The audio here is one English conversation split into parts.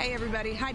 Hey, everybody. Hi.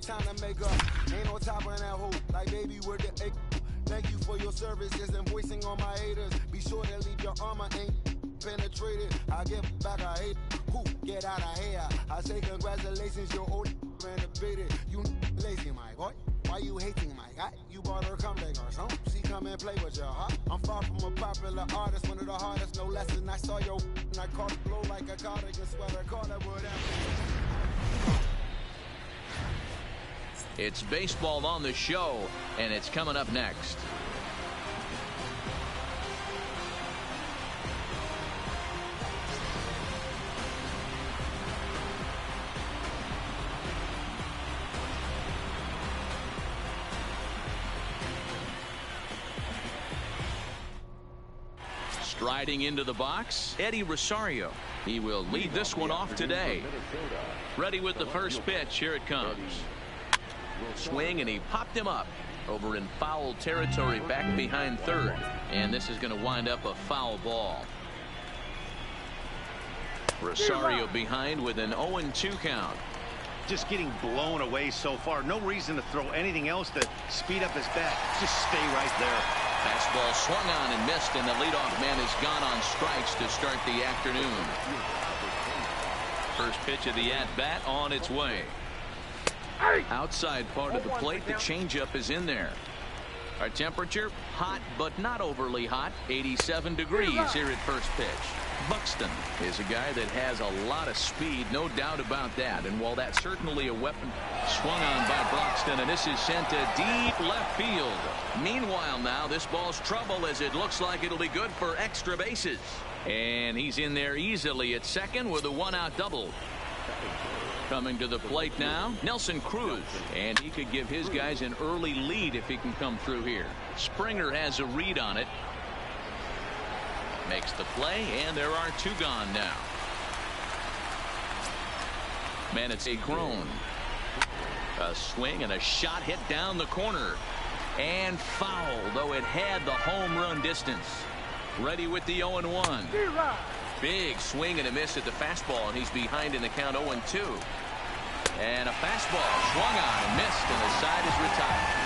Time to make up, ain't no top on that hoe, like baby word the egg. Thank you for your services and voicing on my haters. Be sure to leave your armor ain't penetrated. I give back, I hate who get out of here. I say congratulations, your old renovated. You lazy, my boy. Why you hating, my guy? You bought her come back or something. She come and play with your heart. I'm far from a popular artist, one of the hardest, no less than I saw your and I caught it blow like a cardigan sweater, call it whatever. It's baseball on the show, and it's coming up next. Striding into the box, Eddie Rosario. He will lead this one off today. Ready with the first pitch. Here it comes. Swing, and he popped him up over in foul territory back behind third, and this is going to wind up a foul ball. Rosario behind with an 0-2 count. Just getting blown away so far. No reason to throw anything else to speed up his bat. Just stay right there. Fastball swung on and missed, and the leadoff man is gone on strikes to start the afternoon. First pitch of the at-bat on its way. Outside part of the plate, the changeup is in there. Our temperature, hot but not overly hot, 87 degrees here at first pitch. Buxton is a guy that has a lot of speed, no doubt about that. And while that's certainly a weapon, swung on by Broxton, and this is sent to deep left field. Meanwhile now, this ball's trouble as it looks like it'll be good for extra bases. And he's in there easily at second with a one-out double. Coming to the plate now, Nelson Cruz, and he could give his guys an early lead if he can come through here. Springer has a read on it. Makes the play, and there are two gone now. Man, it's a Crone. A swing and a shot hit down the corner. And foul, though it had the home run distance. Ready with the 0-1. Big swing and a miss at the fastball, and he's behind in the count 0-2. And a fastball swung on and missed, and the side is retired.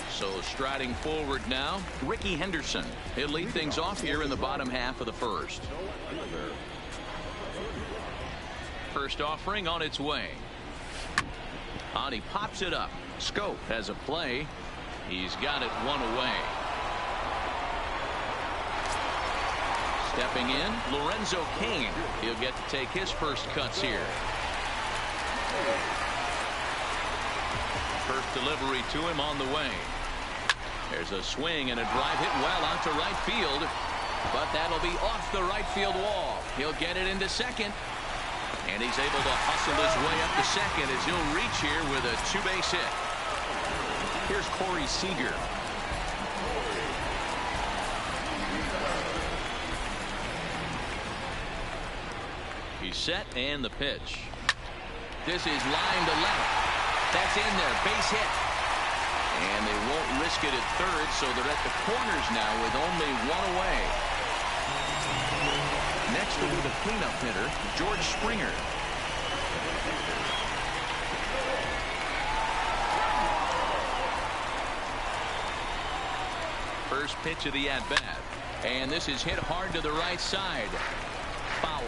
So striding forward now, Ricky Henderson. He'll lead things off here in the bottom half of the first. First offering on its way. On he pops it up. Scope has a play. He's got it one away. Stepping in, Lorenzo Cain. He'll get to take his first cuts here. First delivery to him on the way. There's a swing and a drive hit well out to right field. But that'll be off the right field wall. He'll get it into second. And he's able to hustle his way up to second as he'll reach here with a two-base hit. Here's Corey Seager. He's set, and the pitch. This is line to left. That's in there. Base hit. And they won't risk it at third, so they're at the corners now with only one away. Next will be the cleanup hitter, George Springer. First pitch of the at-bat. And this is hit hard to the right side. Foul.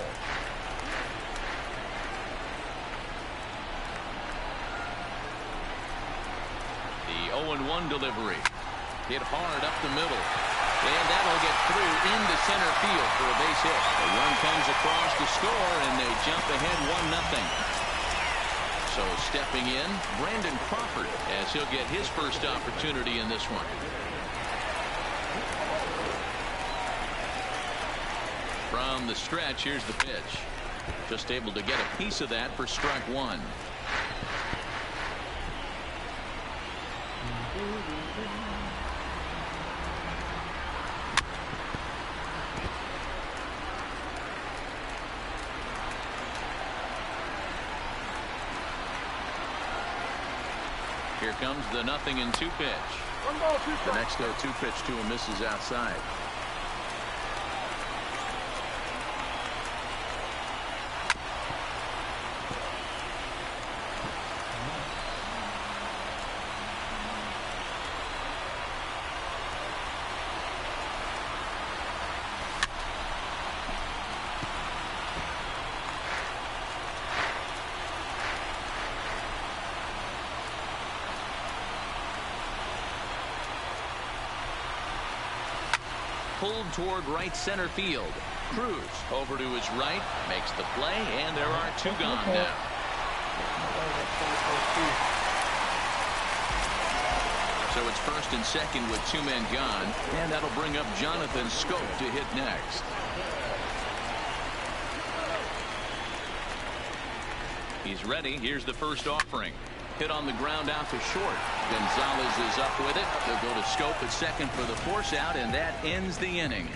The 0-1 delivery. Hit hard up the middle. And that'll get through into center field for a base hit. The run comes across to score, and they jump ahead 1-0. So stepping in, Brandon Crawford, as he'll get his first opportunity in this one. From the stretch, here's the pitch. Just able to get a piece of that for strike one. Here comes the 0-2 pitch. The next 0-2 pitch to him misses outside. Pulled toward right center field. Cruz over to his right, makes the play, and there are two gone now. So it's first and second with two men gone, and that'll bring up Jonathan Scope to hit next. He's ready. Here's the first offering. Hit on the ground out to short. Gonzalez is up with it. They'll go to Scope at second for the force out, and that ends the inning.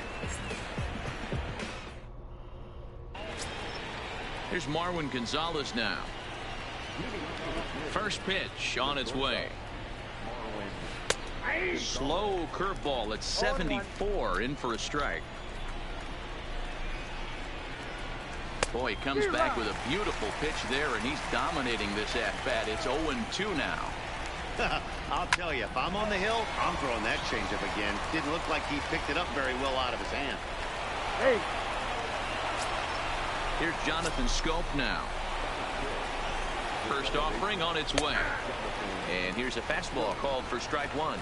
Here's Marwin Gonzalez now. First pitch on its way. Slow curveball at 74, in for a strike. Boy, he comes back with a beautiful pitch there, and he's dominating this at-bat. It's 0-2 now. I'll tell you, if I'm on the hill, I'm throwing that changeup again. Didn't look like he picked it up very well out of his hand. Hey. Here's Jonathan Scope now. First offering on its way. And here's a fastball called for strike one.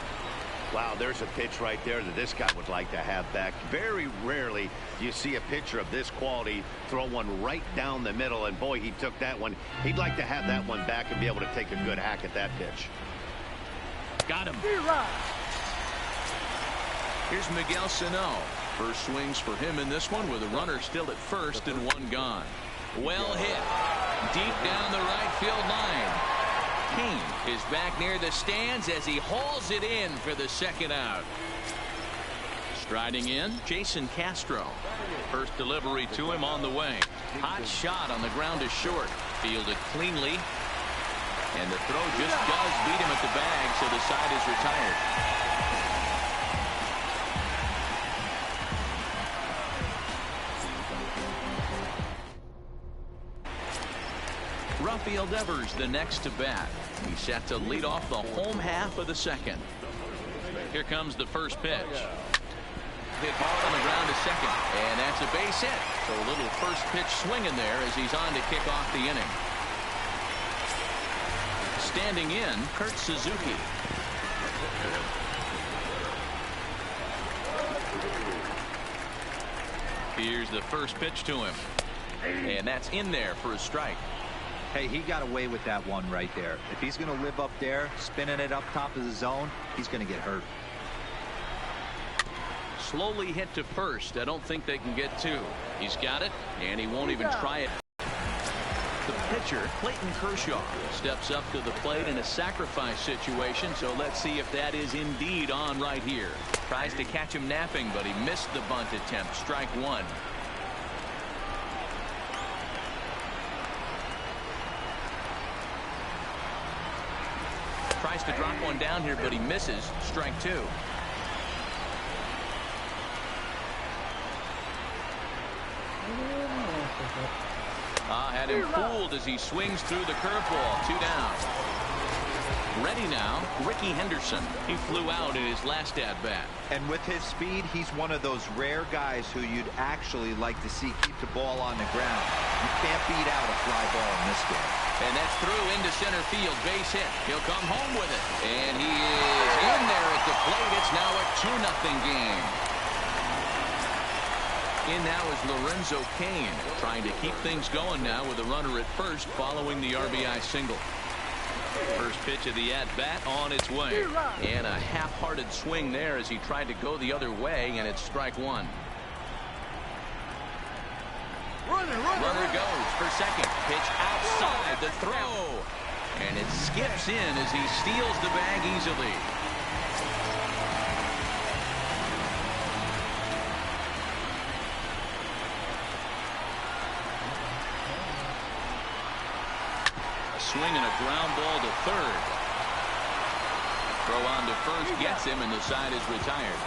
Wow, there's a pitch right there that this guy would like to have back. Very rarely do you see a pitcher of this quality throw one right down the middle, and boy, he took that one. He'd like to have that one back and be able to take a good hack at that pitch. Got him. Here's Miguel Sano. First swings for him in this one with a runner still at first and one gone. Well hit. Deep down the right field line. Kane is back near the stands as he hauls it in for the second out. Striding in, Jason Castro. First delivery to him on the way. Hot shot on the ground is short. Fielded cleanly. And the throw just does beat him at the bag, so the side is retired. Rafael Devers the next to bat. He's set to lead off the home half of the second. Here comes the first pitch. Hit hard on the ground to second, and that's a base hit. So a little first pitch swing in there as he's on to kick off the inning. Standing in, Kurt Suzuki. Here's the first pitch to him, and that's in there for a strike. Hey, he got away with that one right there. If he's going to live up there, spinning it up top of the zone, he's going to get hurt. Slowly hit to first. I don't think they can get two. He's got it, and he won't even try it. The pitcher, Clayton Kershaw, steps up to the plate in a sacrifice situation, so let's see if that is indeed on right here. Tries to catch him napping, but he missed the bunt attempt. Strike one. Tries to drop one down here, but he misses. Strike two. Had him fooled as he swings through the curveball. Two down. Ready now, Ricky Henderson. He flew out in his last at-bat. And with his speed, he's one of those rare guys who you'd actually like to see keep the ball on the ground. You can't beat out a fly ball in this game. And that's through into center field. Base hit. He'll come home with it. And he is in there at the plate. It's now a 2-0 game. In now is Lorenzo Cain, trying to keep things going now with a runner at first following the RBI single. First pitch of the at-bat on its way. And a half-hearted swing there as he tried to go the other way, and it's strike one. Runner goes for second. Pitch outside the throw. And it skips in as he steals the bag easily. Swing and a ground ball to third. Throw on to first gets him, and the side is retired.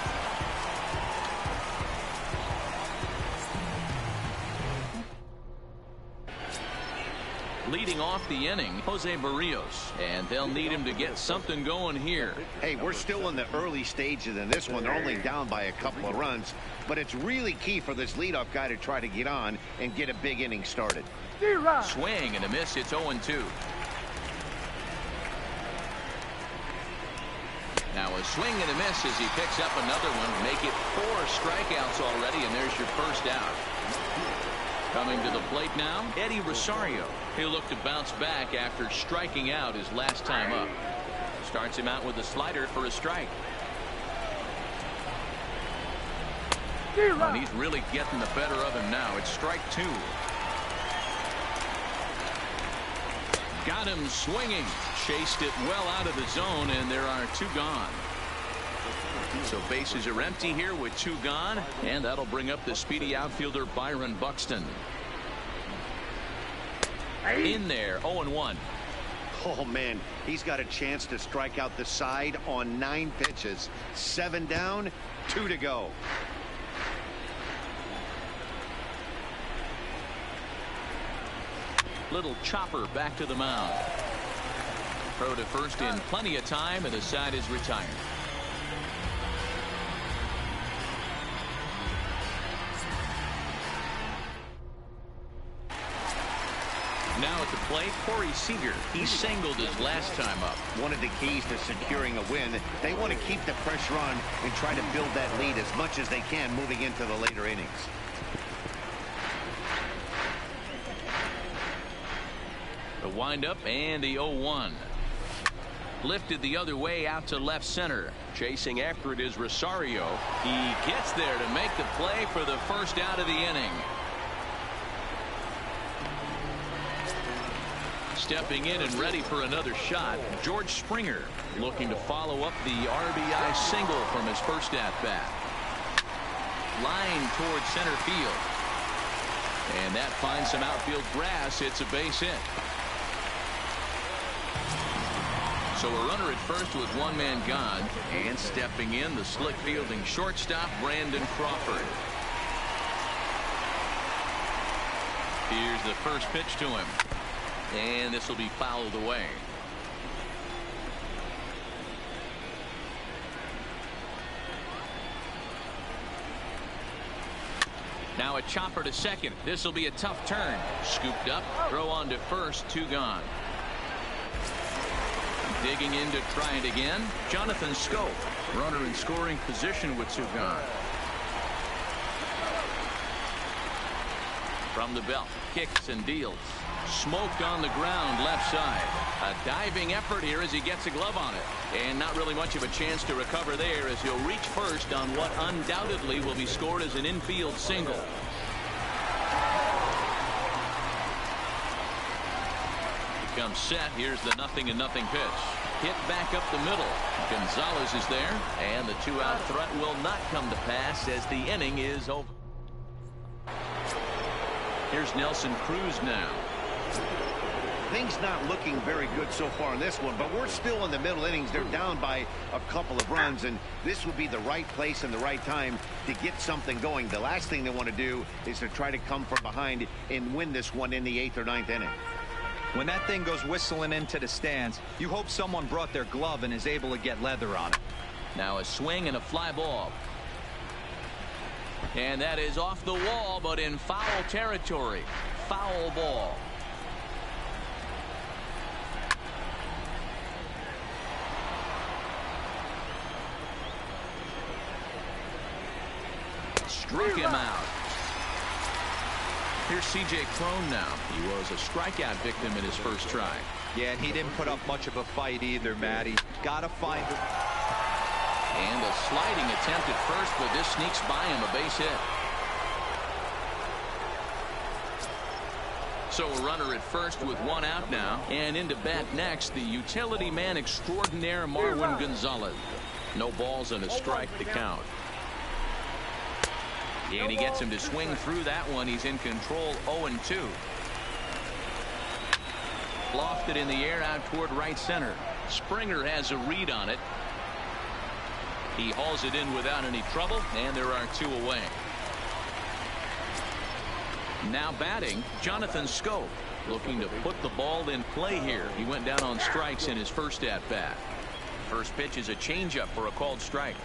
Leading off the inning, Jose Barrios, and they'll need him to get something going here. Hey, we're still in the early stages in this one. They're only down by a couple of runs, but it's really key for this leadoff guy to try to get on and get a big inning started. Swing and a miss. It's 0-2. Now a swing and a miss as he picks up another one. Make it 4 strikeouts already, and there's your first out. Coming to the plate now, Eddie Rosario. He'll look to bounce back after striking out his last time up. Starts him out with a slider for a strike. And he's really getting the better of him now. It's strike two. Got him swinging. Chased it well out of the zone, and there are 2 gone. So bases are empty here with 2 gone, and that'll bring up the speedy outfielder Byron Buxton. In there, 0-1. Oh, man, he's got a chance to strike out the side on 9 pitches. 7 down, 2 to go. Little chopper back to the mound. Throw to first in plenty of time, and the side is retired. Now at the plate, Corey Seager. He singled his last time up. One of the keys to securing a win, they want to keep the pressure on and try to build that lead as much as they can moving into the later innings. The windup and the 0-1. Lifted the other way out to left center. Chasing after it is Rosario. He gets there to make the play for the first out of the inning. Stepping in and ready for another shot, George Springer, looking to follow up the RBI single from his first at-bat. Line towards center field. And that finds some outfield grass. It's a base hit. So a runner at first with one man gone. And stepping in, the slick fielding shortstop, Brandon Crawford. Here's the first pitch to him. And this will be fouled away. Now a chopper to second. This will be a tough turn. Scooped up. Throw on to first. 2 gone. Digging in to try it again. Jonathan Schoop. Runner in scoring position with 2 gone. From the belt. Kicks and deals. Smoked on the ground left side. A diving effort here as he gets a glove on it. And not really much of a chance to recover there as he'll reach first on what undoubtedly will be scored as an infield single. Becomes set. Here's the 0-0 pitch. Hit back up the middle. Gonzalez is there. And the 2-out threat will not come to pass as the inning is over. Here's Nelson Cruz now. Things not looking very good so far in this one, but we're still in the middle innings. They're down by a couple of runs, and this would be the right place and the right time to get something going. The last thing they want to do is to try to come from behind and win this one in the 8th or 9th inning. When that thing goes whistling into the stands, you hope someone brought their glove and is able to get leather on it. Now a swing and a fly ball. And that is off the wall, but in foul territory. Foul ball. Struck him out. Here's C.J. Cron now. He was a strikeout victim in his first try. Yeah, and he didn't put up much of a fight either, Matty. Gotta find him. And a sliding attempt at first, but this sneaks by him, a base hit. So a runner at first with 1 out now. And into bat next, the utility man extraordinaire, Marwin Gonzalez. No balls and a strike to count. And he gets him to swing through that one. He's in control, 0-2. Lofted in the air out toward right center. Springer has a read on it. He hauls it in without any trouble, and there are 2 away. Now batting, Jonathan Schoop, looking to put the ball in play here. He went down on strikes in his first at-bat. First pitch is a changeup for a called strike.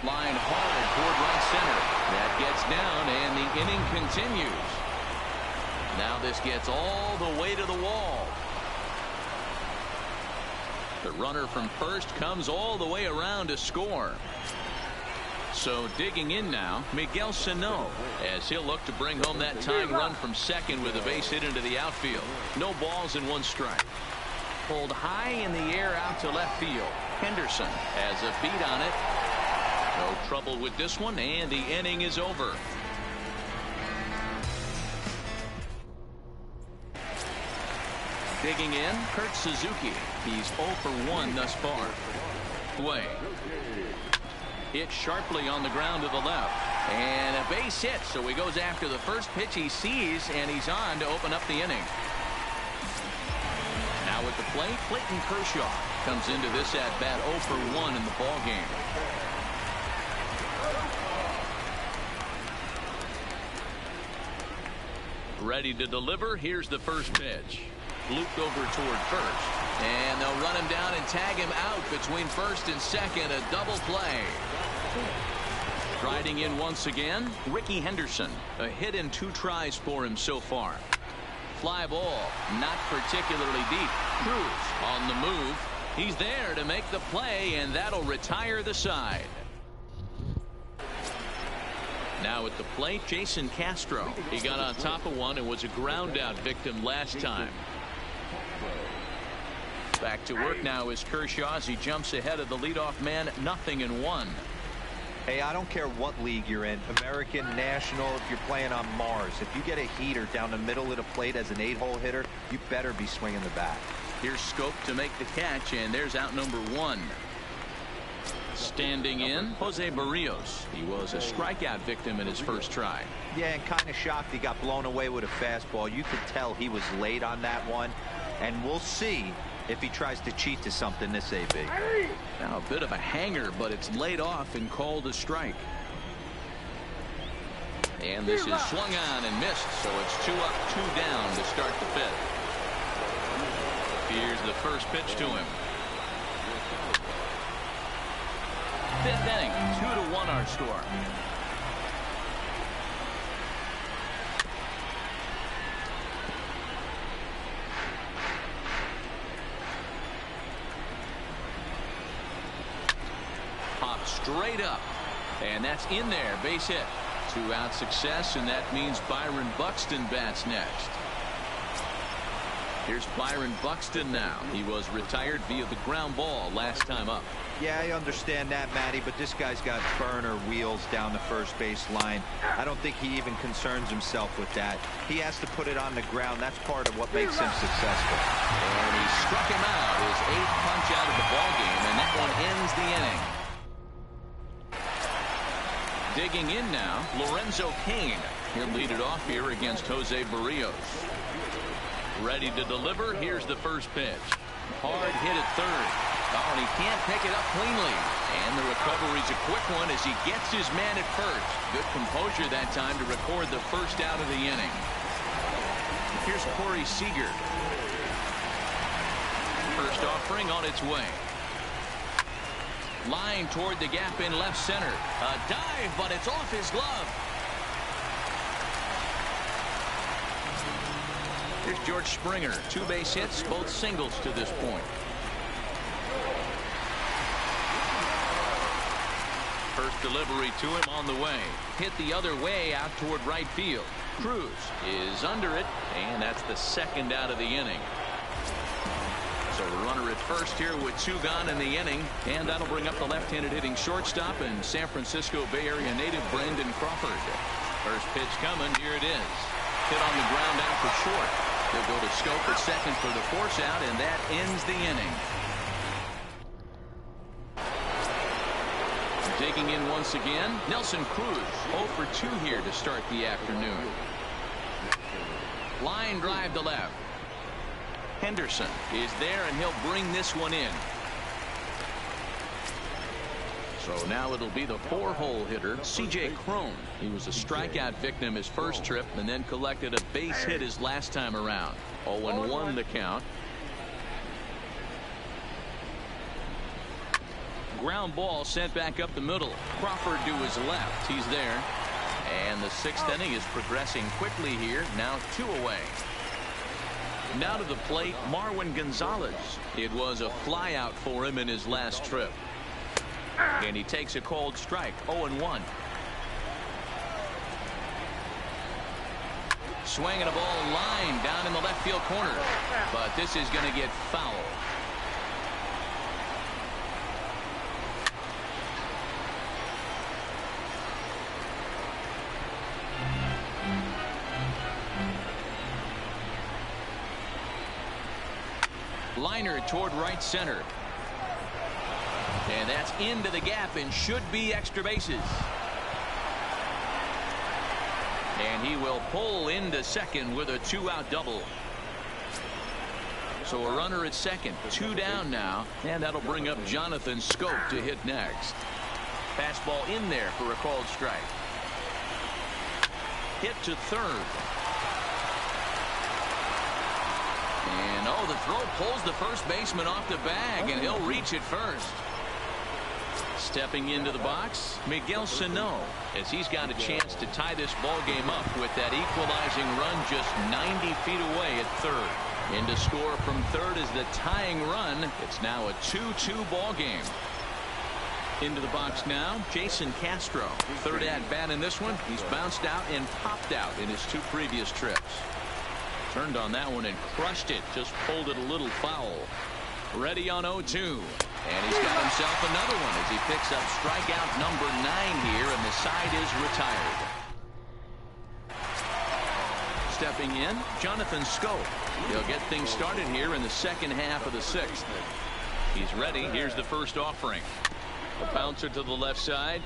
Line hard toward right center. That gets down, and the inning continues. Now this gets all the way to the wall. The runner from first comes all the way around to score. So digging in now, Miguel Sano, as he'll look to bring home that tying run from second with a base hit into the outfield. No balls and 1 strike. Pulled high in the air out to left field. Henderson has a beat on it. No trouble with this one, and the inning is over. Digging in, Kurt Suzuki. He's 0 for 1 thus far. Way. Hit sharply on the ground to the left. And a base hit, so he goes after the first pitch he sees, and he's on to open up the inning. Now at the plate, Clayton Kershaw comes into this at-bat 0 for 1 in the ballgame. Ready to deliver. Here's the first pitch. looped over toward first. And they'll run him down and tag him out between first and second. A double play. Striding in once again, Ricky Henderson. A hit and 2 tries for him so far. Fly ball, not particularly deep. Cruz on the move. He's there to make the play, and that'll retire the side. Now at the plate, Jason Castro. He got on top of one and was a ground out victim last time. Back to work now is Kershaw as he jumps ahead of the leadoff man, 0-1. Hey, I don't care what league you're in, American, National, if you're playing on Mars. If you get a heater down the middle of the plate as an 8-hole hitter, you better be swinging the bat. Here's Scope to make the catch, and there's out number 1. Standing in, Jose Barrios. He was a strikeout victim in his first try. Yeah, and kind of shocked he got blown away with a fastball. You could tell he was late on that one, and we'll see if he tries to cheat to something this AB. Now a bit of a hanger, but it's laid off and called a strike. And this is swung on and missed, so it's 2 up, 2 down to start the 5th. Here's the first pitch to him. 5th inning, 2-1 our score. Pop straight up, and that's in there. Base hit. 2-out success, and that means Byron Buxton bats next. Here's Byron Buxton now. He was retired via the ground ball last time up. Yeah, I understand that, Matty, but this guy's got burner wheels down the first base line. I don't think he even concerns himself with that. He has to put it on the ground. That's part of what makes him successful. And he struck him out. His 8th punch out of the ballgame, and that one ends the inning. Digging in now, Lorenzo Cain. He'll lead it off here against Jose Barrios. Ready to deliver. Here's the first pitch. Hard hit at third. Oh, and he can't pick it up cleanly. And the recovery's a quick one as he gets his man at first. Good composure that time to record the first out of the inning. Here's Corey Seager. First offering on its way. Line toward the gap in left center. A dive, but it's off his glove. Here's George Springer. 2 base hits, both singles to this point. First delivery to him on the way. Hit the other way out toward right field. Cruz is under it, and that's the 2nd out of the inning. So a runner at first here with 2 gone in the inning, and that'll bring up the left-handed hitting shortstop and San Francisco Bay Area native Brandon Crawford. First pitch coming. Here it is. Hit on the ground out for short. They'll go to Scope at second for the force out, and that ends the inning. Digging in once again, Nelson Cruz. 0 for 2 here to start the afternoon. Line drive to left. Henderson is there, and he'll bring this one in. So now it'll be the 4-hole hitter, C.J. Cron. He was a strikeout victim his first trip and then collected a base hit his last time around. 0-1 the count. Ground ball sent back up the middle. Crawford to his left. He's there. And the 6th inning is progressing quickly here. Now 2 away. Now to the plate, Marwin Gonzalez. It was a flyout for him in his last trip. And he takes a cold strike. 0-1. Swinging a ball line down in the left field corner. But this is going to get foul. Liner toward right center. And that's into the gap and should be extra bases. And he will pull into second with a 2-out double. So a runner at second. 2 down now. And that'll bring up Jonathan Scope to hit next. Fastball in there for a called strike. Hit to third. And oh, the throw pulls the first baseman off the bag, and he'll reach it first. Stepping into the box, Miguel Sano, as he's got a chance to tie this ball game up with that equalizing run just 90 feet away at third. And to score from third is the tying run. It's now a 2-2 ball game. Into the box now, Jason Castro. Third at bat in this one. He's bounced out and popped out in his 2 previous trips. Turned on that one and crushed it. Just pulled it a little foul. Ready on 0-2. And he's got himself another one as he picks up strikeout number 9 here, and the side is retired. Stepping in, Jonathan Schoop. He'll get things started here in the second half of the 6th. He's ready. Here's the first offering. A bouncer to the left side.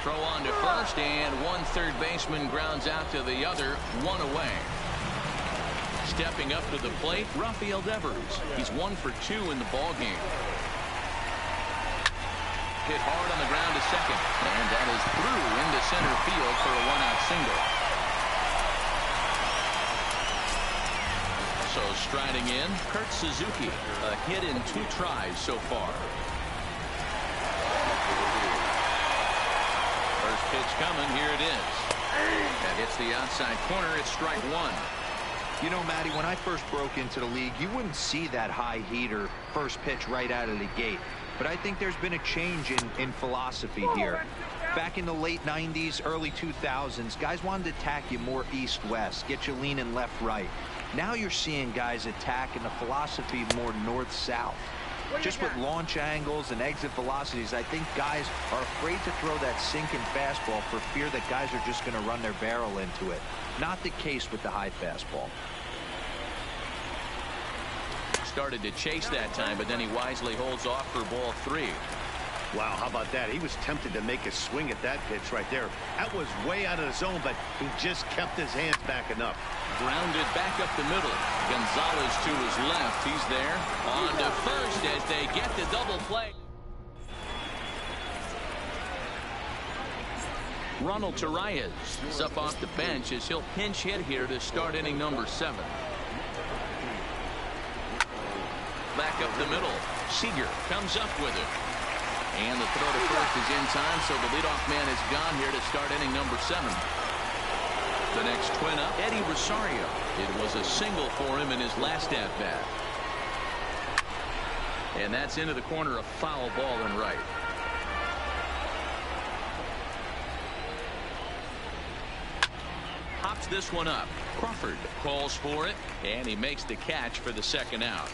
Throw on to first, and one third baseman grounds out to the other, 1 away. Stepping up to the plate, Rafael Devers. He's 1 for 2 in the ball game. Hit hard on the ground to second, and that is through into center field for a 1-out single. So striding in, Kurt Suzuki. A hit in 2 tries so far. First pitch coming. Here it is. That hits the outside corner. It's strike 1. You know, Matty, when I first broke into the league, you wouldn't see that high heater first pitch right out of the gate. But I think there's been a change in philosophy here. Back in the late 90s, early 2000s, guys wanted to attack you more east-west, get you leaning left-right. Now you're seeing guys attack in the philosophy more north-south. Just with launch angles and exit velocities, I think guys are afraid to throw that sinking fastball for fear that guys are just going to run their barrel into it. Not the case with the high fastball. Started to chase that time, but then he wisely holds off for ball 3. Wow, how about that? He was tempted to make a swing at that pitch right there. That was way out of the zone, but he just kept his hands back enough. Grounded back up the middle. Gonzalez to his left. He's there. On to first as they get the double play. Ronald Torreyes is up off the bench as he'll pinch hit here to start inning number 7. Back up the middle. Seager comes up with it. And the throw to first is in time, so the leadoff man is gone here to start inning number 7. The next twin up, Eddie Rosario. It was a single for him in his last at-bat. And that's into the corner, a foul ball and right. Hops this one up. Crawford calls for it, and he makes the catch for the second out.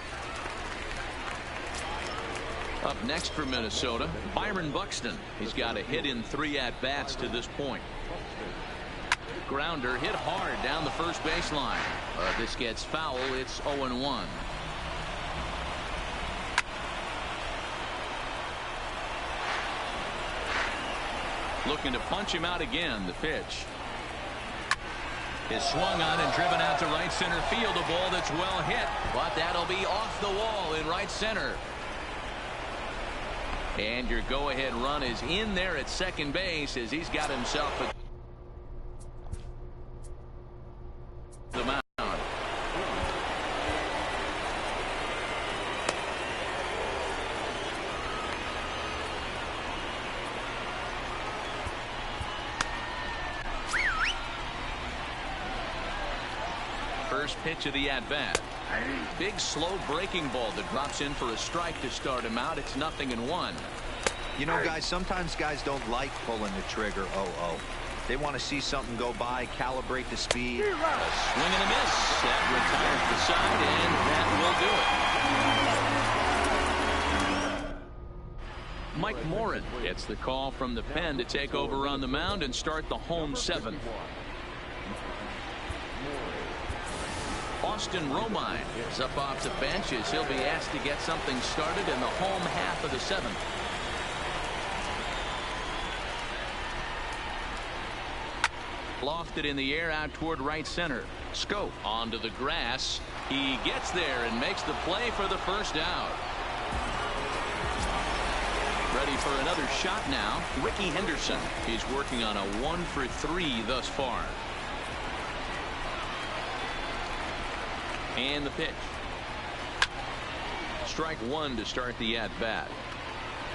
Up next for Minnesota, Byron Buxton. He's got a hit in 3 at-bats to this point. Grounder hit hard down the first baseline. This gets foul. It's 0-1. Looking to punch him out again. The pitch is swung on and driven out to right center field. A ball that's well hit, but that'll be off the wall in right center. And your go-ahead run is in there at second base as he's got himself the mound. First pitch of the at-bat. Big slow breaking ball that drops in for a strike to start him out. It's 0-1. You know, guys, sometimes guys don't like pulling the trigger 0-0. They want to see something go by, calibrate the speed. A swing and a miss. That retires the side, and that will do it. Mike Morin gets the call from the pen to take over on the mound and start the home 7th. Austin Romine is up off the bench as he'll be asked to get something started in the home half of the 7th. Lofted in the air out toward right center. Schoop onto the grass. He gets there and makes the play for the first out. Ready for another shot now. Ricky Henderson. He's working on a 1 for 3 thus far. And the pitch. Strike one to start the at-bat.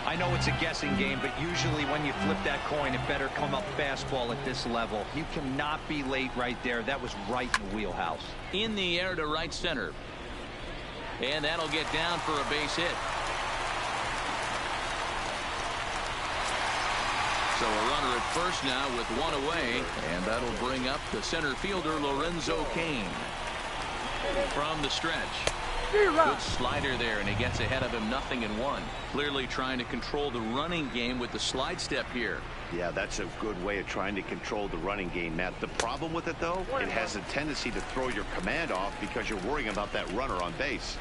I know it's a guessing game, but usually when you flip that coin, it better come up fastball at this level. You cannot be late right there. That was right in the wheelhouse. In the air to right center. And that'll get down for a base hit. So a runner at first now with one away. And that'll bring up the center fielder, Lorenzo Cain. From the stretch. Good slider there, and he gets ahead of him, 0-1. Clearly trying to control the running game with the slide step here. Yeah, that's a good way of trying to control the running game, Matt. The problem with it, though, it has a tendency to throw your command off because you're worrying about that runner on base.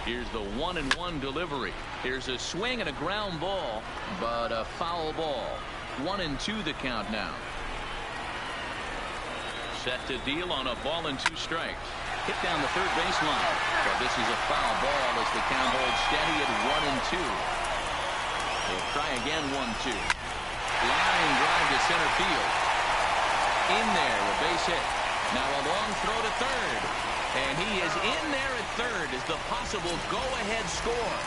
Here's the 1-1 delivery. Here's a swing and a ground ball, but a foul ball. 1-2 the count now. Set to deal on a ball and 2 strikes. Hit down the third baseline. But this is a foul ball as the count holds steady at 1-2. We'll try again 1-2. Line drive to center field. In there, a base hit. Now a long throw to third. And he is in there at third as the possible go-ahead score.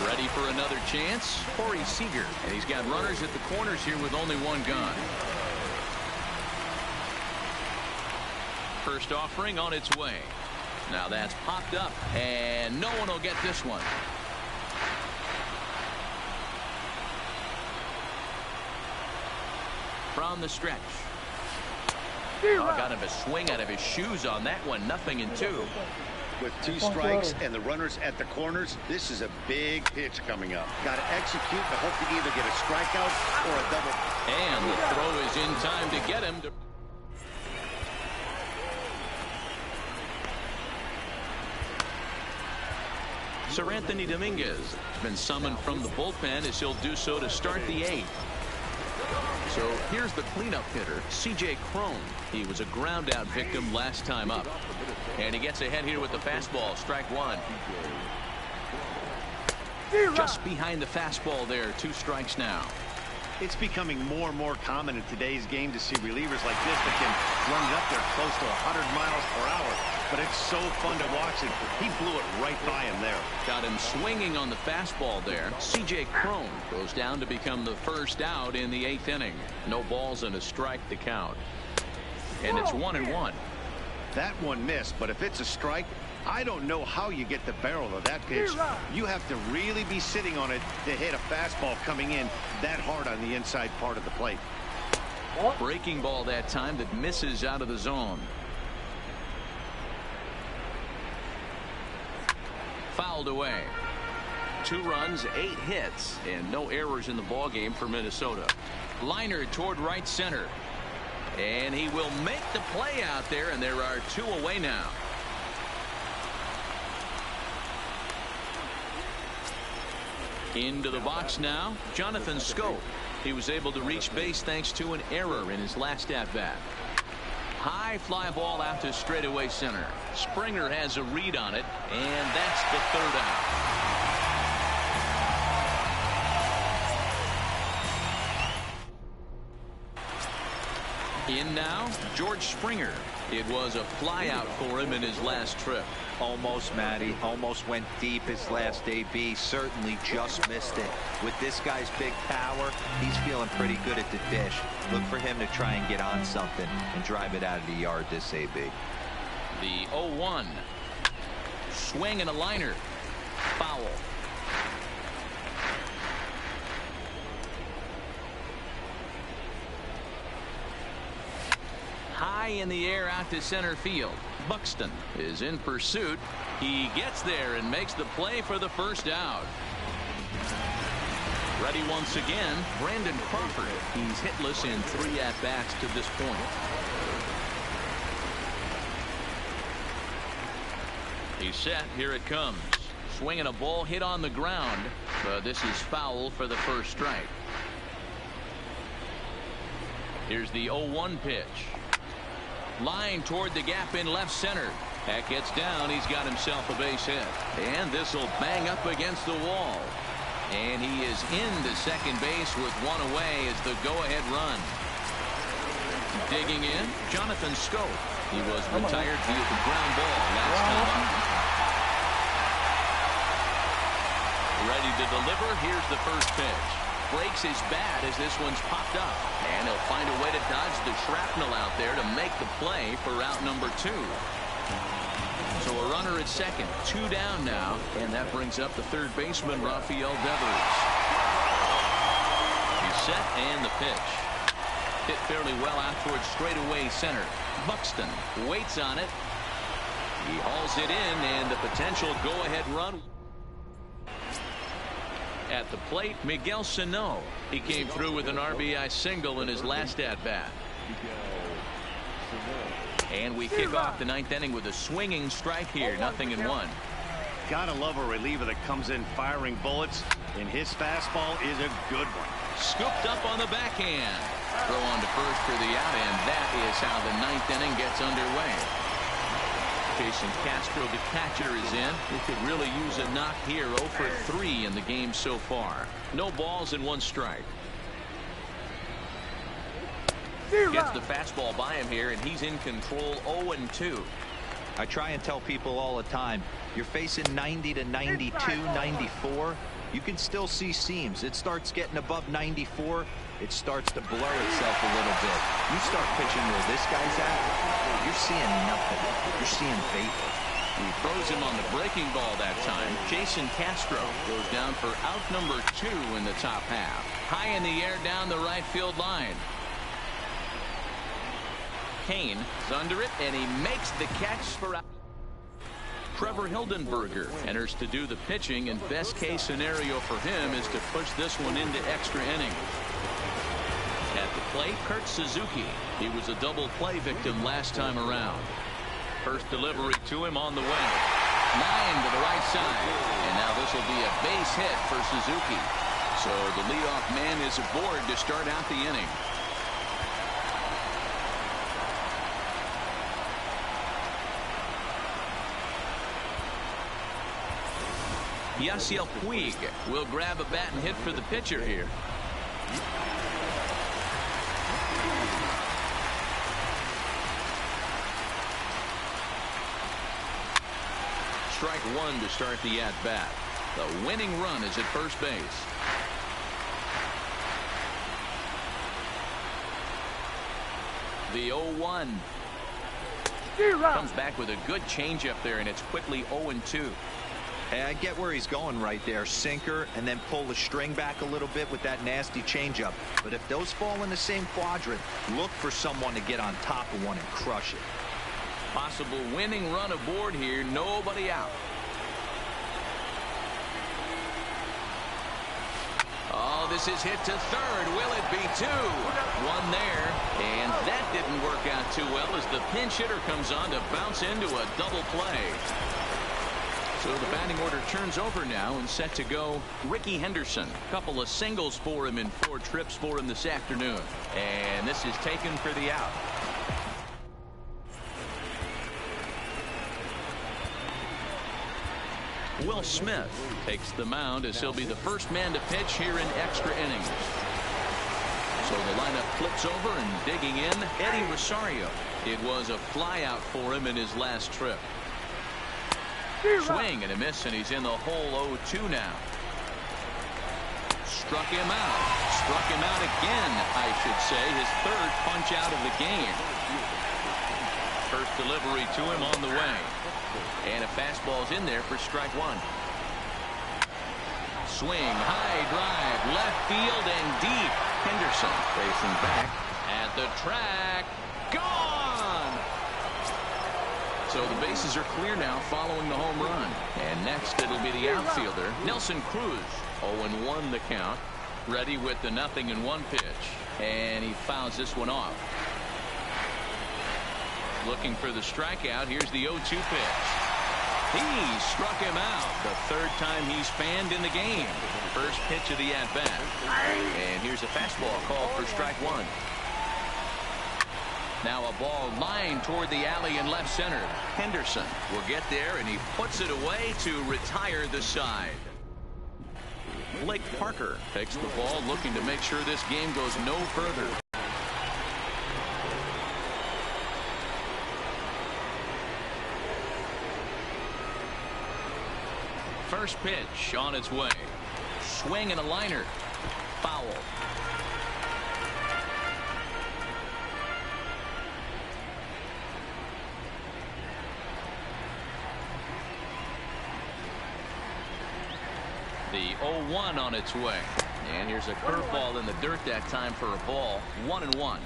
Ready for another chance? Corey Seager. And he's got runners at the corners here with only one gone. First offering on its way. Now that's popped up, and no one will get this one. From the stretch. Got him a swing out of his shoes on that one. 0-2. With 2 strikes and the runners at the corners, this is a big pitch coming up. Got to execute to hope to either get a strikeout or a double. And the throw is in time to get him to... Sir Anthony Dominguez has been summoned from the bullpen as he'll do so to start the 8th. So here's the cleanup hitter, C.J. Cron. He was a ground out victim last time up. And he gets ahead here with the fastball, strike one. Just behind the fastball there, 2 strikes now. It's becoming more and more common in today's game to see relievers like this that can run it up there close to 100 miles per hour. But it's so fun to watch it. He blew it right by him there. Got him swinging on the fastball there. C.J. Cron goes down to become the first out in the 8th inning. No balls and a strike to count. And it's 1-1. That one missed, but if it's a strike, I don't know how you get the barrel of that pitch. You have to really be sitting on it to hit a fastball coming in that hard on the inside part of the plate. Breaking ball that time that misses out of the zone. Fouled away. 2 runs, 8 hits, and no errors in the ballgame for Minnesota. Liner toward right center. And he will make the play out there, and there are 2 away now. Into the box now, Jonathan Schoop. He was able to reach base thanks to an error in his last at-bat. High fly ball out to straightaway center. Springer has a read on it, and that's the 3rd out. In now, George Springer. It was a fly out for him in his last trip. Almost, Matty. Almost went deep his last AB. Certainly just missed it. With this guy's big power, he's feeling pretty good at the dish. Look for him to try and get on something and drive it out of the yard this AB. The 0-1. Swing and a liner. Foul. High in the air out to center field. Buxton is in pursuit. He gets there and makes the play for the first out. Ready once again, Brandon Crawford. He's hitless in 3 at-bats to this point. He's set. Here it comes. Swinging a ball hit on the ground. But this is foul for the first strike. Here's the 0-1 pitch. Line toward the gap in left center. That gets down. He's got himself a base hit. And this will bang up against the wall. And he is into second base with 1 away as the go-ahead run. Digging in, Jonathan Scope. He was retired via the ground ball last time up. Ready to deliver. Here's the first pitch. Breaks his bat as this one's popped up. And he'll find a way to dodge the shrapnel out there to make the play for out number 2. So a runner at second. 2 down now. And that brings up the third baseman, Rafael Devers. He's set and the pitch. Hit fairly well out towards straightaway center. Buxton waits on it. He hauls it in, and the potential go-ahead run. At the plate, Miguel Sano. He came through with an RBI single in his last at-bat. And we kick off the 9th inning with a swinging strike here, 0-1. Gotta love a reliever that comes in firing bullets, and his fastball is a good one. Scooped up on the backhand. Throw on to first for the out, and that is how the 9th inning gets underway. Jason Castro, the catcher, is in. He could really use a knock here. 0 for 3 in the game so far. No balls and 1 strike. Gets the fastball by him here, and he's in control. 0-2. I try and tell people all the time, you're facing 90 to 92, 94. You can still see seams. It starts getting above 94. It starts to blur itself a little bit. You start pitching where this guy's at, you're seeing nothing. You're seeing vapor. He throws him on the breaking ball that time. Jason Castro goes down for out number 2 in the top half. High in the air down the right field line. Kane is under it, and he makes the catch for out. Trevor Hildenberger enters to do the pitching, and best case scenario for him is to push this one into extra innings. At the plate, Kurt Suzuki. He was a double play victim last time around. First delivery to him on the way. Line to the right side. And now this will be a base hit for Suzuki. So the leadoff man is aboard to start out the inning. Yasiel Puig will grab a bat and hit for the pitcher here. Strike 1 to start the at-bat. The winning run is at first base. The 0-1. Comes back with a good changeup there, and it's quickly 0-2. Hey, I get where he's going right there. Sinker, and then pull the string back a little bit with that nasty changeup. But if those fall in the same quadrant, look for someone to get on top of one and crush it. Possible winning run aboard here. Nobody out. Oh, this is hit to third. Will it be 2? 1 there. And that didn't work out too well as the pinch hitter comes on to bounce into a double play. So the batting order turns over now and set to go Ricky Henderson. A couple of singles for him in 4 trips for him this afternoon. And this is taken for the out. Will Smith takes the mound as he'll be the first man to pitch here in extra innings. So the lineup flips over, and digging in, Eddie Rosario. It was a flyout for him in his last trip. Swing and a miss, and he's in the hole. 0-2 now. Struck him out. Struck him out again, I should say. His 3rd punch out of the game. First delivery to him on the way. And a fastball's in there for strike 1. Swing, high drive, left field and deep. Henderson racing back at the track. Gone! So the bases are clear now following the home run. And next it'll be the outfielder, Nelson Cruz. 0-1 the count. Ready with the 0-1 pitch. And he fouls this one off. Looking for the strikeout. Here's the 0-2 pitch. He struck him out. The 3rd time he's fanned in the game. First pitch of the at-bat. And here's a fastball called for strike 1. Now a ball lined toward the alley in left center. Henderson will get there, and he puts it away to retire the side. Blake Parker takes the ball, looking to make sure this game goes no further. first pitch on its way. Swing and a liner. Foul. The 0-1 on its way. And here's a curveball in the dirt that time for a ball. 1-1.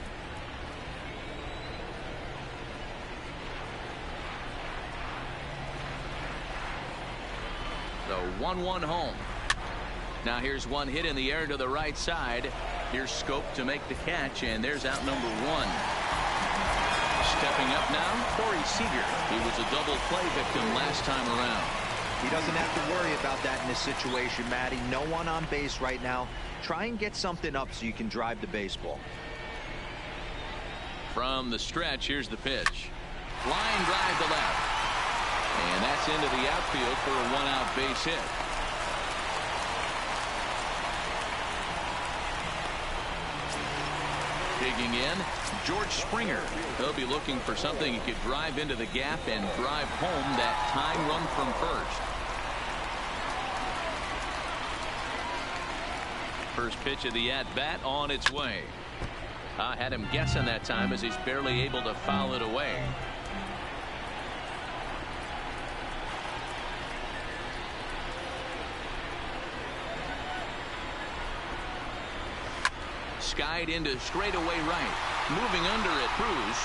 The 1-1 home. Now here's one hit in the air to the right side. Here's Scope to make the catch, and there's out number one. Stepping up now, Corey Seager. He was a double play victim last time around. He doesn't have to worry about that in this situation, Matty. No one on base right now. Try and get something up so you can drive the baseball. From the stretch, here's the pitch. Line drive to left. And that's into the outfield for a one-out base hit. Digging in, George Springer. He'll be looking for something he could drive into the gap and drive home that tying run from first. First pitch of the at-bat on its way. I had him guessing that time as he's barely able to foul it away. Skied into straightaway right. Moving under it, Cruz.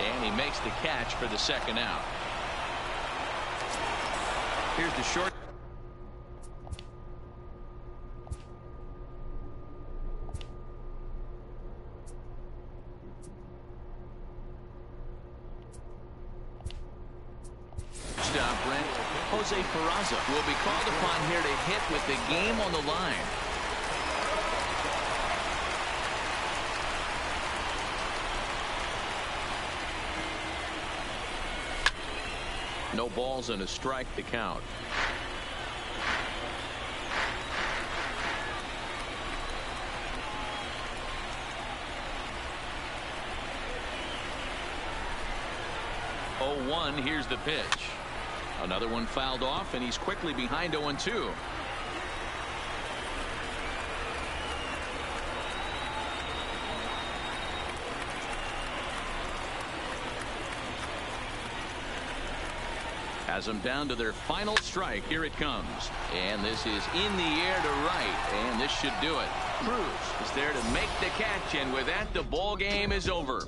And he makes the catch for the second out. Here's the short. Stop, Brent. Jose Peraza will be called upon here to hit with the game on the line. No balls and a strike to count. Oh, 1. Here's the pitch. Another one fouled off, and he's quickly behind 0-2. Has them down to their final strike. Here it comes. And this is in the air to right. And this should do it. Cruz is there to make the catch. And with that, the ball game is over.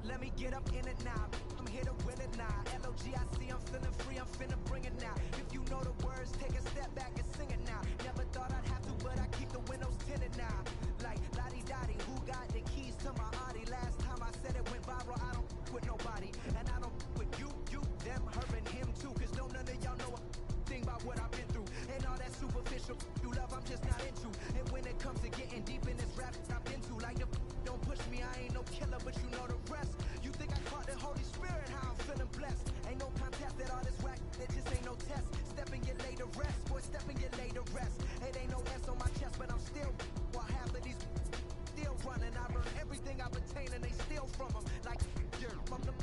Let me get up in it now. I'm here to win it now. L-O-G-I-C, I'm feeling free, I'm finna bring it now. If you know the words, take a step back and sing it now. Never thought I'd have to, but I keep the windows tinted now. Like, lottie-dottie, who got the keys to my Audi? Last time I said it went viral, I don't with nobody. And I don't with you, them, her, and him too. Cause none of y'all know a thing about what I've been through. And all that superficial you love, I'm just not into. And when it comes to getting deep in this rap, I've been to. Like, don't push me, I ain't no killer, but you know the rest. You think I caught the Holy Spirit, how I'm feeling blessed. Ain't no contest at all this whack, there just ain't no test. Step and get laid to rest, boy, step and get laid to rest. It ain't no S on my chest, but I'm still, while half of these still running. I learned everything I attain and they steal from them. Like, from the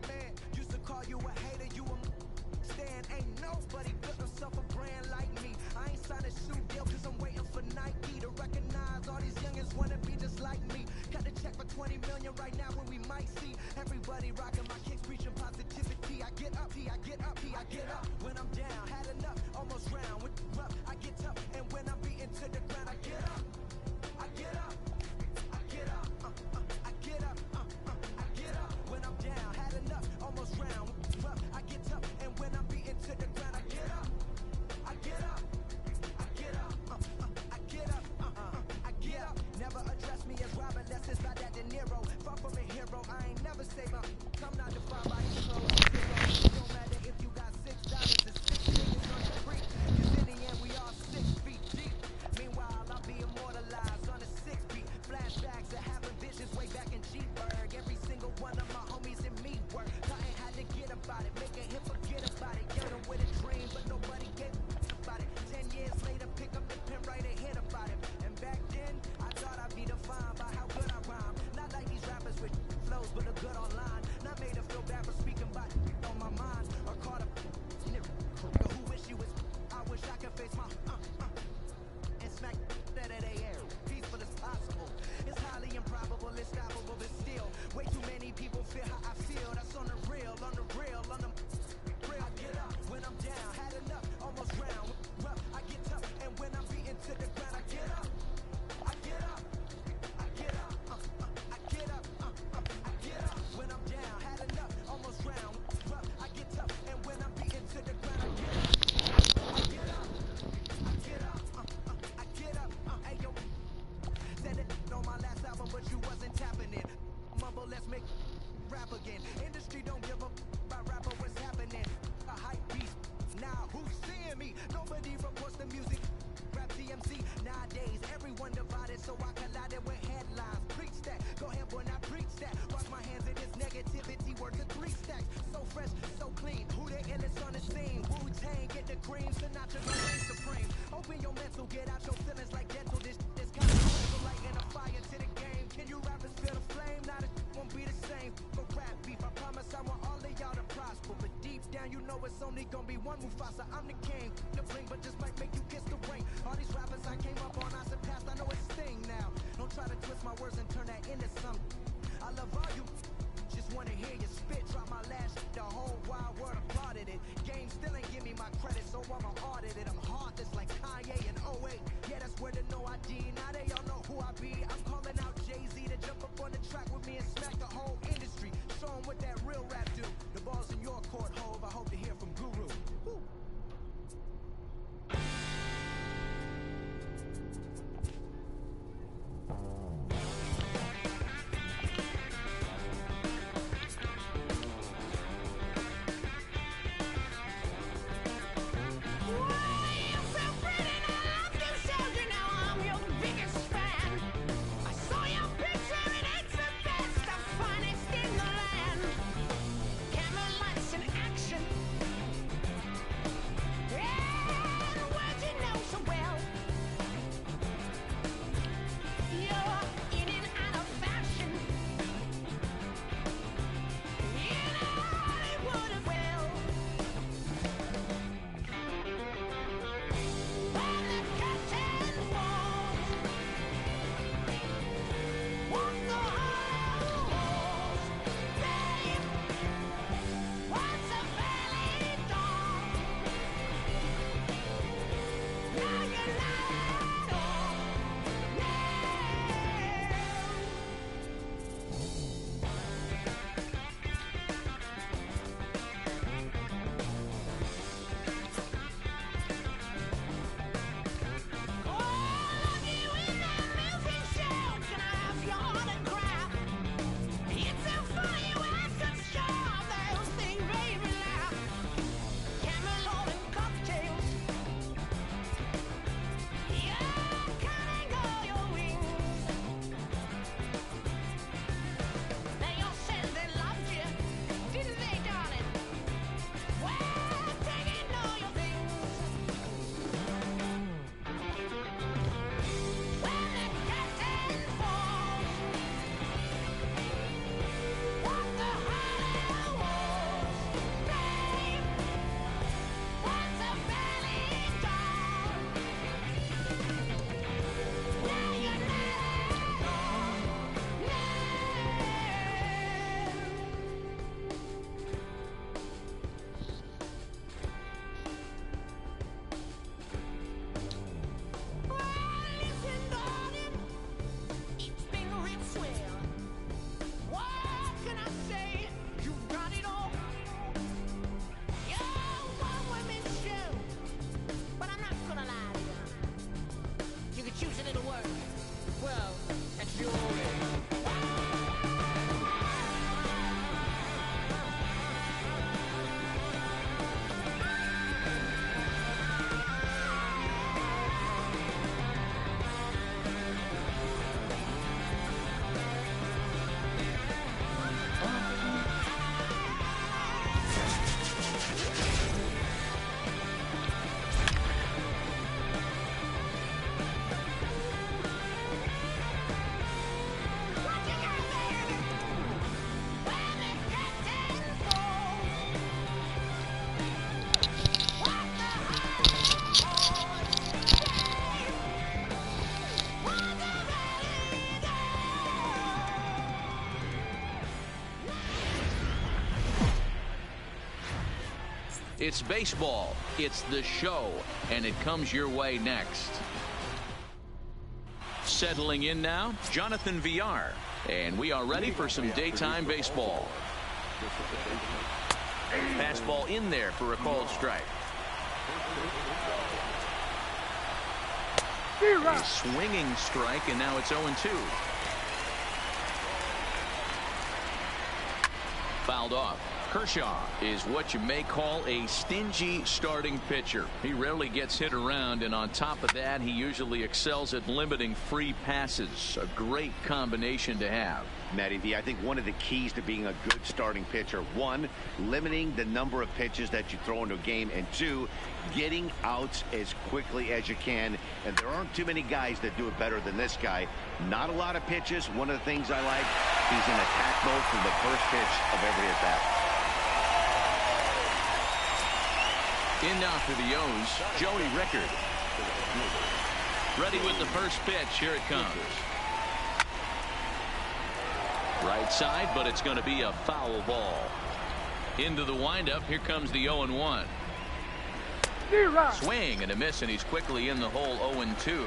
man, used to call you a hater, you a stand. Ain't nobody built himself a brand like me. I ain't signed a shoe deal cause I'm waiting for Nike to recognize all these youngins wanna be just like me. Cut the check for 20 million right now when we might see everybody rocking my kicks, preaching positivity. I get up, I get up, I get up. When I'm down, had enough, almost round. With rough, I get tough, and when I'm beaten to the ground, I get up, I get up, I get up, I get up, I get up. When I'm down, had enough, almost round. With rough, I get tough, and when I'm beaten to the ground, I get up, I get up, I get up, I get up, I get up. Never address me as Robert, less it's about that De Niro. Far from a hero, I ain't never say my. I'm not defined by his clothes. Don't matter if you got $6 and 6 one divided, so I collided with headlines. Preach that, go ahead, boy, now preach that. Wash my hands of this negativity, worth of 3 stacks. So fresh, so clean, who the illest on the scene? Wu-Tang, get the cream, Sinatra, go reign supreme. Open your mental, get out your feelings like dental. This kind of special, lighting a fire to the game. Can you rappers feel the flame? Now this won't be the same. For rap beef, I promise I want all of y'all to prosper. But deep down, you know it's only gonna be one Mufasa. I'm the king, the bling, but just might make you kiss the ring. All these rappers I came up on, I surpassed, I know it's Sting now. Don't try to twist my words and turn that into something. I love all you, just wanna hear you spit. Drop my last shit, the whole wide world applauded it. Game still ain't give me my credit, so I'ma audit it. I'm heartless like Kanye in '08. Yeah, that's where the no ID. Now they all know who I be. I'm calling out Jay-Z to jump up on the track with me and smack the whole industry. Show 'em what that real rap do. The ball's in your court, Hove. I hope to hear from Guru. Woo. It's baseball, it's the show, and it comes your way next. Settling in now, Jonathan Villar, and we are ready for some daytime baseball. Fastball in there for a called strike. A swinging strike, and now it's 0-2. Fouled off. Kershaw is what you may call a stingy starting pitcher. He rarely gets hit around, and on top of that, he usually excels at limiting free passes. A great combination to have. Matty V, I think one of the keys to being a good starting pitcher, one, limiting the number of pitches that you throw into a game, and two, getting outs as quickly as you can. And there aren't too many guys that do it better than this guy. Not a lot of pitches. One of the things I like, he's in attack mode from the first pitch of every at-bat. In now for the O's, Joey Rickard. Ready with the first pitch. Here it comes. Right side, but it's going to be a foul ball. Into the windup. Here comes the 0-1. Swing and a miss, and he's quickly in the hole. 0-2.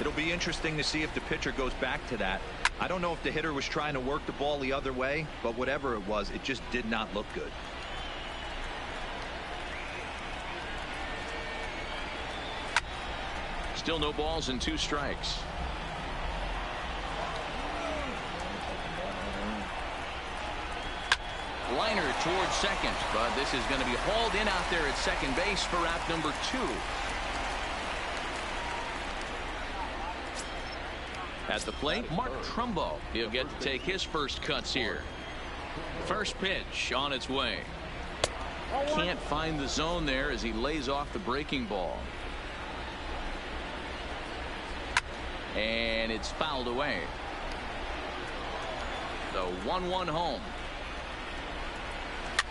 It'll be interesting to see if the pitcher goes back to that. I don't know if the hitter was trying to work the ball the other way, but whatever it was, it just did not look good. Still no balls and 2 strikes. Liner towards second, but this is going to be hauled in out there at second base for out number 2. At the plate, Mark Trumbo. He'll get to take his first cuts here. First pitch on its way. Can't find the zone there as he lays off the breaking ball. And it's fouled away. The 1-1 home.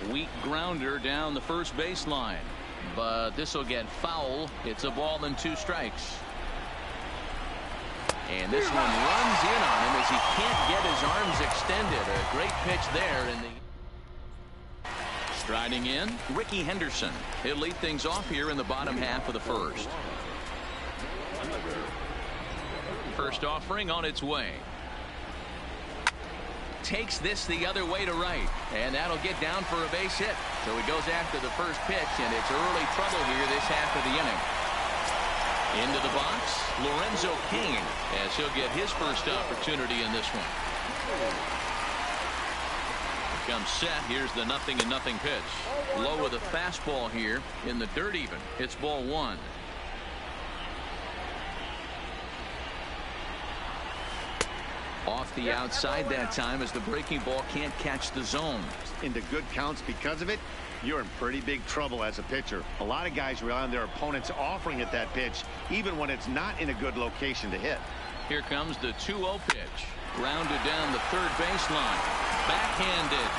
Weak grounder down the first baseline, but this will get foul. It's a ball and 2 strikes. And this one runs in on him as he can't get his arms extended. A great pitch there. In the striding in, Ricky Henderson. He'll lead things off here in the bottom half of the first. First offering on its way. Takes this the other way to right, and that'll get down for a base hit. So he goes after the first pitch, and it's early trouble here this half of the inning. Into the box, Lorenzo Cain, as he'll get his first opportunity in this one. Here comes set. Here's the 0-0 pitch. Low with a fastball here in the dirt even. It's ball 1. Off the outside that time as the breaking ball can't catch the zone. Into good counts because of it, you're in pretty big trouble as a pitcher. A lot of guys rely on their opponents offering at that pitch, even when it's not in a good location to hit. Here comes the 2-0 pitch. Grounded down the third baseline. Backhanded.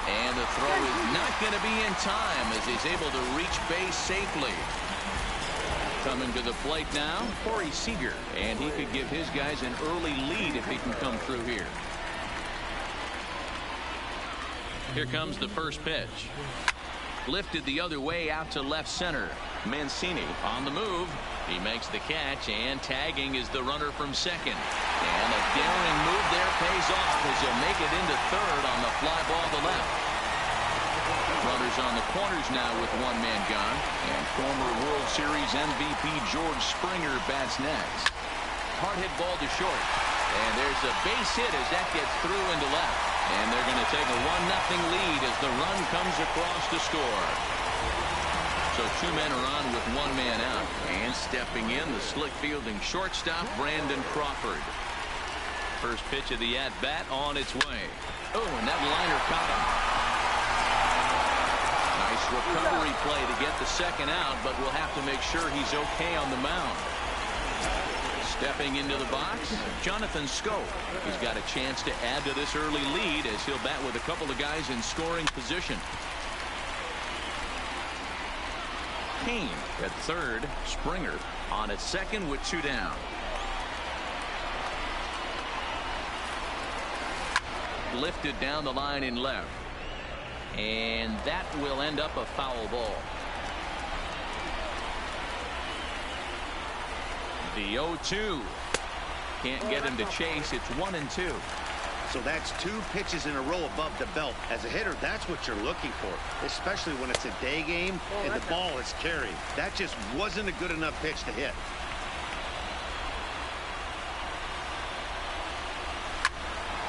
And the throw is not going to be in time as he's able to reach base safely. Coming to the plate now, Corey Seager, and he could give his guys an early lead if he can come through here. Here comes the first pitch. Lifted the other way out to left center. Mancini on the move. He makes the catch, and tagging is the runner from second. And a daring move there pays off as he'll make it into third on the fly ball to left. Runners on the corners now with 1 man gone, and former World Series MVP George Springer bats next. Hard hit ball to short, and there's a base hit as that gets through into left, and they're going to take a 1-0 lead as the run comes across to score. So 2 men are on with 1 man out, and stepping in the slick fielding shortstop Brandon Crawford. First pitch of the at-bat on its way. Oh, and that liner caught him. Nice recovery play to get the second out, but we'll have to make sure he's okay on the mound. Stepping into the box, Jonathan Scope. He's got a chance to add to this early lead as he'll bat with a couple of guys in scoring position. Cain at third, Springer on at second with 2 down. Lifted down the line in left. And that will end up a foul ball. The 0-2. Can't get him to chase. It's 1-2. So that's 2 pitches in a row above the belt. As a hitter, that's what you're looking for, especially when it's a day game and the ball is carried. That just wasn't a good enough pitch to hit.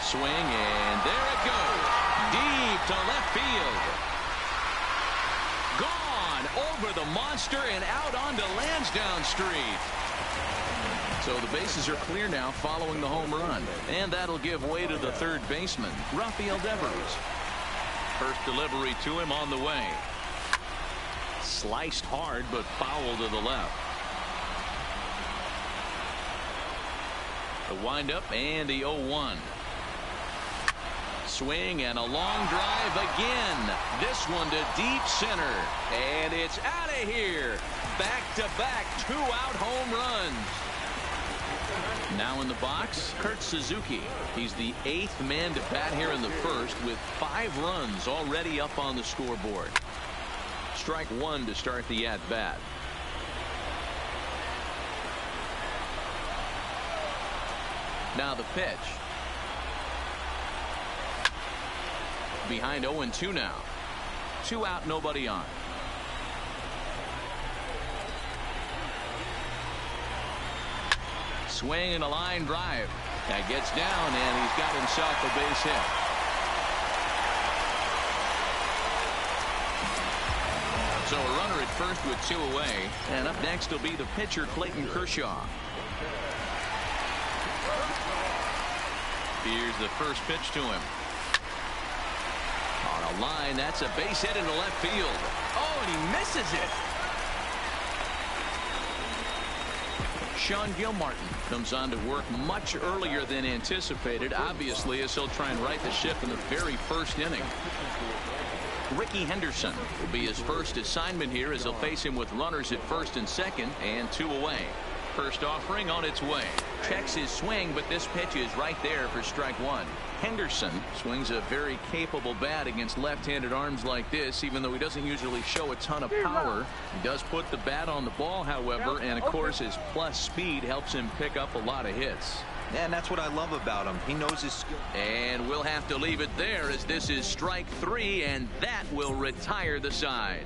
Swing, and there it goes. Deep to left field. Gone over the monster and out onto Lansdowne Street. So the bases are clear now following the home run. And that'll give way to the third baseman, Rafael Devers. First delivery to him on the way. Sliced hard, but foul to the left. The windup and the 0-1. Swing and a long drive again. This one to deep center. And it's out of here. Back-to-back two-out home runs. Now in the box, Kurt Suzuki. He's the 8th man to bat here in the first with 5 runs already up on the scoreboard. Strike one to start the at-bat. Now the pitch. Behind 0-2 now. 2 out, nobody on. Swing and a line drive. That gets down, and he's got himself a base hit. So a runner at first with 2 away. And up next will be the pitcher, Clayton Kershaw. Here's the first pitch to him. On a line, that's a base hit into left field. Oh, and he misses it. Sean Gilmartin comes on to work much earlier than anticipated, obviously, as he'll try and right the ship in the very first inning. Ricky Henderson will be his first assignment here as he'll face him with runners at first and second and 2 away. First offering on its way. Checks his swing, but this pitch is right there for strike one. Henderson swings a very capable bat against left-handed arms like this, even though he doesn't usually show a ton of power. He does put the bat on the ball, however, and of course his plus speed helps him pick up a lot of hits. And that's what I love about him. He knows his skill. And we'll have to leave it there as this is strike 3, and that will retire the side.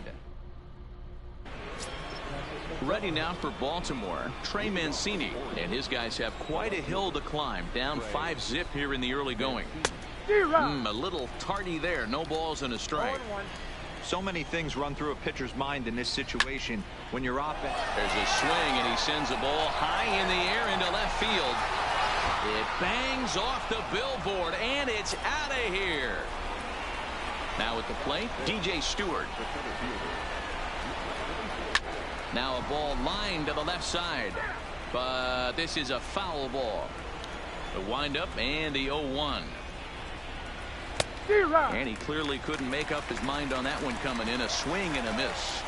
Ready now for Baltimore, Trey Mancini, and his guys have quite a hill to climb, down 5-zip here in the early going. A little tardy there, no balls and a strike. So many things run through a pitcher's mind in this situation when you're off. There's a swing, and he sends a ball high in the air into left field. It bangs off the billboard, and it's out of here. Now at the plate, DJ Stewart. Now a ball lined to the left side, but this is a foul ball. The windup and the 0-1. And he clearly couldn't make up his mind on that one coming in. A swing and a miss.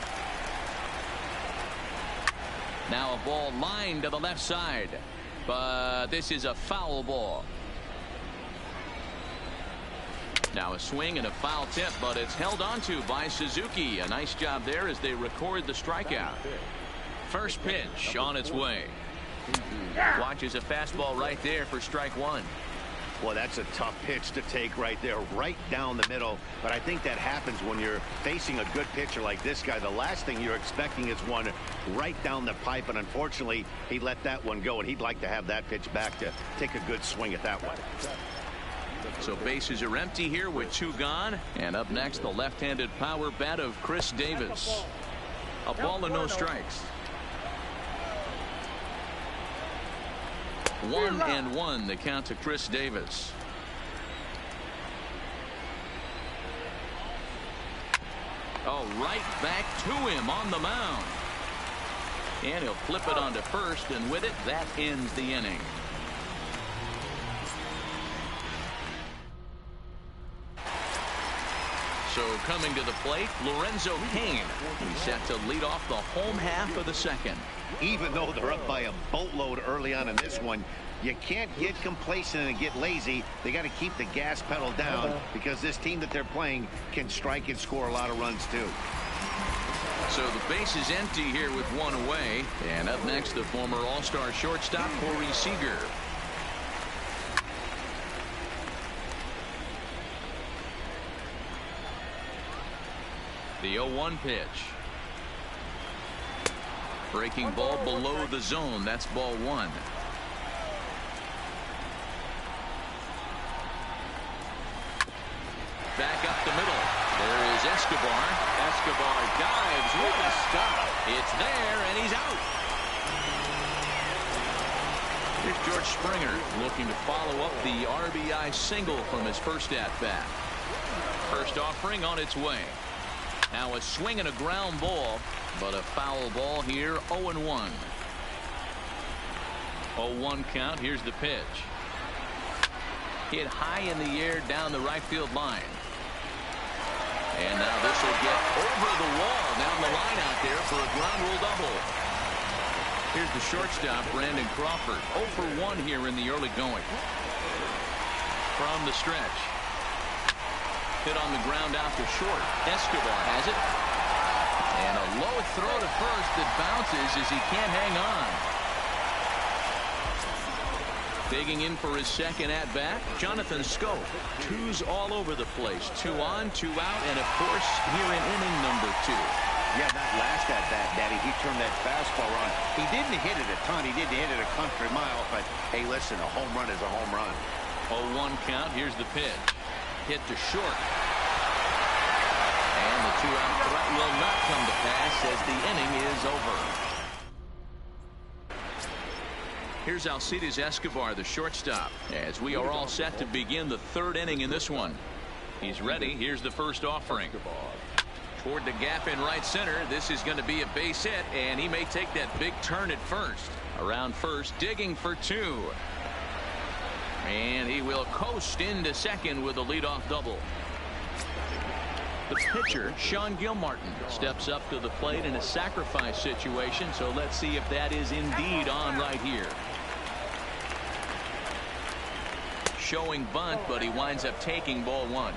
Now a ball lined to the left side, but this is a foul ball. Now a swing and a foul tip, but it's held onto by Suzuki. A nice job there as they record the strikeout. First pitch on its way. Watches a fastball right there for strike one. Well, that's a tough pitch to take right there, right down the middle. But I think that happens when you're facing a good pitcher like this guy. The last thing you're expecting is one right down the pipe, and unfortunately, he let that one go, and he'd like to have that pitch back to take a good swing at that one. So bases are empty here with 2 gone. And up next, the left-handed power bat of Chris Davis. A ball and no strikes. 1-1 the count to Chris Davis. Oh, right back to him on the mound. And he'll flip it onto first, and with it, that ends the inning. So coming to the plate, Lorenzo Cain. He's set to lead off the home half of the second. Even though they're up by a boatload early on in this one, you can't get complacent and get lazy. They got to keep the gas pedal down because this team that they're playing can strike and score a lot of runs too. So the base is empty here with 1 away. And up next, the former All-Star shortstop, Corey Seager. The 0-1 pitch. Breaking ball below the zone. That's ball 1. It's there, and he's out. Here's George Springer looking to follow up the RBI single from his first at-bat. First offering on its way. Now a swing and a ground ball, but a foul ball here, 0-1. 0-1 count. Here's the pitch. Hit high in the air down the right field line. And now this will get over the wall down the line out there for a ground rule double. Here's the shortstop, Brandon Crawford. 0 for 1 here in the early going. From the stretch. Hit on the ground out to short. Escobar has it. And a low throw to first that bounces as he can't hang on. Digging in for his second at-bat, Jonathan Schoop. Twos all over the place. 2 on, 2 out, and of course here in inning number 2. Yeah, that last at-bat, Daddy, he turned that fastball on. He didn't hit it a ton. He didn't hit it a country mile, but hey, listen, a home run is a home run. 0-1 count. Here's the pitch. Hit to short. And the 2-out threat will not come to pass as the inning is over. Here's Alcides Escobar, the shortstop, as we are all set to begin the third inning in this one. He's ready. Here's the first offering. Toward the gap in right center. This is going to be a base hit, and he may take that big turn at first. Around first, digging for 2. And he will coast into second with a leadoff double. The pitcher, Sean Gilmartin, steps up to the plate in a sacrifice situation, so let's see if that is indeed on right here. Showing bunt, but he winds up taking ball 1.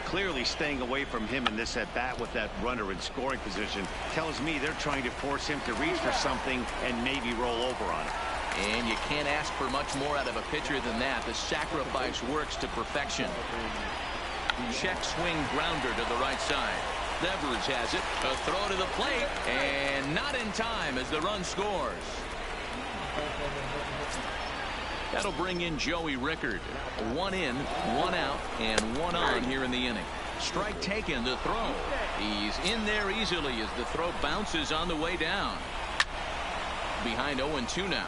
Clearly staying away from him in this at-bat with that runner in scoring position tells me they're trying to force him to reach for something and maybe roll over on it. And you can't ask for much more out of a pitcher than that. The sacrifice works to perfection. Check swing grounder to the right side. Devers has it. A throw to the plate, and not in time as the run scores. That'll bring in Joey Rickard. 1 in, 1 out, and 1 on here in the inning. Strike taken, the throw. He's in there easily as the throw bounces on the way down. Behind 0-2 now.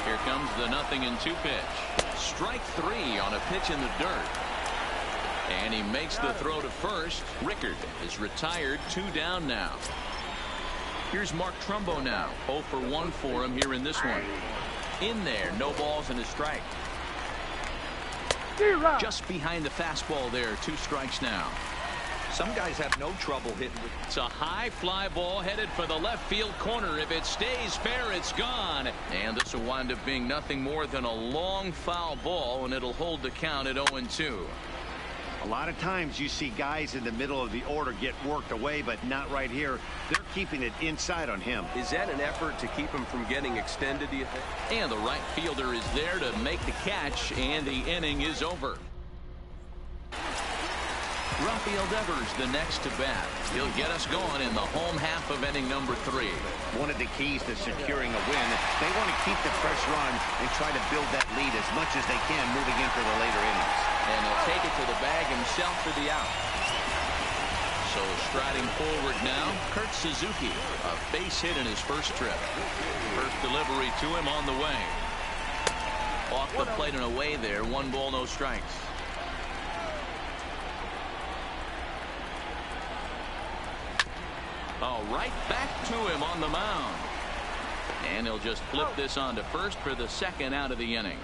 Here comes the 0-2 pitch. Strike 3 on a pitch in the dirt. And he makes the throw to first. Rickard is retired, 2 down now. Here's Mark Trumbo now. 0 for 1 for him here in this one. In there, no balls and a strike. Just behind the fastball there, 2 strikes now. Some guys have no trouble hitting with. It's a high fly ball headed for the left field corner. If it stays fair, it's gone. And this will wind up being nothing more than a long foul ball, and it'll hold the count at 0-2. A lot of times you see guys in the middle of the order get worked away, but not right here. They're keeping it inside on him. Is that an effort to keep him from getting extended, do you think? And the right fielder is there to make the catch, and the inning is over. Rafael Devers the next to bat. He'll get us going in the home half of inning number 3. One of the keys to securing a win, they want to keep the pressure on and try to build that lead as much as they can moving into the later innings. And he'll take it to the bag himself for the out. So striding forward now, Kurt Suzuki. A base hit in his first trip. First delivery to him on the way. Off the plate and away there. 1 ball, no strikes. Oh, right back to him on the mound. And he'll just flip this on to first for the second out of the inning.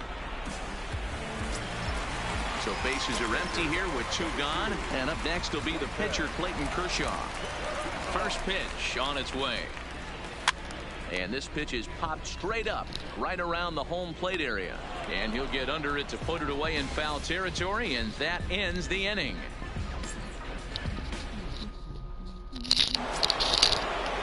So bases are empty here with 2 gone. And up next will be the pitcher, Clayton Kershaw. First pitch on its way. And this pitch is popped straight up right around the home plate area. And he'll get under it to put it away in foul territory. And that ends the inning.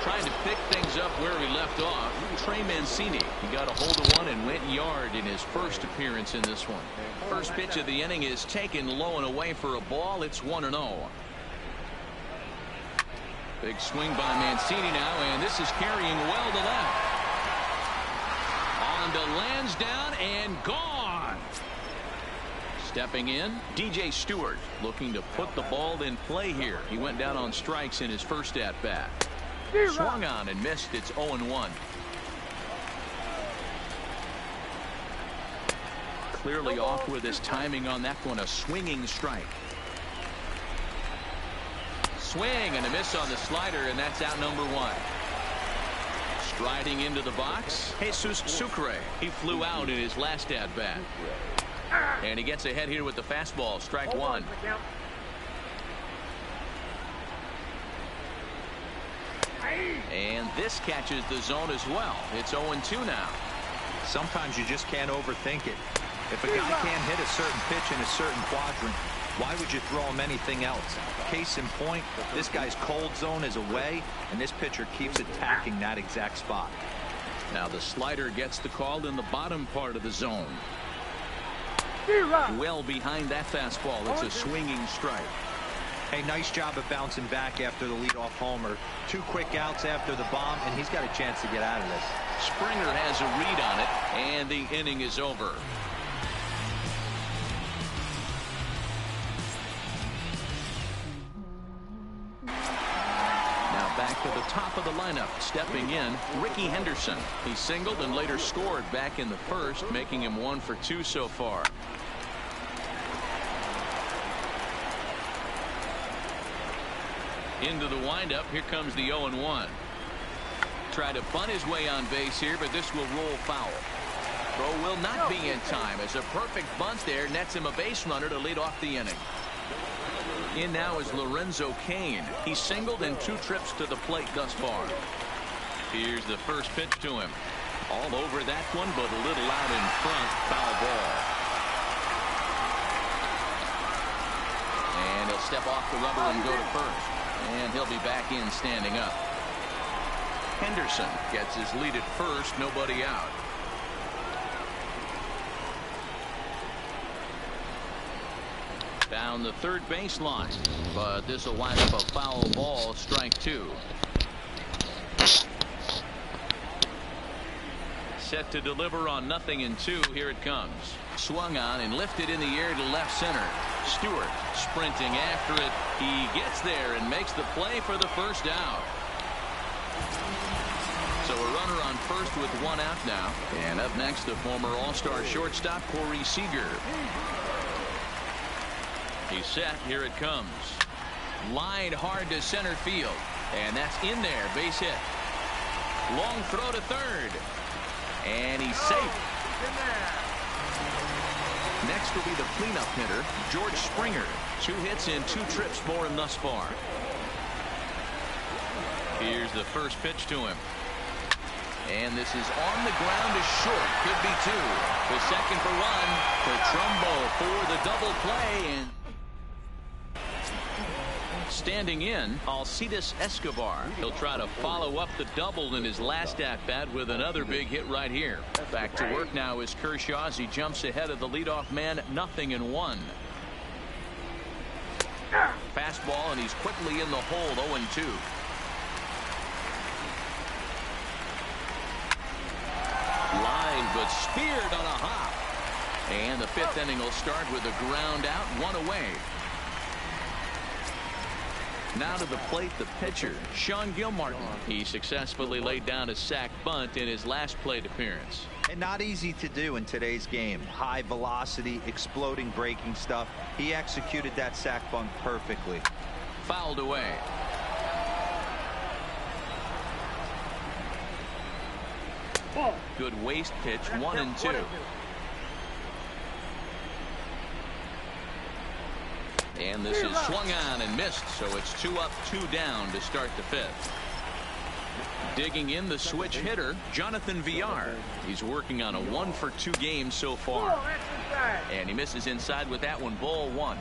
Trying to pick things up where we left off, Trey Mancini. He got a hold of one and went yard in his first appearance in this one. First pitch of the inning is taken low and away for a ball. It's 1-0. Big swing by Mancini now, and this is carrying well to left. On to Lansdowne and gone. Stepping in, DJ Stewart looking to put the ball in play here. He went down on strikes in his first at-bat. Swung on and missed. It's 0-1. Clearly off with his timing on that one. A swinging strike. Swing and a miss on the slider, and that's out number 1. Striding into the box, Jesus Sucre. He flew out in his last at-bat. And he gets ahead here with the fastball. Strike 1. And this catches the zone as well. It's 0-2 now. Sometimes you just can't overthink it. If a guy can't hit a certain pitch in a certain quadrant, why would you throw him anything else? Case in point, this guy's cold zone is away, and this pitcher keeps attacking that exact spot. Now the slider gets the call in the bottom part of the zone. Well behind that fastball. It's a swinging strike. Hey, nice job of bouncing back after the leadoff homer. 2 quick outs after the bomb, and he's got a chance to get out of this. Springer has a read on it, and the inning is over. Now back to the top of the lineup. Stepping in, Ricky Henderson. He singled and later scored back in the first, making him 1 for 2 so far. Into the windup. Here comes the 0-1. Try to bunt his way on base here, but this will roll foul. Throw will not be in time as a perfect bunt there nets him a base runner to lead off the inning. In now is Lorenzo Cain. He singled in 2 trips to the plate thus far. Here's the first pitch to him. All over that one, but a little out in front. Foul ball. And he'll step off the rubber and go to first. And he'll be back in standing up. Henderson gets his lead at first. Nobody out. Down the third baseline. But this will wind up a foul ball. Strike 2. Set to deliver on 0-2. Here it comes. Swung on and lifted in the air to left center. Stewart sprinting after it. He gets there and makes the play for the first out. So a runner on first with 1 out now. And up next, the former All-Star shortstop Corey Seager. He's set. Here it comes. Lined hard to center field. And that's in there. Base hit. Long throw to third. And he's safe. Next will be the cleanup hitter, George Springer. 2 hits and 2 trips for him thus far. Here's the first pitch to him. And this is on the ground to short. Could be 2. The second for 1. To Trumbo for the double play. And standing in, Alcides Escobar. He'll try to follow up the double in his last at-bat with another big hit right here. Back to work now is Kershaw as he jumps ahead of the leadoff man. 0-1. Fastball, and he's quickly in the hole. 0-2. Line, but speared on a hop. And the 5th inning will start with a ground out, 1 away. Now to the plate, the pitcher, Sean Gilmartin. He successfully laid down a sac bunt in his last plate appearance. And not easy to do in today's game. High velocity, exploding breaking stuff. He executed that sac bunt perfectly. Fouled away. Good waist pitch, 1-2. And this is swung on and missed, so it's 2 up, 2 down to start the 5th. Digging in the switch hitter, Jonathan Villar. He's working on a 1 for 2 game so far. And he misses inside with that one. Ball 1.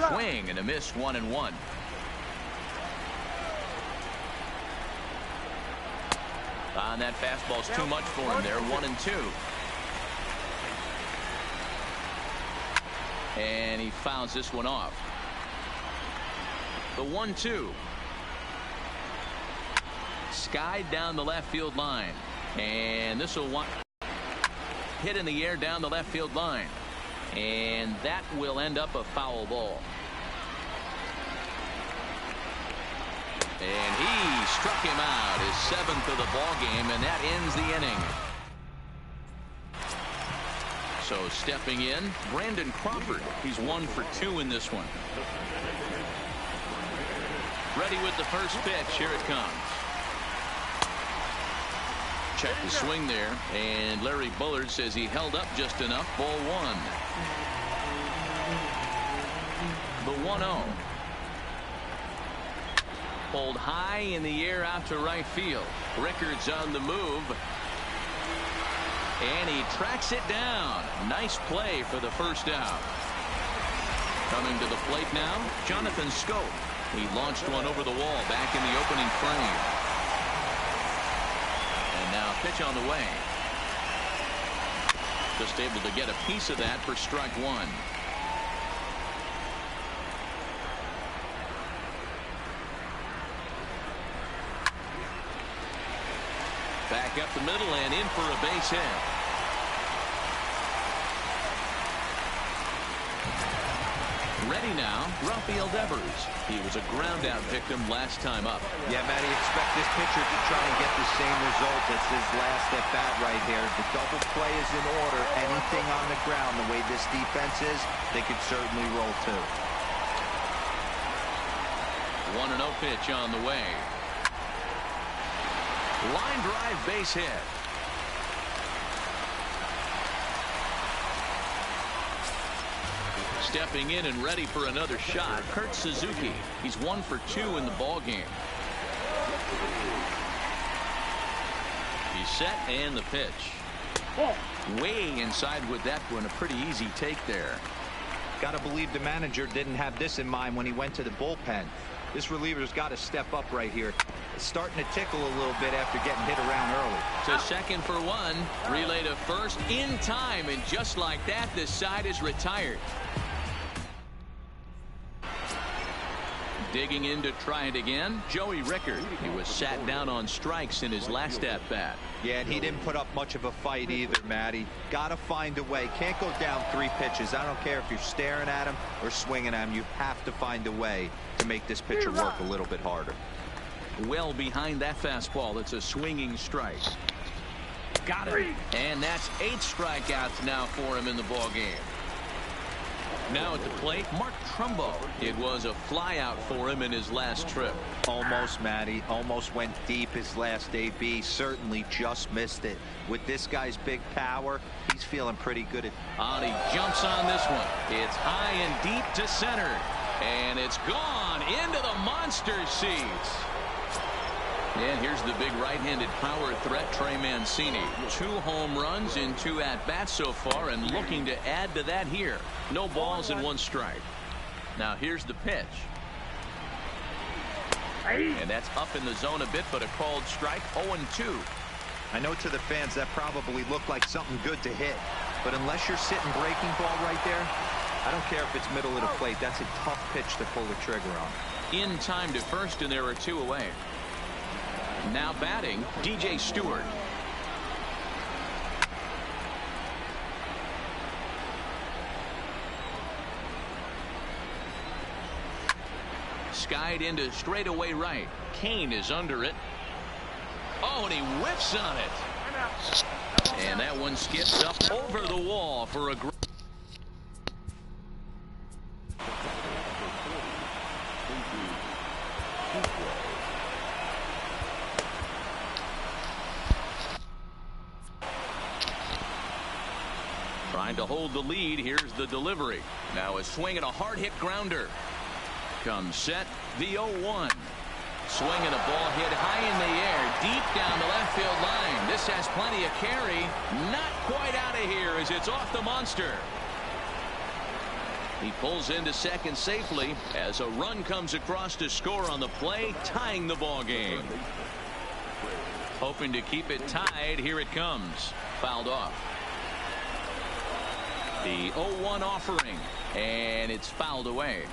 Swing and a miss. 1-1. On that fastball's too much for him there. 1-2. And he fouls this one off. The 1-2. Skied down the left field line. And this will hit in the air down the left field line. And that will end up a foul ball. And he struck him out, his 7th of the ball game, and that ends the inning. So stepping in, Brandon Crawford. He's 1 for 2 in this one. Ready with the first pitch. Here it comes. Check the swing there, and Larry Bullard says he held up just enough. Ball 1. The 1-0. Pulled high in the air out to right field. Rickard's on the move. And he tracks it down. Nice play for the first out. Coming to the plate now, Jonathan Scope. He launched one over the wall back in the opening frame. And now pitch on the way. Just able to get a piece of that for strike 1. Back up the middle and in for a base hit. Ready now, Rafael Devers. He was a ground out victim last time up. Yeah, Matty, expect this pitcher to try and get the same result as his last at bat right here. The double play is in order. Anything on the ground, the way this defense is, they could certainly roll too. 1-0 pitch on the way. Line drive base hit. Stepping in and ready for another shot, Kurt Suzuki. He's 1 for 2 in the ball game. He's set and the pitch. Way inside with that one. A pretty easy take there. Got to believe the manager didn't have this in mind when he went to the bullpen. This reliever's got to step up right here. It's starting to tickle a little bit after getting hit around early. To second for 1. Relay to first in time, and just like that, this side is retired. Digging in to try it again, Joey Rickard. He was sat down on strikes in his last at bat. Yeah, and he didn't put up much of a fight either, Matty. Got to find a way. Can't go down 3 pitches. I don't care if you're staring at him or swinging at him. You have to find a way to make this pitcher work a little bit harder. Well behind that fastball. It's a swinging strike. Got it. And that's 8 strikeouts now for him in the ball game. Now at the plate, Mark Trumbo. It was a fly out for him in his last trip. Almost, Matty. Almost went deep his last AB. Certainly just missed it. With this guy's big power, he's feeling pretty good. He jumps on this one. It's high and deep to center. And it's gone into the monster seats. And here's the big right-handed power threat, Trey Mancini. 2 home runs in 2 at-bats so far, and looking to add to that here. No balls and 1 strike. Now here's the pitch. And that's up in the zone a bit, but a called strike. 0-2. I know to the fans that probably looked like something good to hit, but unless you're sitting breaking ball right there, I don't care if it's middle of the plate. That's a tough pitch to pull the trigger on. In time to first, and there are 2 away. Now batting, DJ Stewart. Skied into straightaway right. Kane is under it. Oh, and he whiffs on it. And that one skips up over the wall for a great. Trying to hold the lead. Here's the delivery. Now a swing and a hard hit grounder. Comes set. The 0-1. Swing and a ball hit high in the air, deep down the left field line. This has plenty of carry. Not quite out of here as it's off the monster. He pulls into second safely as a run comes across to score on the play, tying the ball game. Hoping to keep it tied. Here it comes. Fouled off. The 0-1 offering, and it's fouled away.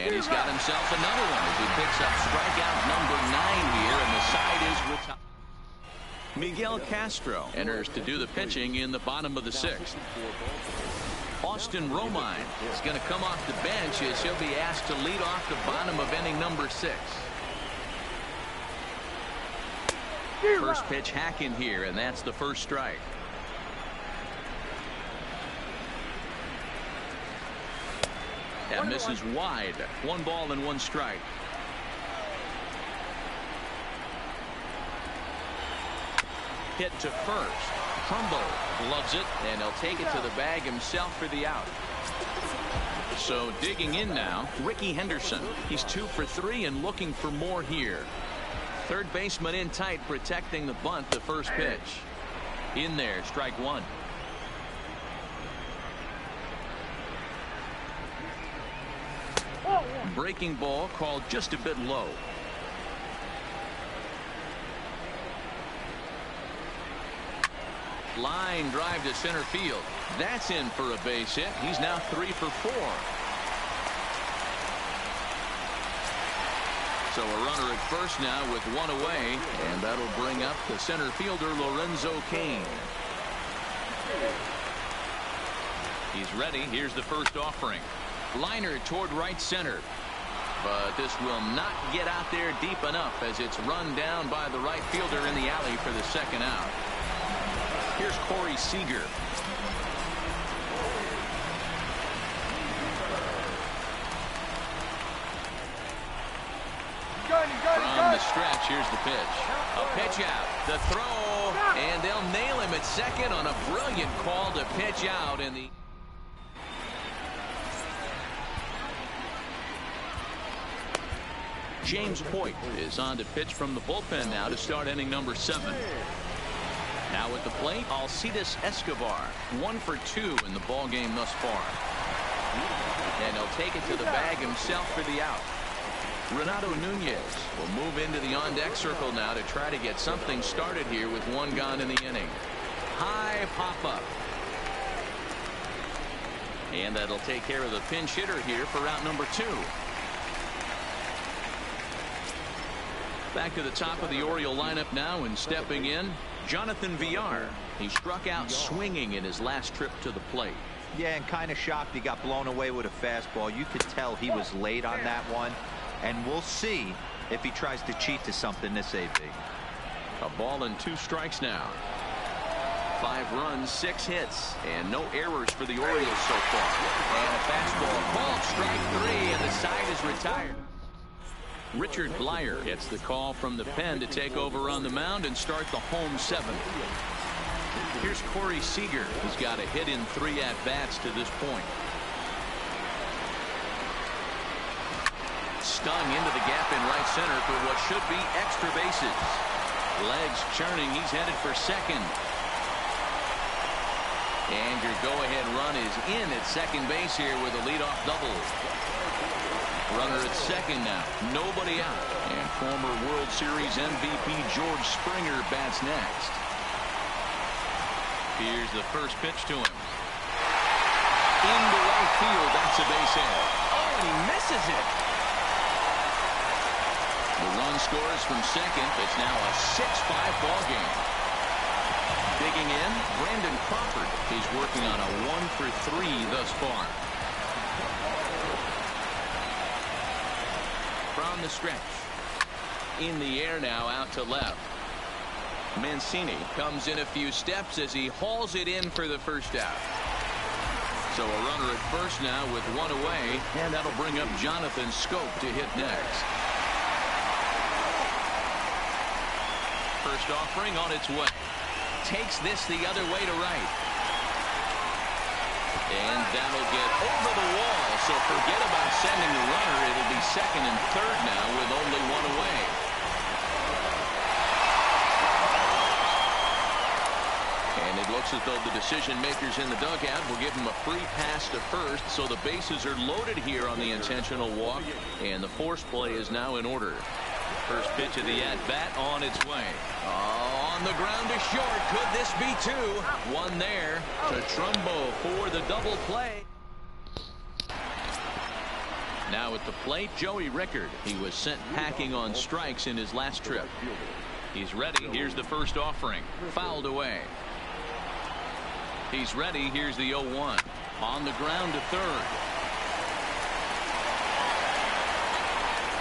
And he's got himself another one as he picks up strikeout number 9 here, and the side is retired. Miguel Castro enters to do the pitching in the bottom of the 6th. Austin Romine is going to come off the bench as he'll be asked to lead off the bottom of inning number 6. First pitch hack in here, and that's the first strike. That misses wide. 1 ball and 1 strike. Hit to first. Trumbo loves it, and he'll take it to the bag himself for the out. So digging in now, Ricky Henderson. He's 2 for 3 and looking for more here. Third baseman in tight, protecting the bunt. The first pitch in there, strike 1. Breaking ball called just a bit low. Line drive to center field. That's in for a base hit. He's now 3 for 4. So a runner at first now with 1 away, and that'll bring up the center fielder Lorenzo Cain. He's ready. Here's the first offering. Liner toward right center, but this will not get out there deep enough as it's run down by the right fielder in the alley for the second out. Here's Corey Seager. From the stretch, here's the pitch. A pitch out, the throw, and they'll nail him at second on a brilliant call to pitch out in the... James Hoyt is on to pitch from the bullpen now to start inning number 7. Now at the plate, Alcides Escobar, 1 for 2 in the ball game thus far. And he'll take it to the bag himself for the out. Renato Nunez will move into the on-deck circle now to try to get something started here with 1 gone in the inning. High pop-up. And that'll take care of the pinch hitter here for out number 2. Back to the top of the Oriole lineup now, and stepping in, Jonathan Villar. He struck out swinging in his last trip to the plate. Yeah, and kind of shocked he got blown away with a fastball. You could tell he was late on that one, and we'll see if he tries to cheat to something this AB. A ball and 2 strikes now. 5 runs, 6 hits, and no errors for the Orioles so far. And a fastball called strike 3, and the side is retired. Richard Blyer gets the call from the pen to take over on the mound and start the home 7th. Here's Corey Seager. He's got a hit in 3 at-bats to this point. Stung into the gap in right center for what should be extra bases. Legs churning. He's headed for second. And your go-ahead run is in at second base here with a leadoff double. Runner at second now. Nobody out. And former World Series MVP George Springer bats next. Here's the first pitch to him. Into right field. That's a base hit. Oh, and he misses it. The run scores from second. It's now a 6-5 ball game. Digging in, Brandon Crawford. He's working on a 1 for 3 thus far. From the stretch. In the air now, out to left. Mancini comes in a few steps as he hauls it in for the first out. So a runner at first now with 1 away, and that'll bring up Jonathan Scope to hit next. First offering on its way. Takes this the other way to right. And that'll get over the wall. So forget about sending the runner. It'll be second and third now with only 1 away. And it looks as though the decision makers in the dugout will give him a free pass to first. So the bases are loaded here on the intentional walk. And the force play is now in order. First pitch of the at-bat on its way. Oh, on the ground to short. Could this be 2? 1 there to Trumbo for the double play. Now at the plate, Joey Rickard. He was sent packing on strikes in his last trip. He's ready. Here's the first offering. Fouled away. He's ready. Here's the 0-1. On the ground to third.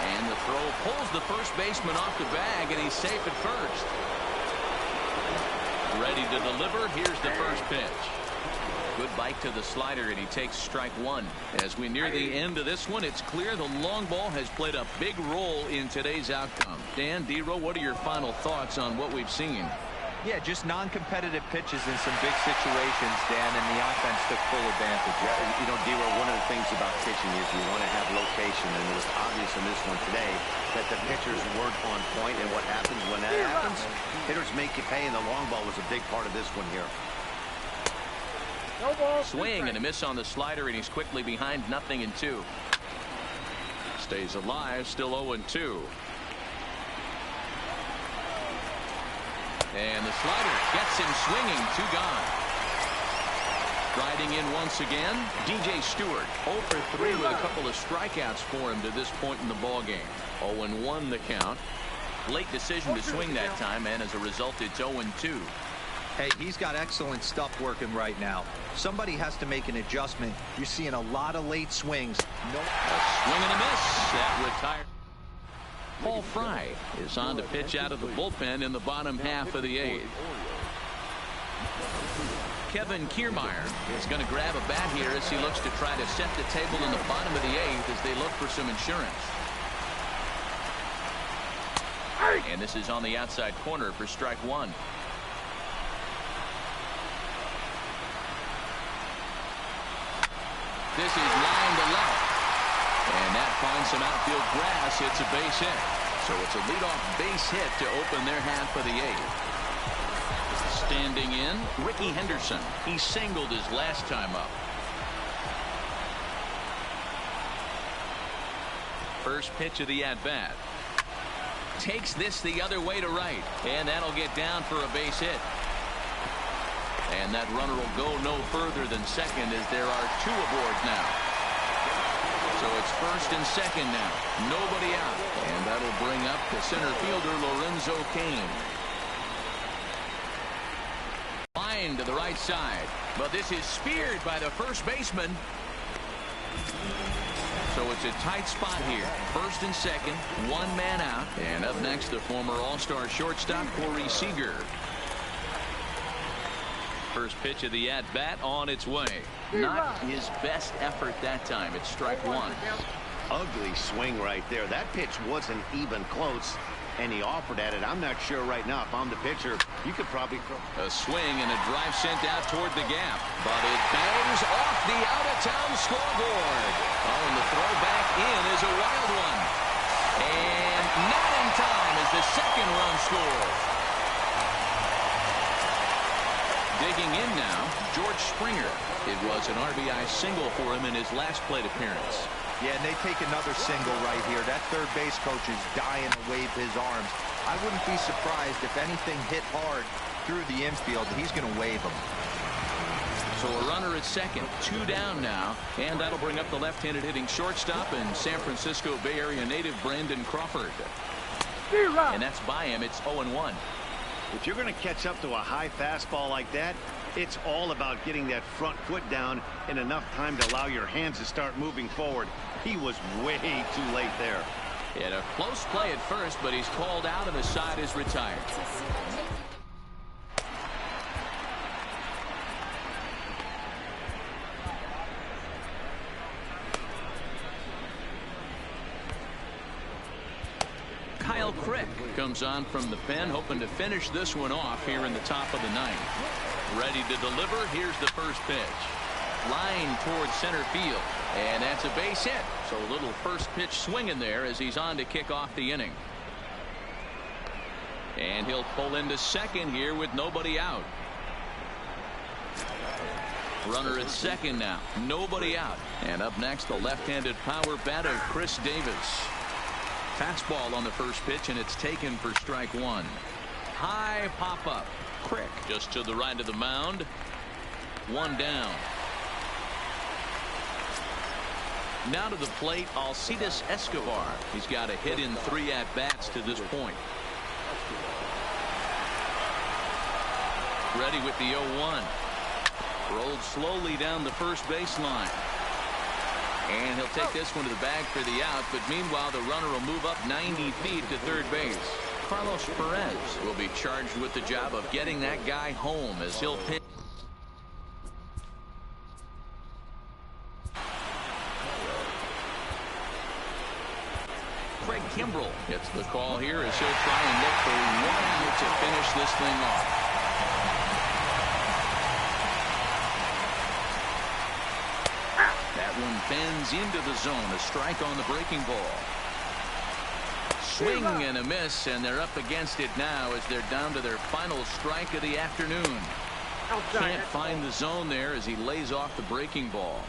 And the throw pulls the first baseman off the bag, and he's safe at first. Ready to deliver. Here's the first pitch. Good bite to the slider, and he takes strike one. As we near the end of this one, it's clear the long ball has played a big role in today's outcome. Dan, D-Row, what are your final thoughts on what we've seen? Yeah, just non-competitive pitches in some big situations, Dan, and the offense took full advantage. You know, D-Row, one of the things about pitching is you want to have location, and it was obvious in this one today that the pitchers weren't on point, and what happens when that happens? Hitters make you pay, and the long ball was a big part of this one here. Swing and a miss on the slider, and he's quickly behind 0-2. Stays alive, still 0-2. And the slider gets him swinging. 2 gone. Riding in once again, DJ Stewart. 0 for 3 with a couple of strikeouts for him to this point in the ball game. 0-1 the count. Late decision to swing that time, and as a result, it's 0-2. Hey, he's got excellent stuff working right now. Somebody has to make an adjustment. You're seeing a lot of late swings. A swing and a miss. That retired. Paul Fry is on to pitch out of the bullpen in the bottom half of the 8th. Kevin Kiermaier is going to grab a bat here as he looks to try to set the table in the bottom of the 8th as they look for some insurance. And this is on the outside corner for strike one. This is line to left. And that finds some outfield grass. It's a base hit. So it's a leadoff base hit to open their half of the 8th. Standing in, Ricky Henderson. He singled his last time up. First pitch of the at-bat. Takes this the other way to right. And that'll get down for a base hit. And that runner will go no further than second as there are 2 aboard now. So it's first and second now. Nobody out. And that'll bring up the center fielder, Lorenzo Cain. Line to the right side. But this is speared by the first baseman. So it's a tight spot here. First and second. 1 man out. And up next, the former All-Star shortstop, Corey Seager. First pitch of the at-bat on its way. Not his best effort that time. It's strike one. Ugly swing right there. That pitch wasn't even close, and he offered at it. I'm not sure right now if I'm the pitcher. You could probably throw. A swing and a drive sent out toward the gap. But it bangs off the out-of-town scoreboard. Oh, and the throw back in is a wild one. And not in time as the second run scores. Digging in now, George Springer. It was an RBI single for him in his last plate appearance. Yeah, and they take another single right here. That third base coach is dying to wave his arms. I wouldn't be surprised if anything hit hard through the infield. He's going to wave them. So a runner at second, 2 down now, and that'll bring up the left-handed hitting shortstop and San Francisco Bay Area native Brandon Crawford. And that's by him. It's 0-1. If you're going to catch up to a high fastball like that, it's all about getting that front foot down in enough time to allow your hands to start moving forward. He was way too late there. And a close play at first, but he's called out and the side is retired. Kyle Crick comes on from the pen, hoping to finish this one off here in the top of the 9th. Ready to deliver. Here's the first pitch. Line towards center field. And that's a base hit. So a little first pitch swing in there as he's on to kick off the inning. And he'll pull into second here with nobody out. Runner at second now. Nobody out. And up next, the left-handed power bat of Chris Davis. Fastball on the first pitch, and it's taken for strike one. High pop-up. Crick just to the right of the mound. 1 down. Now to the plate, Alcides Escobar. He's got a hit in 3 at-bats to this point. Ready with the 0-1. Rolled slowly down the first baseline. And he'll take this one to the bag for the out, but meanwhile the runner will move up 90 feet to third base. Carlos Perez will be charged with the job of getting that guy home as he'll pitch. Craig Kimbrell gets the call here as he'll try and look for 1 out to finish this thing off. That one bends into the zone. A strike on the breaking ball. Swing and a miss, and they're up against it now as they're down to their final strike of the afternoon. Can't find the zone there as he lays off the breaking ball.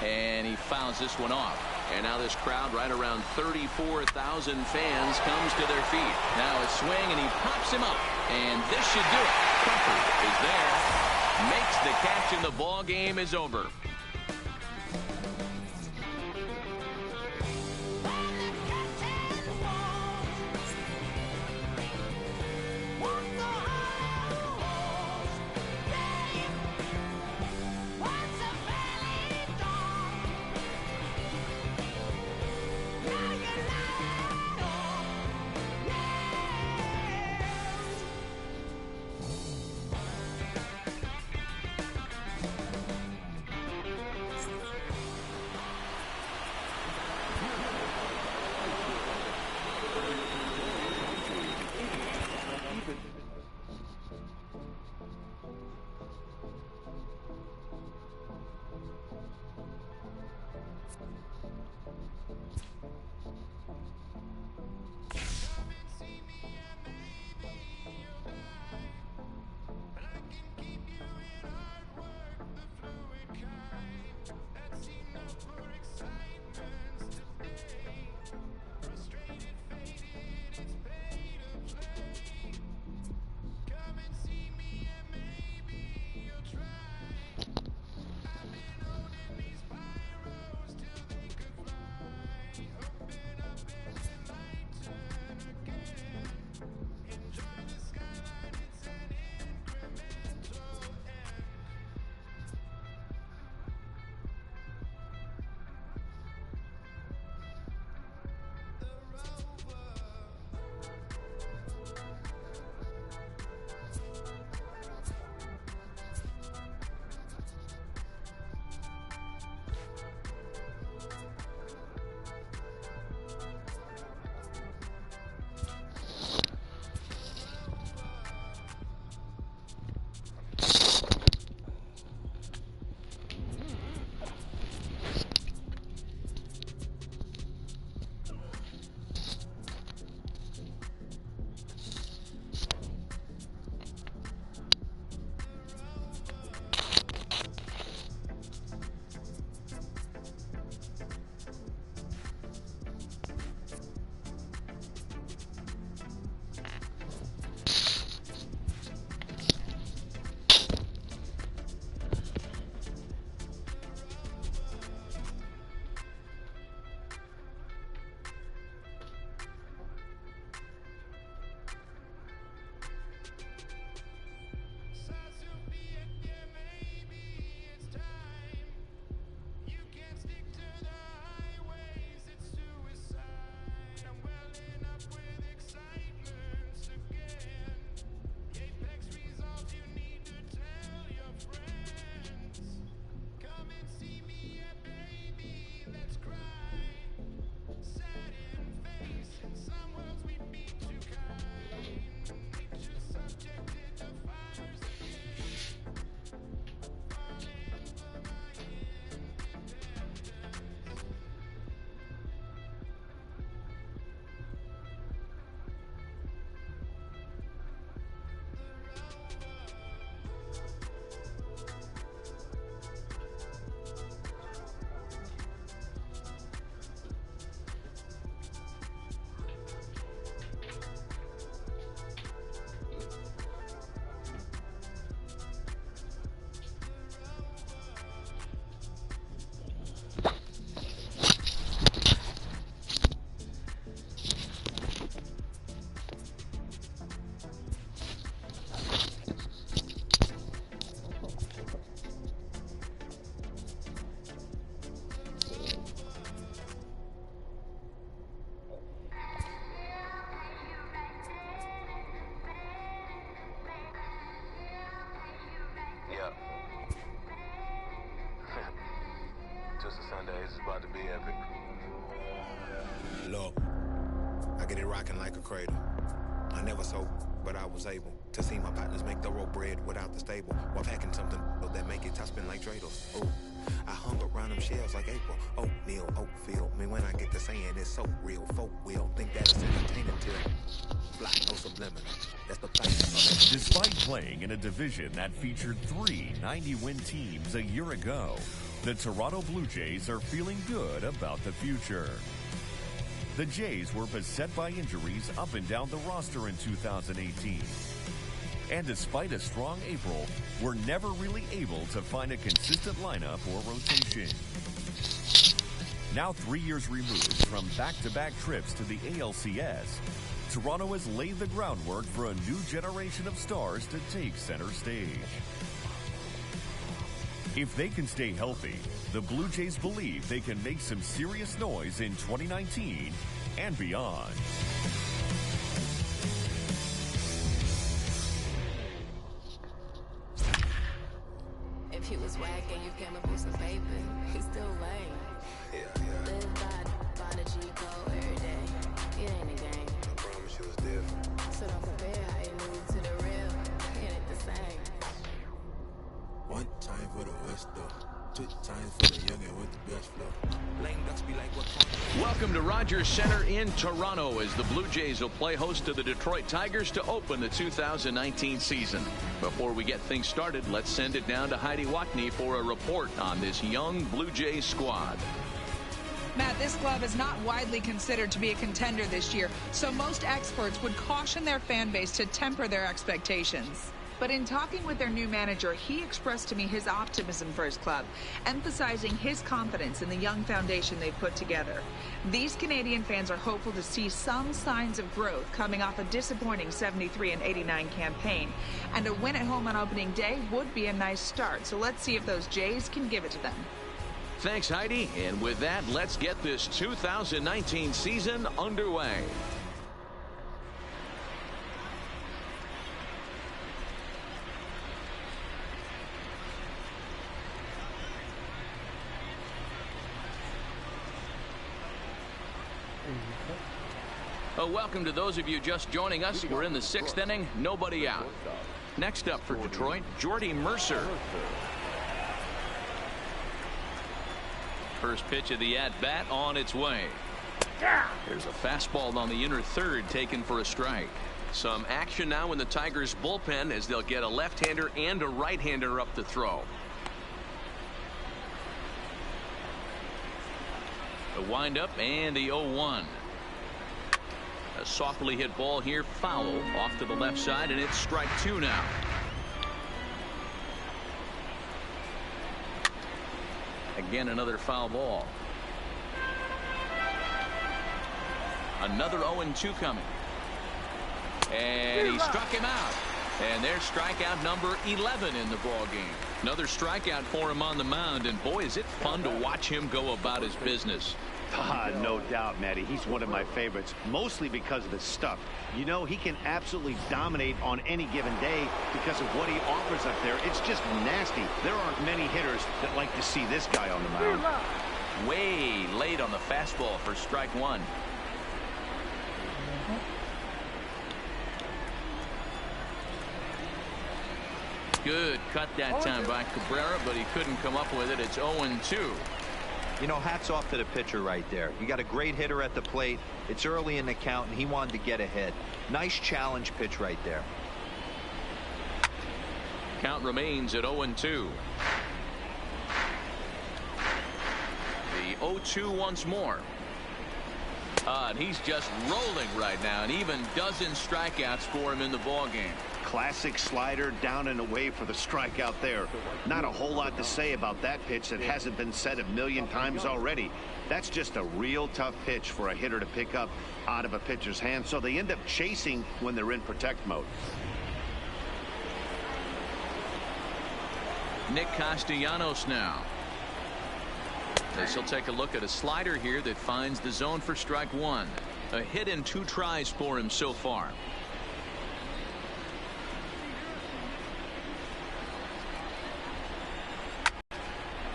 And he fouls this one off. And now this crowd, right around 34,000 fans, comes to their feet. Now a swing, and he pops him up. And this should do it. Comfort is there. Makes the catch, and the ball game is over. Sundays is about to be epic. Look, I get it rocking like a cradle. I never sold, but I was able to see my partners make thorough bread without the stable, while packing something that make it top spin like dreidels. Ooh, I hung around them shells like April. Oatmeal, Oatfield. Man, when I get to saying it's so real, folk will think that it's entertaining till fly, no subliminal. That's the place. Despite playing in a division that featured 3 90-win teams a year ago, the Toronto Blue Jays are feeling good about the future. The Jays were beset by injuries up and down the roster in 2018. And despite a strong April, were never really able to find a consistent lineup or rotation. Now 3 years removed from back-to-back trips to the ALCS, Toronto has laid the groundwork for a new generation of stars to take center stage. If they can stay healthy, the Blue Jays believe they can make some serious noise in 2019 and beyond. If he was wagging, you came up with some paper. He's still lame. Yeah. Live by the G code every day. It ain't a game. I promise you it's different. So don't compare how you move to the real. It ain't the same. One time for the West, though. 2 times for the youngin' with the best flow. Lame ducks be like, what? Welcome to Rogers Center in Toronto as the Blue Jays will play host to the Detroit Tigers to open the 2019 season. Before we get things started, let's send it down to Heidi Watney for a report on this young Blue Jays squad. Matt, this club is not widely considered to be a contender this year, so most experts would caution their fan base to temper their expectations. But in talking with their new manager, he expressed to me his optimism for his club, emphasizing his confidence in the young foundation they've put together. These Canadian fans are hopeful to see some signs of growth coming off a disappointing 73 and 89 campaign. And a win at home on opening day would be a nice start. So let's see if those Jays can give it to them. Thanks, Heidi. And with that, let's get this 2019 season underway. Welcome to those of you just joining us. We're in the 6th inning, nobody out. Next up for Detroit, Jordy Mercer. First pitch of the at-bat on its way. There's a fastball on the inner third taken for a strike. Some action now in the Tigers bullpen as they'll get a left-hander and a right-hander up to throw. The windup and the 0-1. A softly hit ball here, foul off to the left side, and it's strike 2 now. Again, another foul ball. Another 0-2 coming. And he struck him out. And there's strikeout number 11 in the ball game. Another strikeout for him on the mound, and boy, is it fun to watch him go about his business. No doubt, Matty. He's one of my favorites, mostly because of his stuff. You know, he can absolutely dominate on any given day because of what he offers up there. It's just nasty. There aren't many hitters that like to see this guy on the mound. Way late on the fastball for strike 1. Good cut that time by Cabrera, but he couldn't come up with it. It's 0-2. You know, hats off to the pitcher right there. You got a great hitter at the plate. It's early in the count, and he wanted to get ahead. Nice challenge pitch right there. Count remains at 0-2. The 0-2 once more. And he's just rolling right now, and even dozen strikeouts for him in the ballgame. Classic slider down and away for the strikeout there. Not a whole lot to say about that pitch that hasn't been said a million times already. That's just a real tough pitch for a hitter to pick up out of a pitcher's hand, so they end up chasing when they're in protect mode. Nick Castellanos now. This will take a look at a slider here that finds the zone for strike 1. A hit in 2 tries for him so far.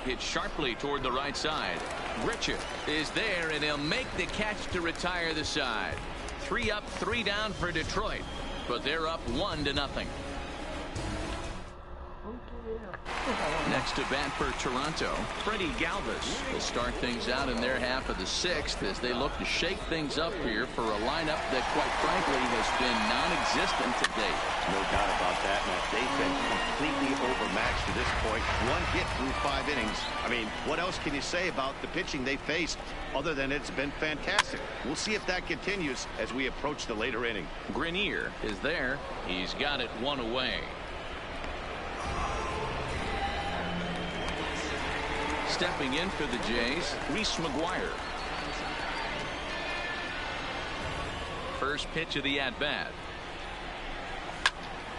Hit sharply toward the right side. Richard is there, and he'll make the catch to retire the side. 3 up, 3 down for Detroit, but they're up 1-0. Next to bat for Toronto, Freddie Galvis will start things out in their half of the 6th as they look to shake things up here for a lineup that, quite frankly, has been non-existent to date. No doubt about that, Matt. They've been completely overmatched to this point. 1 hit through 5 innings. I mean, what else can you say about the pitching they faced other than it's been fantastic? We'll see if that continues as we approach the later inning. Grenier is there. He's got it 1 away. Stepping in for the Jays, Reese McGuire. First pitch of the at-bat.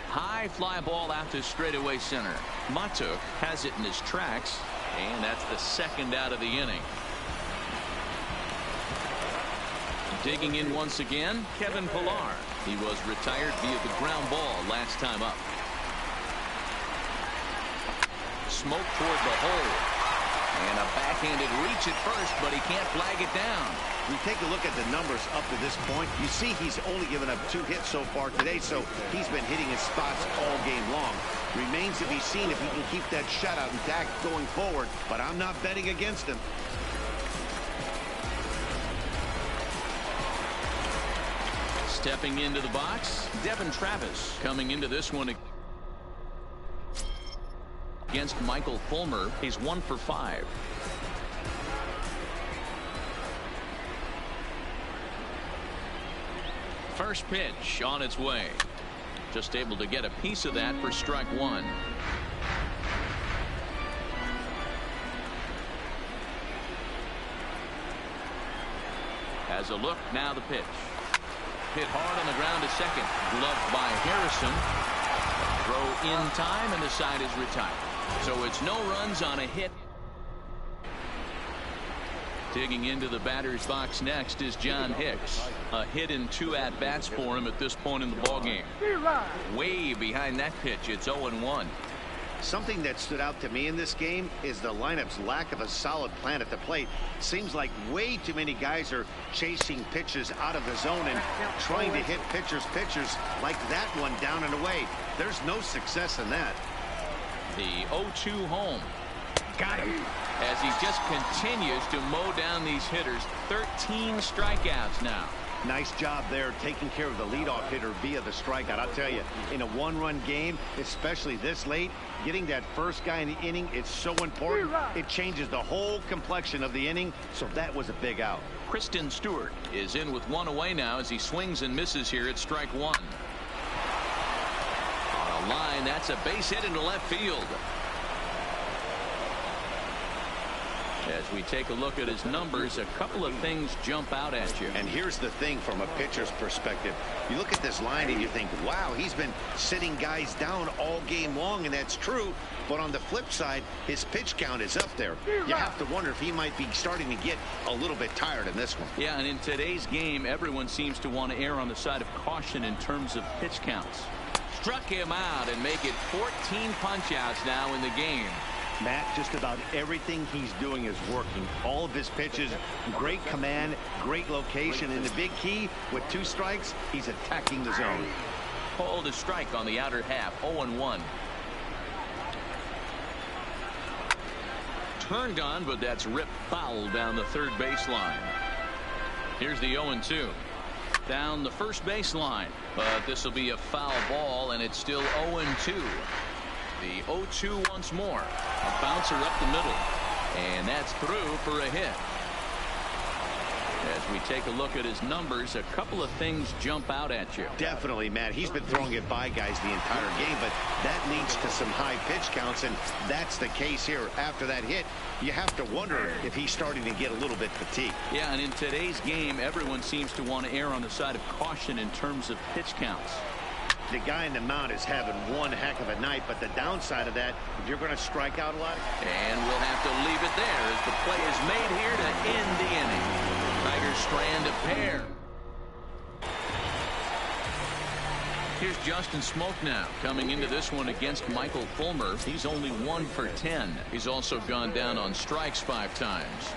High fly ball out to straightaway center. Matuk has it in his tracks, and that's the 2nd out of the inning. Digging in once again, Kevin Pillar. He was retired via the ground ball last time up. Smoke toward the hole. And a backhanded reach at first, but he can't flag it down. We take a look at the numbers up to this point. You see he's only given up 2 hits so far today, so he's been hitting his spots all game long. Remains to be seen if he can keep that shutout intact going forward, but I'm not betting against him. Stepping into the box, Devin Travis coming into this one against Michael Fulmer. He's 1 for 5. First pitch on its way. Just able to get a piece of that for strike 1. Has a look, now the pitch. Hit hard on the ground to second. Gloved by Harrison. Throw in time, and the side is retired. So it's no runs on a hit. Digging into the batter's box next is John Hicks. A hit in 2 at-bats for him at this point in the ballgame. Way behind that pitch, it's 0-1. Something that stood out to me in this game is the lineup's lack of a solid plan at the plate. Seems like way too many guys are chasing pitches out of the zone and trying to hit pitchers like that one down and away. There's no success in that. The 0-2 home. Got him. As he just continues to mow down these hitters. 13 strikeouts now. Nice job there taking care of the leadoff hitter via the strikeout. I'll tell you, in a 1-run game, especially this late, getting that first guy in the inning is so important. It changes the whole complexion of the inning, so that was a big out. Kristen Stewart is in with 1 away now as he swings and misses here at strike 1. On a line, that's a base hit into left field. As we take a look at his numbers, a couple of things jump out at you. And here's the thing from a pitcher's perspective. You look at this line and you think, wow, he's been sitting guys down all game long, and that's true. But on the flip side, his pitch count is up there. You have to wonder if he might be starting to get a little bit tired in this one. Yeah, and in today's game, everyone seems to want to err on the side of caution in terms of pitch counts. Struck him out and make it 14 punch-outs now in the game. Matt, just about everything he's doing is working. All of his pitches, great command, great location, and the big key, with 2 strikes, he's attacking the zone. Called a strike on the outer half, 0-1. Turned on, but that's ripped foul down the third baseline. Here's the 0-2. Down the first baseline, but this will be a foul ball, and it's still 0-2. The 0-2 once more. A bouncer up the middle. And that's through for a hit. As we take a look at his numbers, a couple of things jump out at you. Definitely, Matt. He's been throwing it by guys the entire game, but that leads to some high pitch counts, and that's the case here. After that hit, you have to wonder if he's starting to get a little bit fatigued. Yeah, and in today's game, everyone seems to want to err on the side of caution in terms of pitch counts. The guy in the mound is having one heck of a night, but the downside of that, if you're going to strike out a lot. And we'll have to leave it there as the play is made here to end the inning. Tigers strand a pair. Here's Justin Smoke now coming into this one against Michael Fulmer. He's only 1 for 10. He's also gone down on strikes 5 times.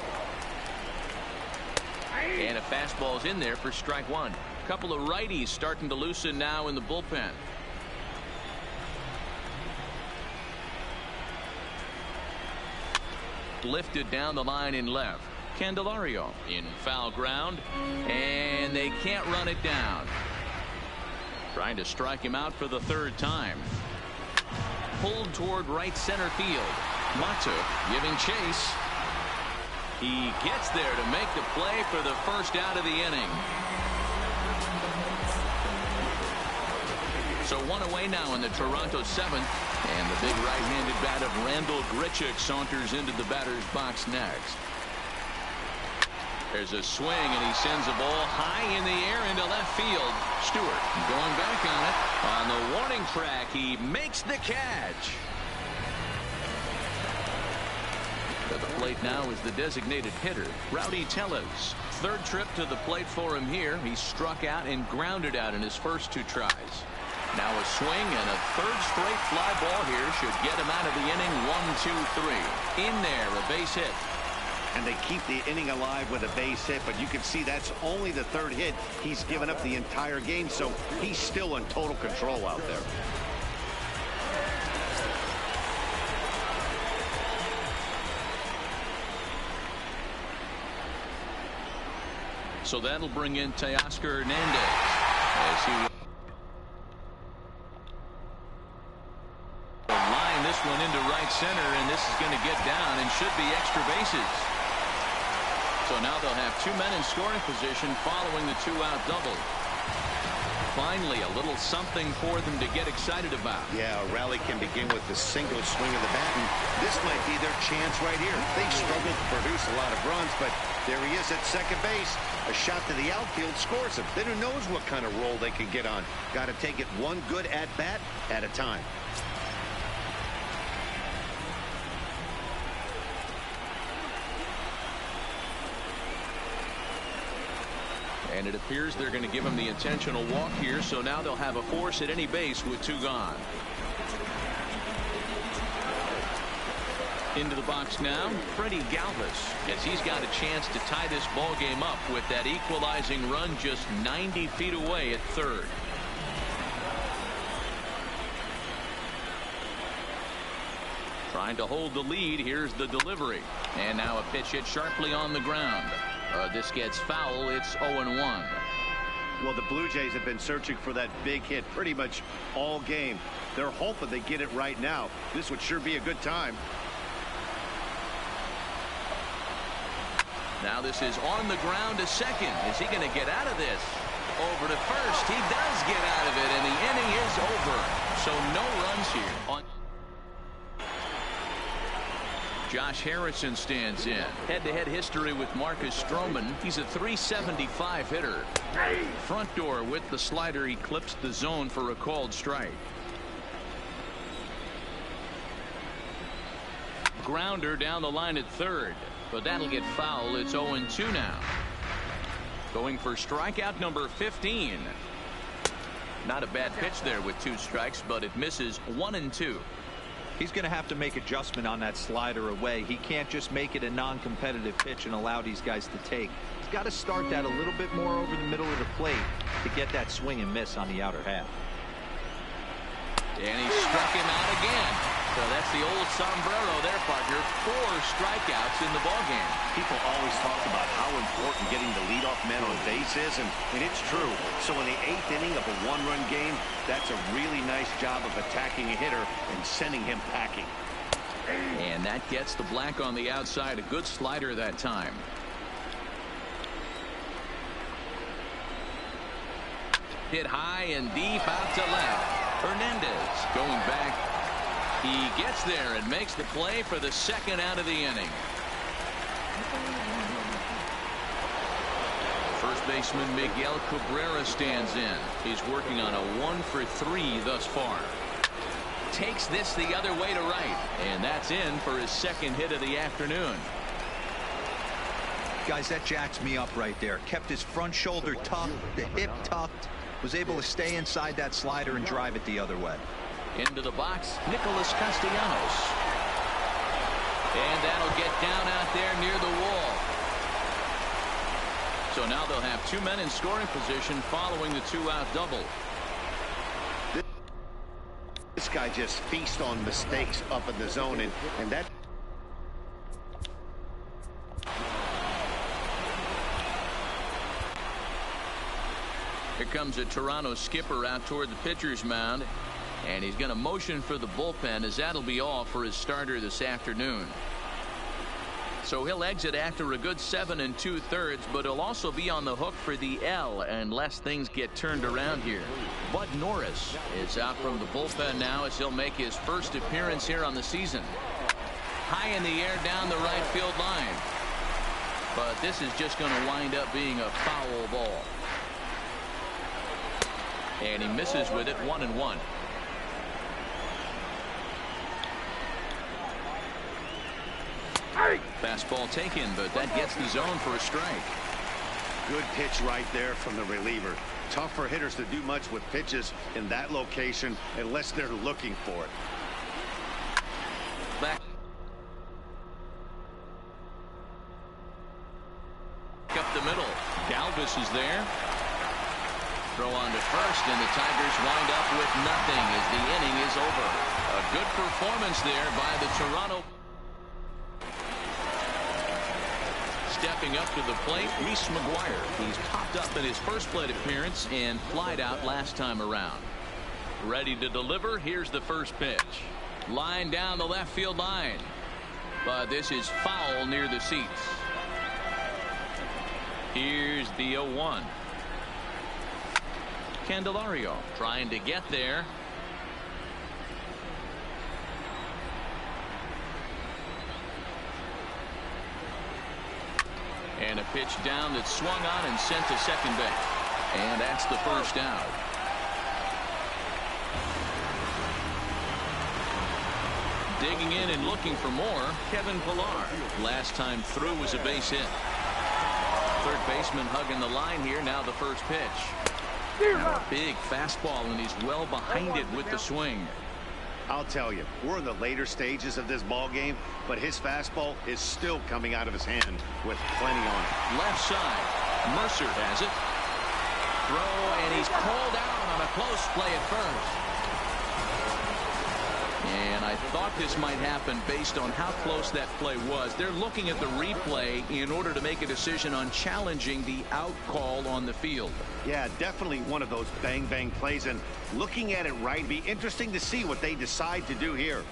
And a fastball's in there for strike 1. Couple of righties starting to loosen now in the bullpen. Lifted down the line in left. Candelario in foul ground, and they can't run it down. Trying to strike him out for the 3rd time. Pulled toward right center field. Mata giving chase. He gets there to make the play for the first out of the inning. So 1 away now in the Toronto 7th. And the big right-handed bat of Randall Grichuk saunters into the batter's box next. There's a swing, and he sends a ball high in the air into left field. Stewart going back on it. On the warning track, he makes the catch. At the plate now is the designated hitter, Rowdy Tellez. 3rd trip to the plate for him here. He struck out and grounded out in his first 2 tries. Now a swing and a 3rd straight fly ball here should get him out of the inning. 1, 2, 3. In there, a base hit. And they keep the inning alive with a base hit, but you can see that's only the 3rd hit he's given up the entire game, so he's still in total control out there. So that'll bring in Teoscar Hernandez as he line this one into right center, and this is going to get down and should be extra bases. So now they'll have 2 men in scoring position following the 2-out double. Finally, a little something for them to get excited about. Yeah, a rally can begin with the single swing of the bat, and this might be their chance right here. They've struggled to produce a lot of runs, but there he is at second base. A shot to the outfield scores him. Then who knows what kind of roll they can get on. Got to take it one good at-bat at a time. And it appears they're going to give him the intentional walk here, so now they'll have a force at any base with 2 gone. Into the box now, Freddie Galvis, as he's got a chance to tie this ball game up with that equalizing run just 90 feet away at 3rd. Trying to hold the lead. Here's the delivery. And now a pitch hit sharply on the ground. This gets foul. It's 0-1. Well, the Blue Jays have been searching for that big hit pretty much all game. They're hoping they get it right now. This would sure be a good time. Now this is on the ground to second. Is he going to get out of this? Over to first. He does get out of it, and the inning is over. So no runs here. Josh Harrison stands in. Head-to-head history with Marcus Stroman. He's a .375 hitter. Front door with the slider. He clips the zone for a called strike. Grounder down the line at 3rd. But that'll get foul. It's 0-2 now. Going for strikeout number 15. Not a bad pitch there with 2 strikes, but it misses 1-2. He's going to have to make adjustment on that slider away. He can't just make it a non-competitive pitch and allow these guys to take. He's got to start that a little bit more over the middle of the plate to get that swing and miss on the outer half. And he struck him out again. So that's the old sombrero there, partner. 4 strikeouts in the ballgame. People always talk about how important getting the leadoff man on base is, and it's true. So in the 8th inning of a 1-run game, that's a really nice job of attacking a hitter and sending him packing. And that gets the black on the outside. A good slider that time. Hit high and deep out to left. Hernandez going back. He gets there and makes the play for the 2nd out of the inning. First baseman Miguel Cabrera stands in. He's working on a 1 for 3 thus far. Takes this the other way to right, and that's in for his 2nd hit of the afternoon. Guys, that jacks me up right there. Kept his front shoulder tucked, the hip tucked. Was able to stay inside that slider and drive it the other way. Into the box, Nicholas Castellanos. And that'll get down out there near the wall. So now they'll have 2 men in scoring position following the 2-out double. This guy just feasts on mistakes up in the zone, and that. Here comes a Toronto skipper out toward the pitcher's mound, and he's going to motion for the bullpen, as that'll be all for his starter this afternoon. So he'll exit after a good 7 2/3, but he'll also be on the hook for the L unless things get turned around here. Bud Norris is out from the bullpen now as he'll make his first appearance here on the season. High in the air down the right field line. But this is just going to wind up being a foul ball. And he misses with it, 1-1. Fastball taken, but that gets the zone for a strike. Good pitch right there from the reliever. Tough for hitters to do much with pitches in that location unless they're looking for it. Back up the middle. Galvis is there. Throw on to first, and the Tigers wind up with nothing as the inning is over. A good performance there by the Toronto. Stepping up to the plate, Reese McGuire. He's popped up in his first plate appearance and flied out last time around. Ready to deliver. Here's the first pitch. Line down the left field line. But this is foul near the seats. Here's the 0-1. Candelario trying to get there. And a pitch down that swung on and sent to second base. And that's the first out. Digging in and looking for more, Kevin Pillar. Last time through was a base hit. Third baseman hugging the line here. Now the first pitch. Now a big fastball, and he's well behind it with the swing. I'll tell you, we're in the later stages of this ball game, but his fastball is still coming out of his hand with plenty on it. Left side, Mercer has it. Throw, and he's called out on a close play at first. And I thought this might happen based on how close that play was. They're looking at the replay in order to make a decision on challenging the out call on the field. Yeah, definitely one of those bang-bang plays, and looking at it right, it'd be interesting to see what they decide to do here.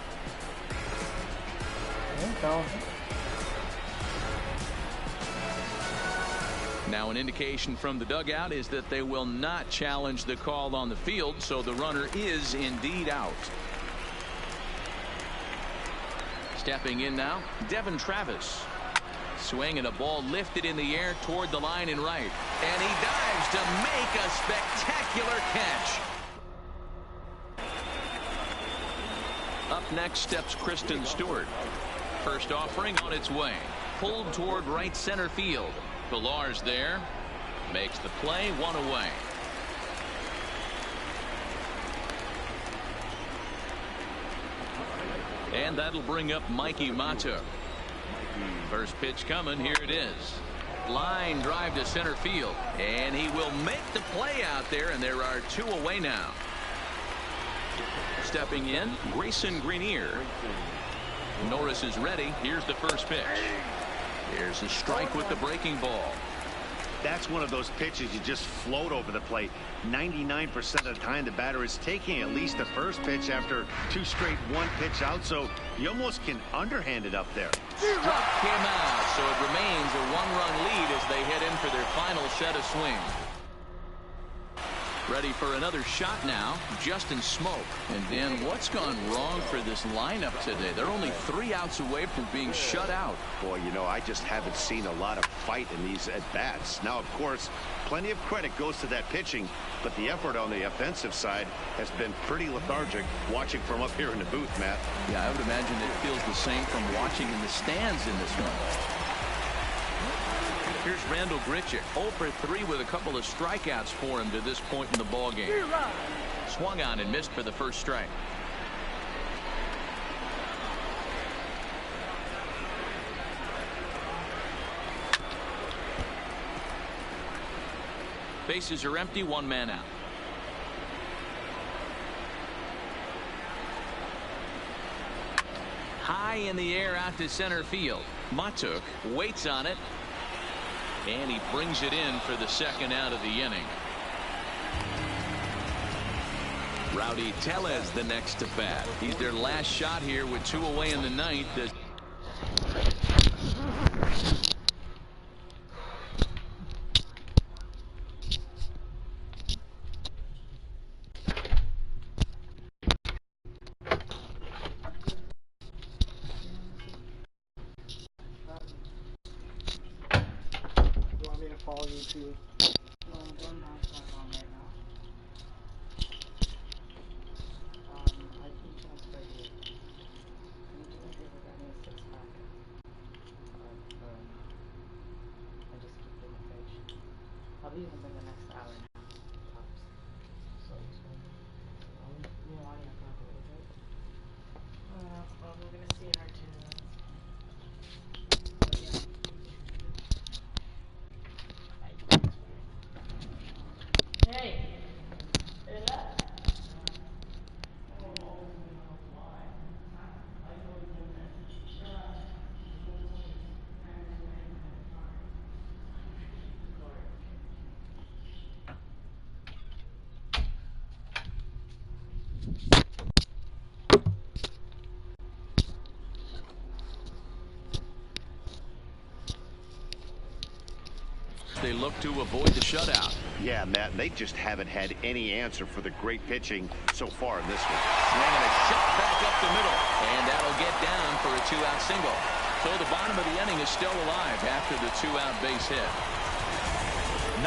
Now an indication from the dugout is that they will not challenge the call on the field, so the runner is indeed out. Stepping in now, Devin Travis. Swing and a ball lifted in the air toward the line and right. And he dives to make a spectacular catch. Up next steps Kristen Stewart. First offering on its way. Pulled toward right center field. Pillar's there. Makes the play, one away. And that'll bring up Mikey Mato. First pitch coming. Here it is. Line drive to center field. And he will make the play out there, and there are two away now. Stepping in, Grayson Greenier. Norris is ready. Here's the first pitch. Here's a strike with the breaking ball. That's one of those pitches you just float over the plate. 99% of the time the batter is taking at least the first pitch after two straight one-pitch out, so you almost can underhand it up there. Struck him out, so it remains a one-run lead as they head in for their final set of swings. Ready for another shot now, Justin Smoke. And then what's gone wrong for this lineup today? They're only 3 outs away from being shut out. Boy, you know, I just haven't seen a lot of fight in these at-bats. Now, of course, plenty of credit goes to that pitching, but the effort on the offensive side has been pretty lethargic watching from up here in the booth, Matt. Yeah, I would imagine it feels the same from watching in the stands in this one. Here's Randall Grichuk, 0 for 3 with a couple of strikeouts for him to this point in the ball game. Swung on and missed for the first strike. Bases are empty, 1 man out. High in the air out to center field. Matuk waits on it. And he brings it in for the second out of the inning. Rowdy Tellez the next to bat. He's their last shot here with 2 away in the ninth. Follow you to I'll be even in the next hour now, tops. So, you know, I have to have a little bit. Well, we're gonna see in our 2 minutes. But yeah. Hey! Hey, that! They look to avoid the shutout. Yeah, Matt, they just haven't had any answer for the great pitching so far in this one. Swinging a shot back up the middle, and that'll get down for a 2-out single. So the bottom of the inning is still alive after the 2-out base hit.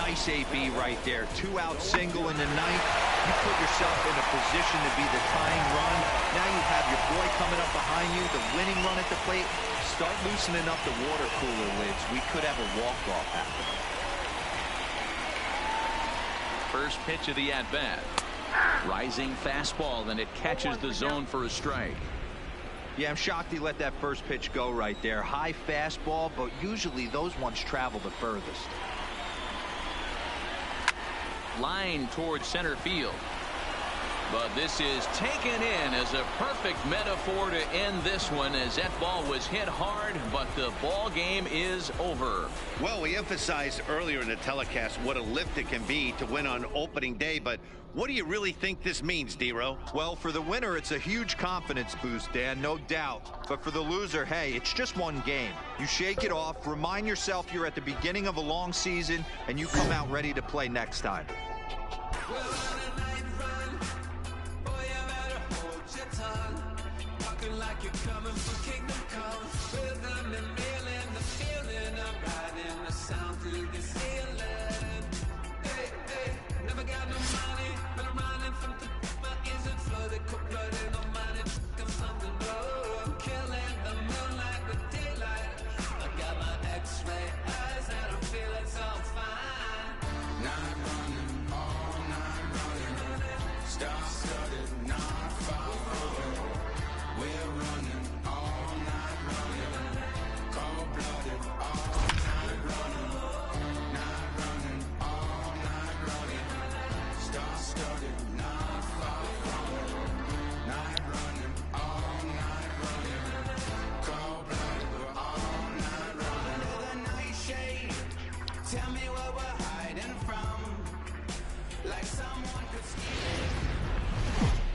Nice AB right there. 2-out single in the ninth. You put yourself in a position to be the tying run. Now you have your boy coming up behind you, the winning run at the plate. Start loosening up the water cooler lids. We could have a walk-off happen. First pitch of the at-bat. Rising fastball, and it catches the zone for a strike. Yeah, I'm shocked he let that first pitch go right there. High fastball, but usually those ones travel the furthest. Line towards center field. But this is taken in as a perfect metaphor to end this one, as that ball was hit hard, but the ball game is over. Well, we emphasized earlier in the telecast what a lift it can be to win on opening day, but what do you really think this means, D-Row? Well, for the winner, it's a huge confidence boost, Dan, no doubt. But for the loser, hey, it's just one game. You shake it off, remind yourself you're at the beginning of a long season, and you come out ready to play next time. Like you're coming for kingdom come. Rhythm and feeling the feeling of riding the sound through the ceiling. Hey, hey, never got no money, but I'm running from my ears and flooded, cold-blooded, no money, I'm something low. I'm killing the moonlight with daylight. I got my X-ray eyes and I'm feeling so fine. Night running, all night running, star-studded, not far away. We're running all night running, cold-blooded all night running, all night running, star-studded, not far away. Night running, all night running, cold-blooded all night running. Under the nightshade, tell me what we're hiding from, like someone could steal.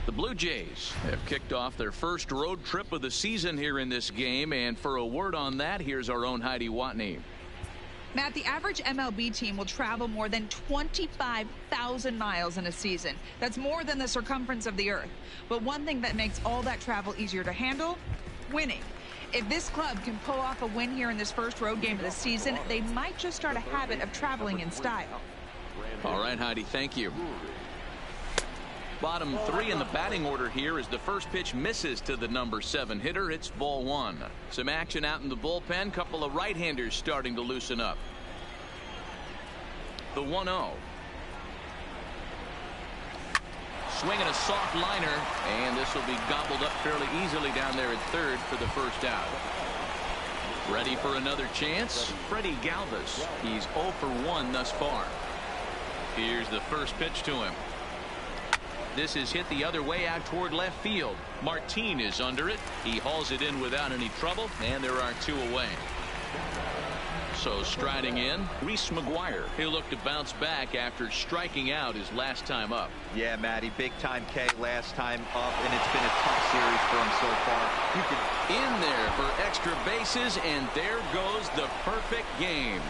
The Blue Jays have kicked off their first road trip of the season here in this game, and for a word on that, here's our own Heidi Watney. Matt, the average MLB team will travel more than 25,000 miles in a season. That's more than the circumference of the earth. But one thing that makes all that travel easier to handle, winning. If this club can pull off a win here in this first road game of the season, they might just start a habit of traveling in style. All right, Heidi, thank you. Bottom 3 in the batting order here as the first pitch misses to the number 7 hitter. It's ball 1. Some action out in the bullpen. Couple of right-handers starting to loosen up. The 1-0. Swinging a soft liner, and this will be gobbled up fairly easily down there at third for the first out. Ready for another chance? Freddie Galvis. He's 0 for 1 thus far. Here's the first pitch to him. This is hit the other way out toward left field. Martin is under it. He hauls it in without any trouble, and there are 2 away. So striding in, Reese McGuire. He'll look to bounce back after striking out his last time up. Yeah, Matty, big time K last time up, and it's been a tough series for him so far. You can in there for extra bases, and there goes the perfect game.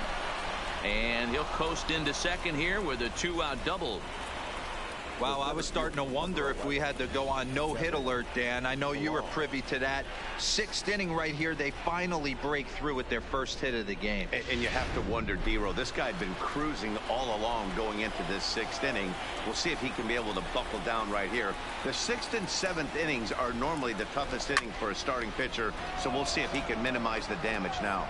And he'll coast into second here with a 2-out double. Wow, I was starting to wonder if we had to go on no-hit alert, Dan. I know you were privy to that. 6th inning right here, they finally break through with their first hit of the game. And you have to wonder, D-Row, this guy had been cruising all along going into this 6th inning. We'll see if he can be able to buckle down right here. The 6th and 7th innings are normally the toughest inning for a starting pitcher, so we'll see if he can minimize the damage now.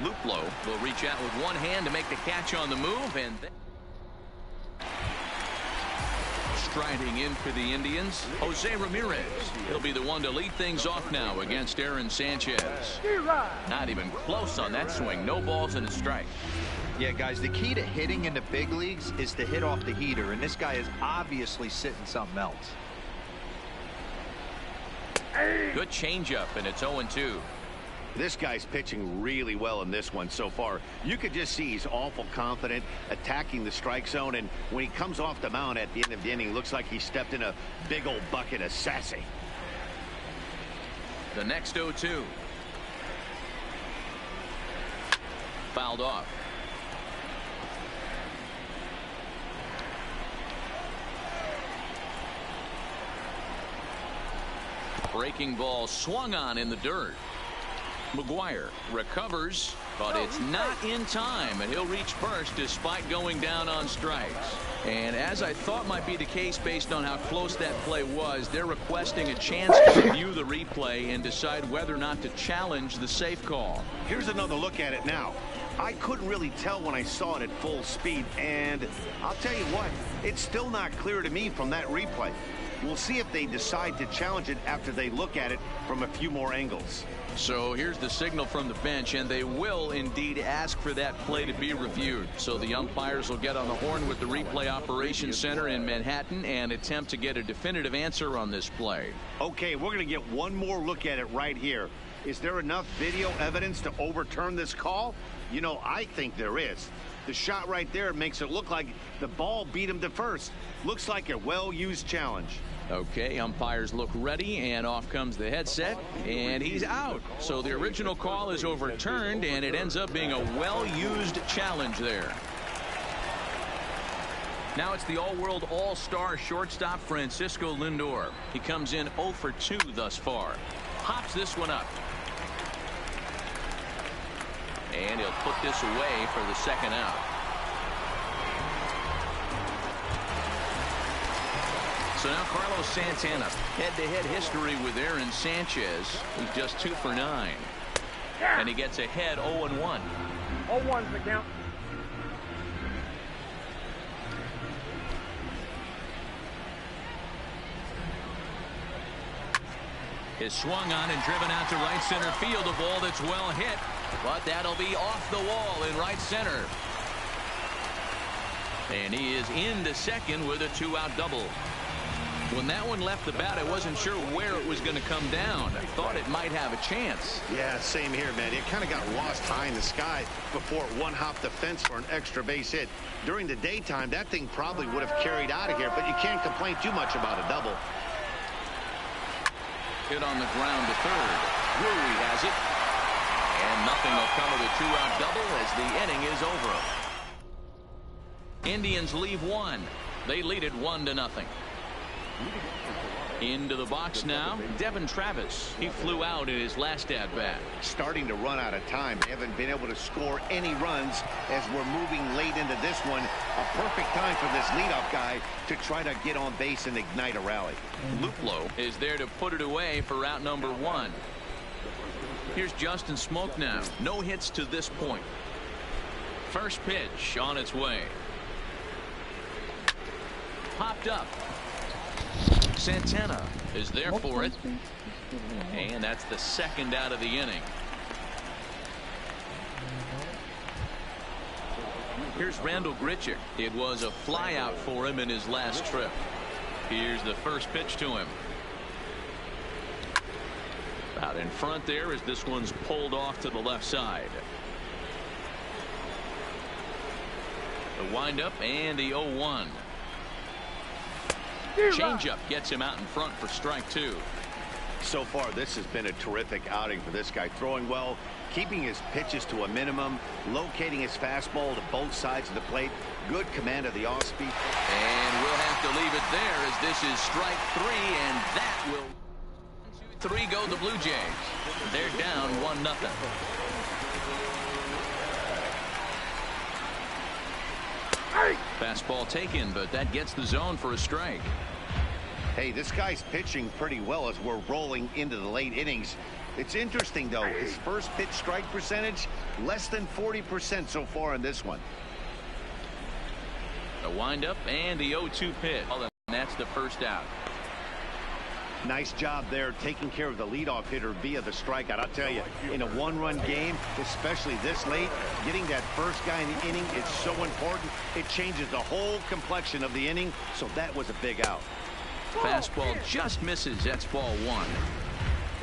Luplow will reach out with one hand to make the catch on the move, and striding in for the Indians, Jose Ramirez. He'll be the one to lead things off now against Aaron Sanchez. Not even close on that swing. No balls and a strike. Yeah, guys, the key to hitting in the big leagues is to hit off the heater, and this guy is obviously sitting something else. Good changeup, and it's 0-2. This guy's pitching really well in this one so far. You could just see he's awful confident attacking the strike zone, and when he comes off the mound at the end of the inning, looks like he stepped in a big old bucket of sassy. The next 0-2. Fouled off. Breaking ball swung on in the dirt. McGuire recovers, but it's not in time, and he'll reach first despite going down on strikes. And as I thought might be the case based on how close that play was, they're requesting a chance to review the replay and decide whether or not to challenge the safe call. Here's another look at it now. I couldn't really tell when I saw it at full speed, and I'll tell you what, it's still not clear to me from that replay. We'll see if they decide to challenge it after they look at it from a few more angles. So here's the signal from the bench, and they will indeed ask for that play to be reviewed. So the umpires will get on the horn with the replay operations center in Manhattan and attempt to get a definitive answer on this play. Okay, we're going to get one more look at it right here. Is there enough video evidence to overturn this call? You know, I think there is. The shot right there makes it look like the ball beat him to first. Looks like a well-used challenge. Okay, umpires look ready, and off comes the headset, and he's out. So the original call is overturned, and it ends up being a well-used challenge there. Now it's the all-world all-star shortstop Francisco Lindor. He comes in 0 for 2 thus far. Hops this one up. And he'll put this away for the second out. So now Carlos Santana, head-to-head history with Aaron Sanchez. He's just 2 for 9. And he gets ahead 0-1. 0-1's the count. Is swung on and driven out to right center field. A ball that's well hit, but that'll be off the wall in right center. And he is into second with a 2-out double. When that one left the bat, I wasn't sure where it was going to come down. I thought it might have a chance. Yeah, same here, man. It kind of got lost high in the sky before it one-hopped the fence for an extra base hit. During the daytime, that thing probably would have carried out of here, but you can't complain too much about a double. Hit on the ground to third. Rui has it. And nothing will come of the 2-out double as the inning is over. Indians leave one. They lead it 1-0. Into the box now, Devin Travis. He flew out in his last at-bat. Starting to run out of time. They haven't been able to score any runs as we're moving late into this one. A perfect time for this leadoff guy to try to get on base and ignite a rally. Luplow is there to put it away for out number 1. Here's Justin Smoke now. No hits to this point. First pitch on its way. Popped up. Santana is there for it. And that's the second out of the inning. Here's Randall Grichuk. It was a flyout for him in his last trip. Here's the first pitch to him. Out in front there as this one's pulled off to the left side. The windup and the 0-1. Changeup gets him out in front for strike two. So far, this has been a terrific outing for this guy. Throwing well, keeping his pitches to a minimum, locating his fastball to both sides of the plate. Good command of the off speed. And we'll have to leave it there as this is strike three, and that will. 3 go the Blue Jays. They're down 1-0. Fastball taken, but that gets the zone for a strike. Hey, this guy's pitching pretty well as we're rolling into the late innings. It's interesting, though. His first pitch strike percentage, less than 40% so far in this one. The windup and the 0-2 pitch. And that's the first out. Nice job there taking care of the leadoff hitter via the strikeout. I'll tell you, in a one-run game, especially this late, getting that first guy in the inning is so important. It changes the whole complexion of the inning, so that was a big out. Fastball just misses. That's ball one.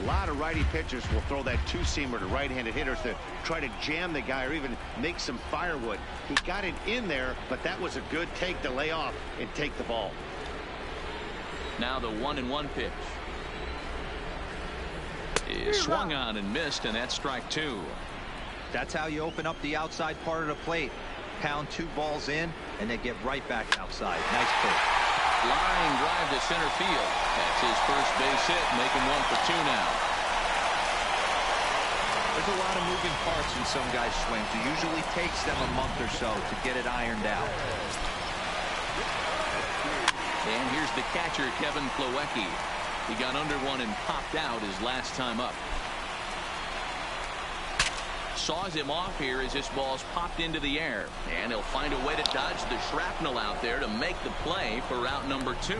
A lot of righty pitchers will throw that two-seamer to right-handed hitters to try to jam the guy or even make some firewood. He got it in there, but that was a good take to lay off and take the ball. Now the 1-1 pitch is swung on and missed, and that's strike two. That's how you open up the outside part of the plate. Pound 2 balls in and then get right back outside. Nice pitch. Line drive to center field. That's his first base hit, making 1 for 2 now. There's a lot of moving parts in some guys' swings. It usually takes them a month or so to get it ironed out. And here's the catcher, Kevin Plawecki. He got under one and popped out his last time up. Saws him off here as this ball's popped into the air. And he'll find a way to dodge the shrapnel out there to make the play for route number 2.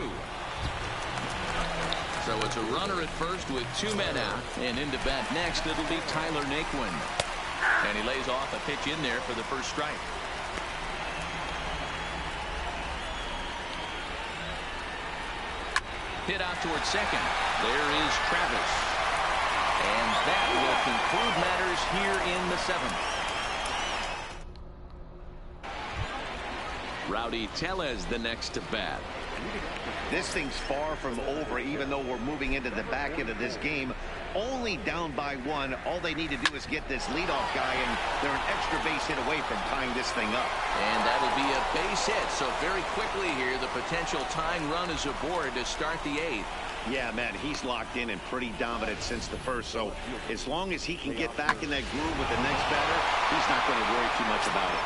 So it's a runner at first with 2 men out. And into bat next, it'll be Tyler Naquin. And he lays off a pitch in there for the first strike. Hit out towards second. There is Travis. And that will conclude matters here in the 7th. Rowdy Tellez the next to bat. This thing's far from over, even though we're moving into the back end of this game. Only down by 1. All they need to do is get this leadoff guy, and they're an extra base hit away from tying this thing up. And that'll be a base hit. So very quickly here, the potential tying run is aboard to start the 8th. Yeah, man, he's locked in and pretty dominant since the first. So as long as he can get back in that groove with the next batter, he's not going to worry too much about it.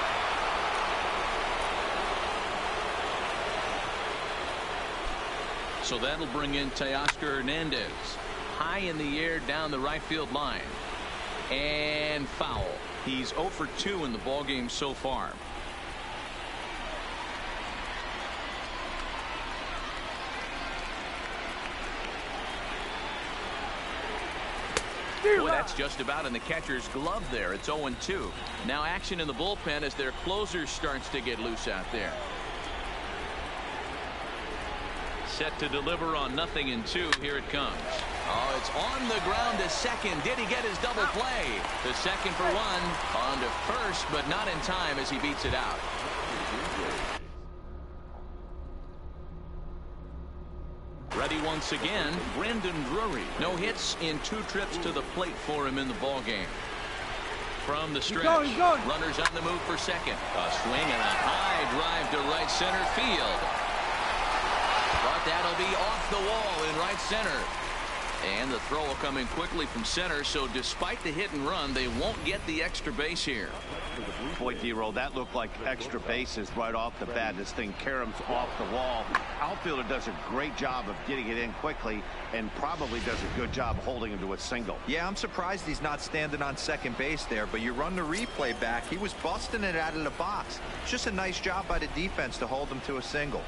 So that'll bring in Teoscar Hernandez. High in the air down the right field line. And foul. He's 0 for 2 in the ballgame so far. Boy, that's just about in the catcher's glove there. It's 0-2. Now action in the bullpen as their closer starts to get loose out there. Set to deliver on 0-2. Here it comes. Oh, it's on the ground to second. Did he get his double play? The second for 1. On to first, but not in time as he beats it out. Ready once again, Brendan Drury. No hits in 2 trips to the plate for him in the ballgame. From the stretch, runners on the move for second. A swing and a high drive to right center field. But that'll be off the wall in right center. And the throw coming quickly from center, so despite the hit and run, they won't get the extra base here. Boy, D-Roll, that looked like extra bases right off the bat. This thing caroms off the wall. Outfielder does a great job of getting it in quickly and probably does a good job holding him to a single. Yeah, I'm surprised he's not standing on second base there, but you run the replay back. He was busting it out of the box. It's just a nice job by the defense to hold him to a single.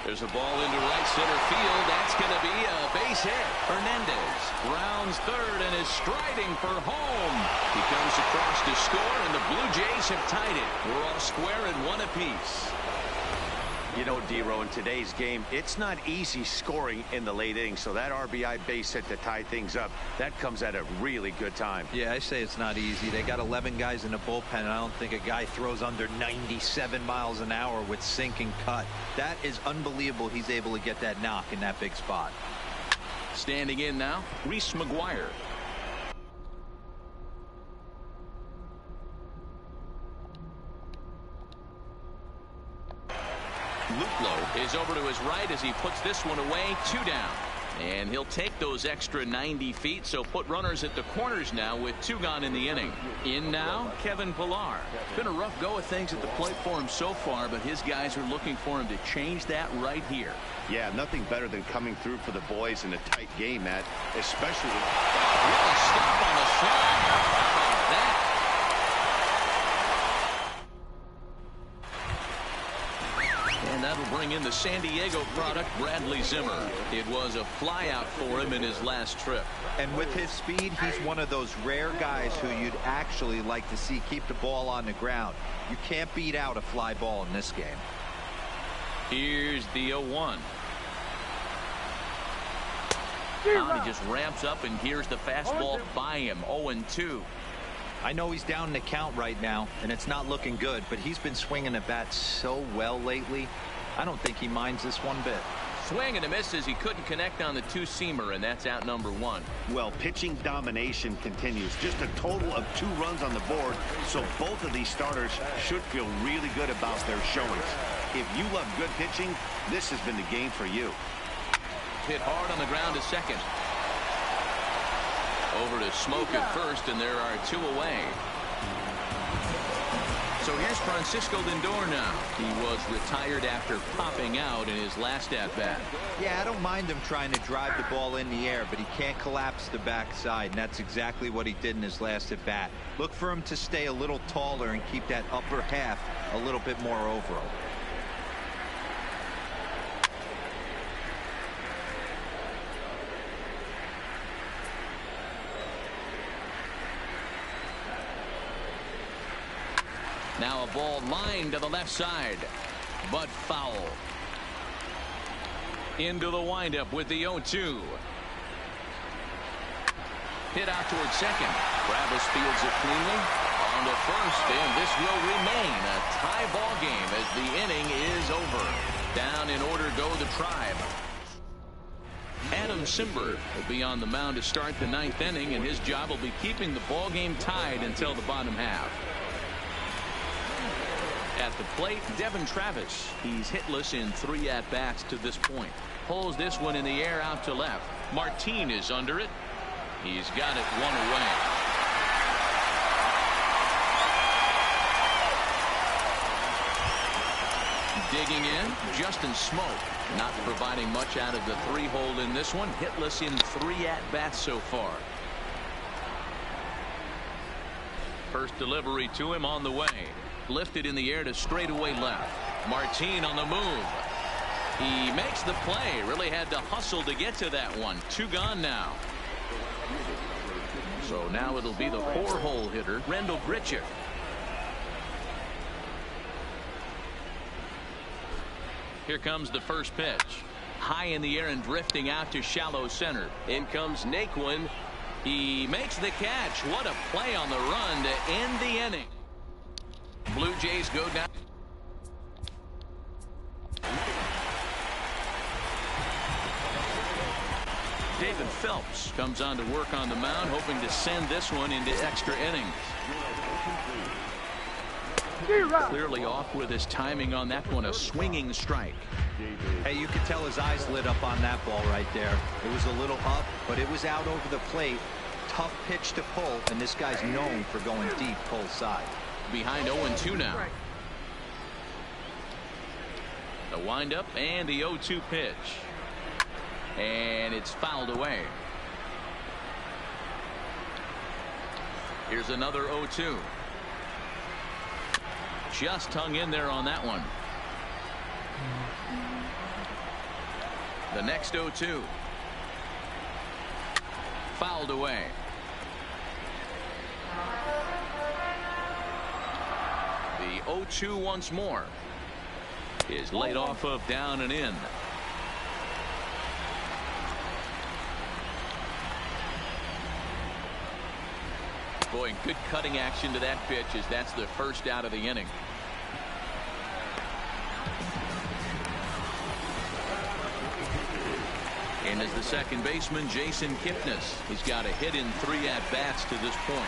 There's a ball into right center field. That's going to be a base hit. Hernandez rounds third and is striding for home. He comes across to score, and the Blue Jays have tied it. We're all square at one apiece. You know, D-Row, in today's game, it's not easy scoring in the late innings, so that RBI base hit to tie things up, that comes at a really good time. Yeah, I say it's not easy. They got 11 guys in the bullpen, and I don't think a guy throws under 97 miles an hour with sink and cut. That is unbelievable he's able to get that knock in that big spot. Standing in now, Reese McGuire. Luplow is over to his right as he puts this one away. 2 down. And he'll take those extra 90 feet, so put runners at the corners now with 2 gone in the inning. In now, Kevin Pillar. It's been a rough go of things at the plate for him so far, but his guys are looking for him to change that right here. Yeah, nothing better than coming through for the boys in a tight game, Matt, especially with a stop on the slide. How about that? And that'll bring in the San Diego product, Bradley Zimmer. It was a flyout for him in his last trip. And with his speed, he's one of those rare guys who you'd actually like to see keep the ball on the ground. You can't beat out a fly ball in this game. Here's the 0-1. He just ramps up, and here's the fastball by him. 0-2. I know he's down in the count right now, and it's not looking good, but he's been swinging the bat so well lately. I don't think he minds this one bit. Swing and a miss as he couldn't connect on the 2-seamer, and that's out number 1. Well, pitching domination continues. Just a total of 2 runs on the board, so both of these starters should feel really good about their showings. If you love good pitching, this has been the game for you. Hit hard on the ground to second. Over to Smoke at first, and there are 2 away. So here's Francisco Lindor now. He was retired after popping out in his last at-bat. Yeah, I don't mind him trying to drive the ball in the air, but he can't collapse the backside, and that's exactly what he did in his last at-bat. Look for him to stay a little taller and keep that upper half a little bit more over him. Now a ball lined to the left side, but foul. Into the windup with the 0-2. Hit out towards second. Travis fields it cleanly. On to first, and this will remain a tie ball game as the inning is over. Down in order go the Tribe. Adam Simber will be on the mound to start the 9th inning, and his job will be keeping the ball game tied until the bottom half. At the plate, Devin Travis. He's hitless in 3 at-bats to this point. Pulls this one in the air out to left. Martin is under it. He's got it 1 away. Digging in, Justin Smoke. Not providing much out of the 3-hole in this one. Hitless in 3 at-bats so far. First delivery to him on the way. Lifted in the air to straightaway left. Martin on the move. He makes the play. Really had to hustle to get to that one. 2 gone now. So now it'll be the 4-hole hitter, Rendell Grichuk. Here comes the first pitch. High in the air and drifting out to shallow center. In comes Naquin. He makes the catch. What a play on the run to end the inning. Blue Jays go down. David Phelps comes on to work on the mound, hoping to send this one into extra innings. Clearly off with his timing on that one. A swinging strike. Hey, you could tell his eyes lit up on that ball right there. It was a little up, but it was out over the plate. Tough pitch to pull, and this guy's known for going deep pull side. Behind 0-2 now. The windup and the 0-2 pitch. And it's fouled away. Here's another 0-2. Just hung in there on that one. The next 0-2. Fouled away. The 0-2 once more is laid off of down and in. Boy, good cutting action to that pitch as that's the first out of the inning. And as the second baseman, Jason Kipnis. He's got a hit in 3 at-bats to this point.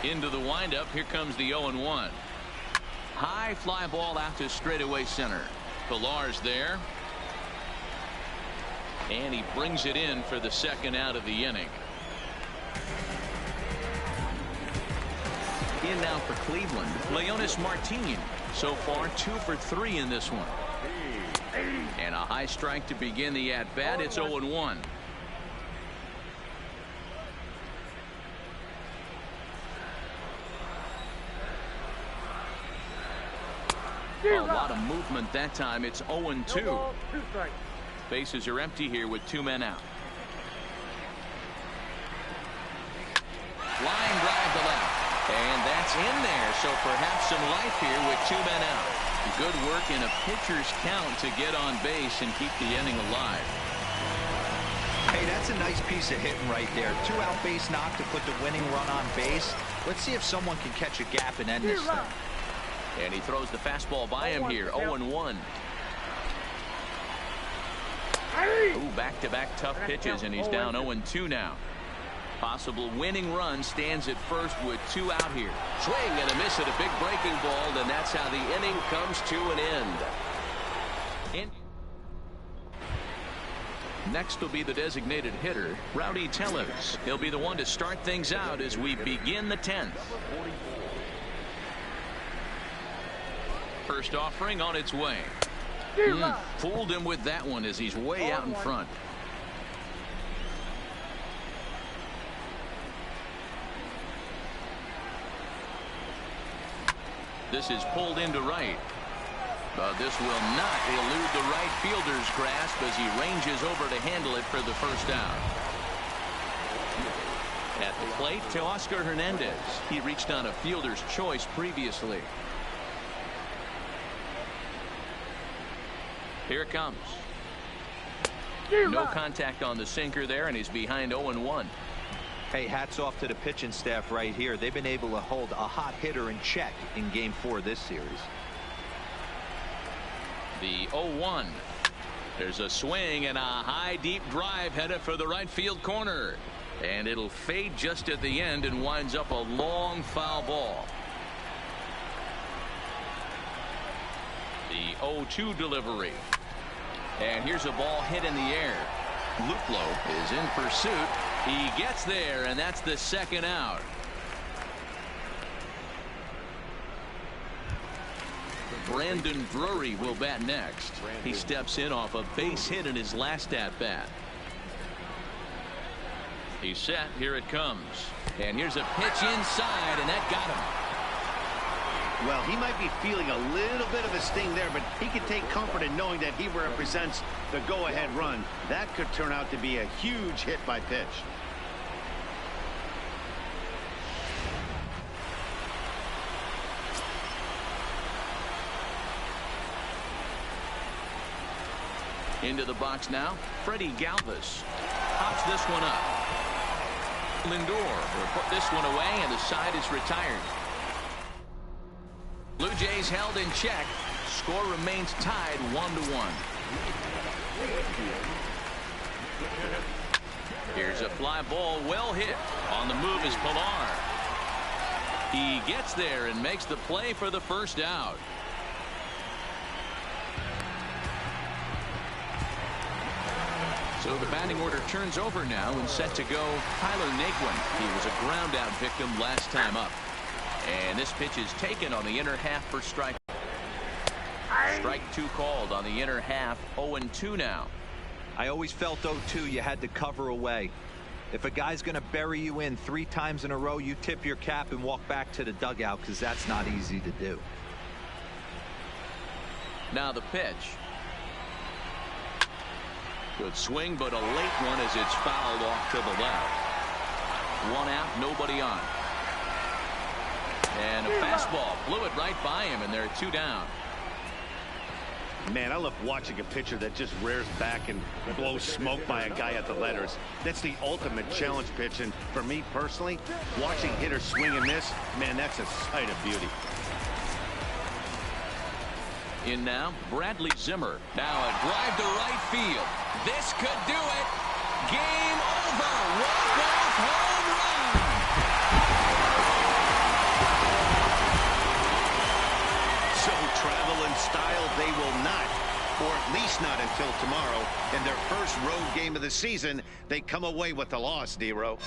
Into the windup. Here comes the 0-1. High fly ball out to straightaway center. Pillar's there. And he brings it in for the second out of the inning. In now for Cleveland, Leonis Martin. So far 2 for 3 in this one. And a high strike to begin the at-bat. It's 0-1. A lot of movement that time. It's 0-2. Bases are empty here with 2 men out. Line drive to left. And that's in there. So perhaps some life here with 2 men out. Good work in a pitcher's count to get on base and keep the inning alive. Hey, that's a nice piece of hitting right there. 2 out base knock to put the winning run on base. Let's see if someone can catch a gap and end this thing. And he throws the fastball by him here. 0-1. Ooh, back-to-back tough pitches, and he's down 0-2 now. Possible winning run stands at first with 2 out here. Swing and a miss at a big breaking ball, and that's how the inning comes to an end. Next will be the designated hitter, Rowdy Tellez. He'll be the one to start things out as we begin the 10th. First offering on its way. Fooled him with that one as he's way out in front. This is pulled into right. But this will not elude the right fielder's grasp as he ranges over to handle it for the first out. At the plate to Oscar Hernandez. He reached on a fielder's choice previously. Here it comes. No contact on the sinker there, and he's behind 0-1. Hey, hats off to the pitching staff right here. They've been able to hold a hot hitter in check in Game 4 of this series. The 0-1. There's a swing and a high deep drive headed for the right field corner. And it'll fade just at the end and winds up a long foul ball. The 0-2 delivery. And here's a ball hit in the air. Luplow is in pursuit. He gets there, and that's the second out. Brandon Drury will bat next. He steps in off a base hit in his last at-bat. He's set. Here it comes. And here's a pitch inside, and that got him. Well, he might be feeling a little bit of a sting there, but he can take comfort in knowing that he represents the go-ahead run. That could turn out to be a huge hit by pitch. Into the box now, Freddie Galvis pops this one up. Lindor will put this one away, and the side is retired. Blue Jays held in check. Score remains tied 1-1. Here's a fly ball well hit. On the move is Pillar. He gets there and makes the play for the first out. So the batting order turns over now and set to go Tyler Naquin. He was a ground out victim last time up. And this pitch is taken on the inner half for strike. Strike 2 called on the inner half. 0-2 now. I always felt 0-2 you had to cover away. If a guy's going to bury you in 3 times in a row, you tip your cap and walk back to the dugout, because that's not easy to do. Now the pitch. Good swing, but a late one as it's fouled off to the left. 1 out, nobody on. And a fastball blew it right by him, and they're 2 down. Man, I love watching a pitcher that just rears back and blows smoke by a guy at the letters. That's the ultimate challenge pitch, and for me personally, watching hitters swing and miss, man, that's a sight of beauty. In now, Bradley Zimmer. Now a drive to right field. This could do it. Game over. Walk-off home run. So travel in style they will not, or at least not until tomorrow. In their first road game of the season, they come away with the loss, D-Row.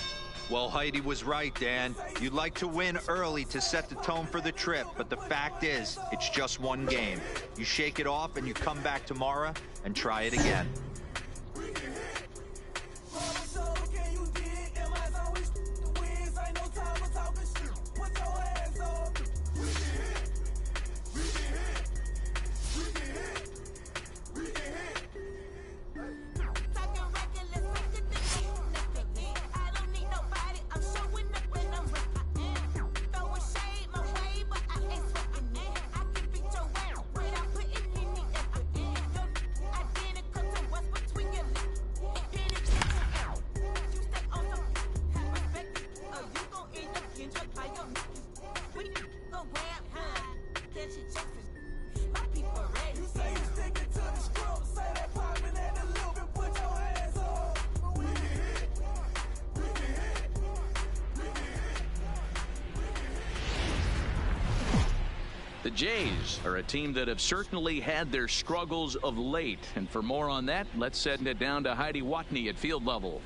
Well, Heidi was right, Dan. You'd like to win early to set the tone for the trip, but the fact is, it's just one game. You shake it off and you come back tomorrow and try it again. The Jays are a team that have certainly had their struggles of late. And for more on that, let's send it down to Heidi Watney at field level.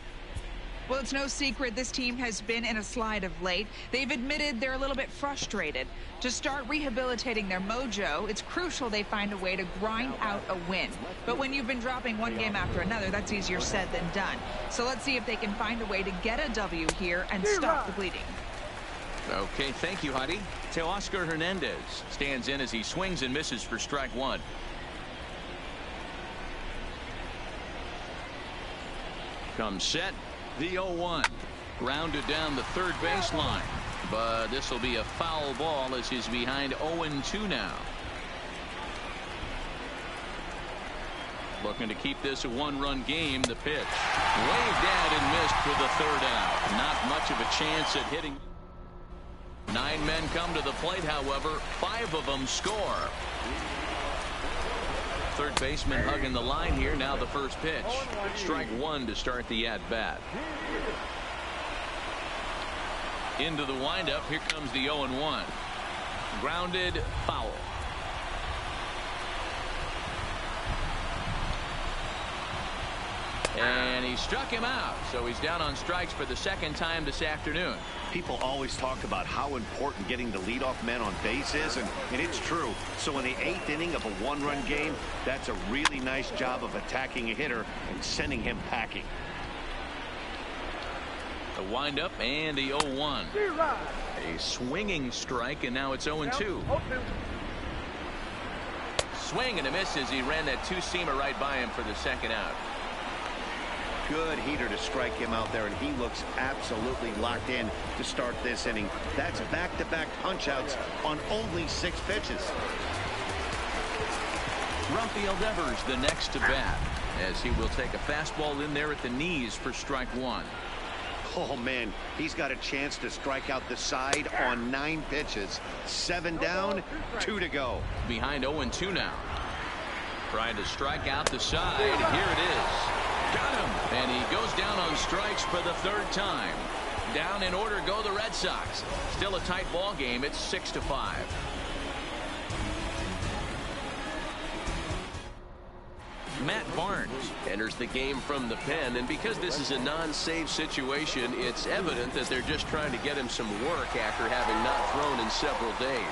Well, it's no secret this team has been in a slide of late. They've admitted they're a little bit frustrated. To start rehabilitating their mojo, it's crucial they find a way to grind out a win. But when you've been dropping one game after another, that's easier said than done. So let's see if they can find a way to get a W here and stop the bleeding. Okay, thank you, Heidi. Teoscar Hernandez stands in as he swings and misses for strike 1. Comes set. The 0-1. Grounded down the third baseline. But this will be a foul ball as he's behind 0-2 now. Looking to keep this a 1-run game. The pitch. Waved at and missed for the 3rd out. Not much of a chance at hitting. 9 men come to the plate, however. 5 of them score. Third baseman hugging the line here. Now the first pitch. Strike 1 to start the at-bat. Into the windup. Here comes the 0-1. Grounded, foul. And he struck him out, so he's down on strikes for the 2nd time this afternoon. People always talk about how important getting the leadoff man on base is, and it's true. So in the 8th inning of a 1-run game, that's a really nice job of attacking a hitter and sending him packing. The windup and the 0-1. A swinging strike, and now it's 0-2. Swing and a miss as he ran that 2-seamer right by him for the 2nd out. Good heater to strike him out there, and he looks absolutely locked in to start this inning. That's back-to-back punch-outs on only 6 pitches. Rafael Devers the next to bat as he will take a fastball in there at the knees for strike 1. Oh, man, he's got a chance to strike out the side on 9 pitches. 7 down, 2 to go. Behind 0-2 now. Trying to strike out the side. Here it is. Got him. And he goes down on strikes for the 3rd time. Down in order go the Red Sox. Still a tight ball game. It's 6-5. Matt Barnes enters the game from the pen, and because this is a non-save situation, it's evident that they're just trying to get him some work after having not thrown in several days.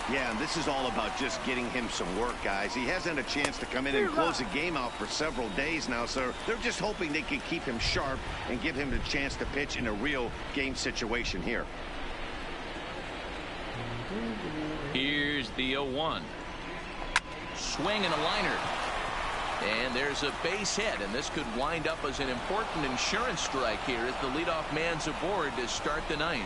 Yeah, and this is all about just getting him some work, guys. He hasn't had a chance to come in and close the game out for several days now, so they're just hoping they can keep him sharp and give him the chance to pitch in a real game situation here. Here's the 0-1. Swing and a liner. And there's a base hit, and this could wind up as an important insurance strike here as the leadoff man's aboard to start the ninth.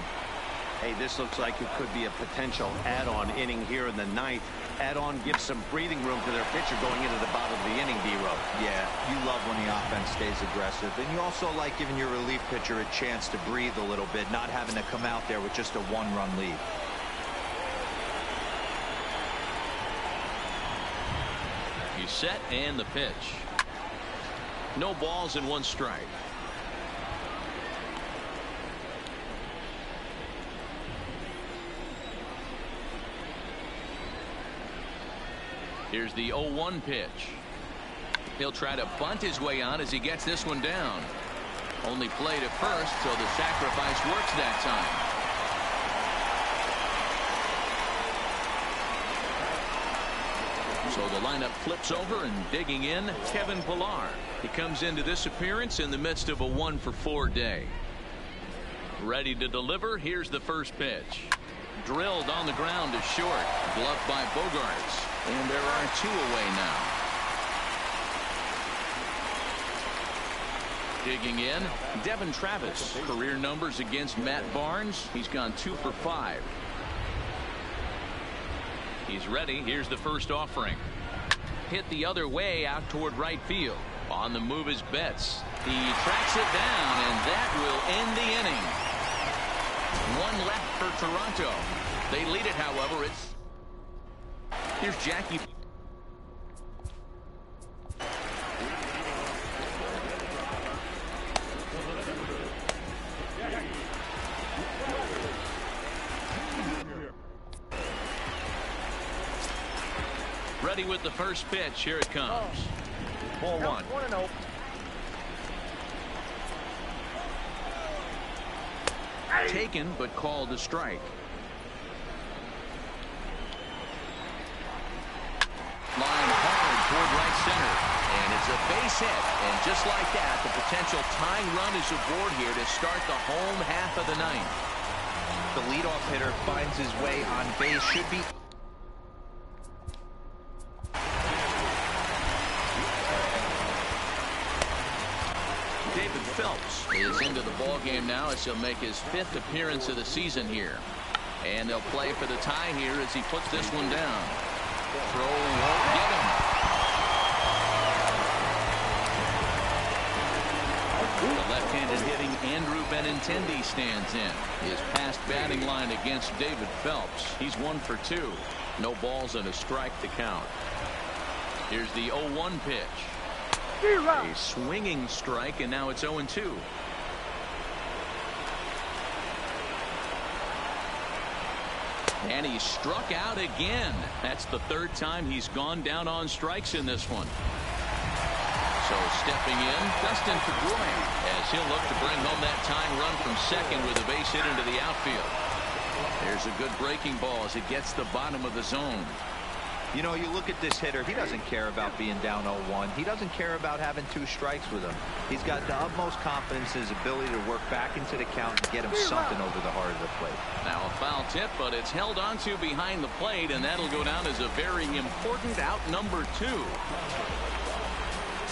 Hey, this looks like it could be a potential add-on inning here in the ninth. Add-on gives some breathing room to their pitcher going into the bottom of the inning, D-Row. Yeah, you love when the offense stays aggressive. And you also like giving your relief pitcher a chance to breathe a little bit, not having to come out there with just a one-run lead. He's set and the pitch. No balls and one strike. Here's the 0-1 pitch. He'll try to bunt his way on as he gets this one down. Only played at first, so the sacrifice works that time. So the lineup flips over, and digging in, Kevin Pillar. He comes into this appearance in the midst of a 1-for-4 day. Ready to deliver. Here's the first pitch. Drilled on the ground to short. Gloved by Bogarts. And there are two away now. Digging in, Devin Travis. Career numbers against Matt Barnes. He's gone 2 for 5. He's ready. Here's the first offering. Hit the other way out toward right field. On the move is Betts. He tracks it down, and that will end the inning. One left for Toronto. They lead it, however. Here's Jackie. Ready with the first pitch. Here it comes. Ball 1. 1-0. Taken, but called a strike. Line hard toward right center. And it's a base hit. And just like that, the potential tying run is aboard here to start the home half of the ninth. The leadoff hitter finds his way on base. Should be. David Phelps is into the ball game now as he'll make his 5th appearance of the season here. And they'll play for the tie here as he puts this one down. Throw won't get him. The left-handed hitting Andrew Benintendi stands in. His past batting line against David Phelps. He's 1 for 2. No balls and a strike to count. Here's the 0-1 pitch. A swinging strike, and now it's 0-2. And he struck out again. That's the 3rd time he's gone down on strikes in this one. So stepping in, Dustin Pedroia, as he'll look to bring home that tying run from second with a base hit into the outfield. There's a good breaking ball as it gets the bottom of the zone. You know, you look at this hitter, he doesn't care about being down 0-1. He doesn't care about having 2 strikes with him. He's got the utmost confidence in his ability to work back into the count and get him something over the heart of the plate. Now a foul tip, but it's held onto behind the plate, and that'll go down as a very important out number 2.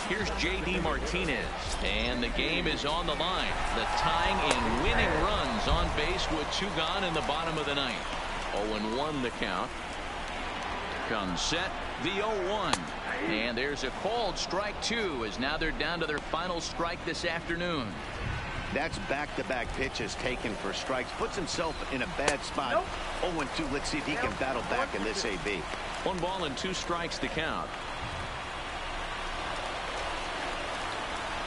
Here's J.D. Martinez, and the game is on the line. The tying and winning runs on base with 2 gone in the bottom of the ninth. 0-1 the count. Comes set, the 0-1. And there's a called strike 2 as now they're down to their final strike this afternoon. That's back-to-back pitches taken for strikes. Puts himself in a bad spot. 0-2. Let's see if he can battle back in this AB. 1 ball and 2 strikes to count.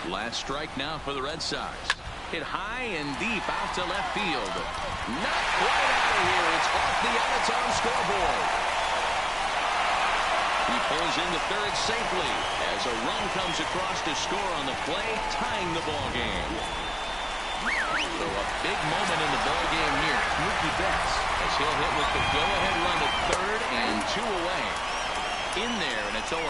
Last strike now for the Red Sox. Hit high and deep out to left field. Not quite out of here. It's off the out-of-town scoreboard. He pulls into third safely as a run comes across to score on the play, tying the ball game. So a big moment in the ball game here. Mookie Betts as he'll hit with the go-ahead run at third and 2 away. In there, and it's 0-1.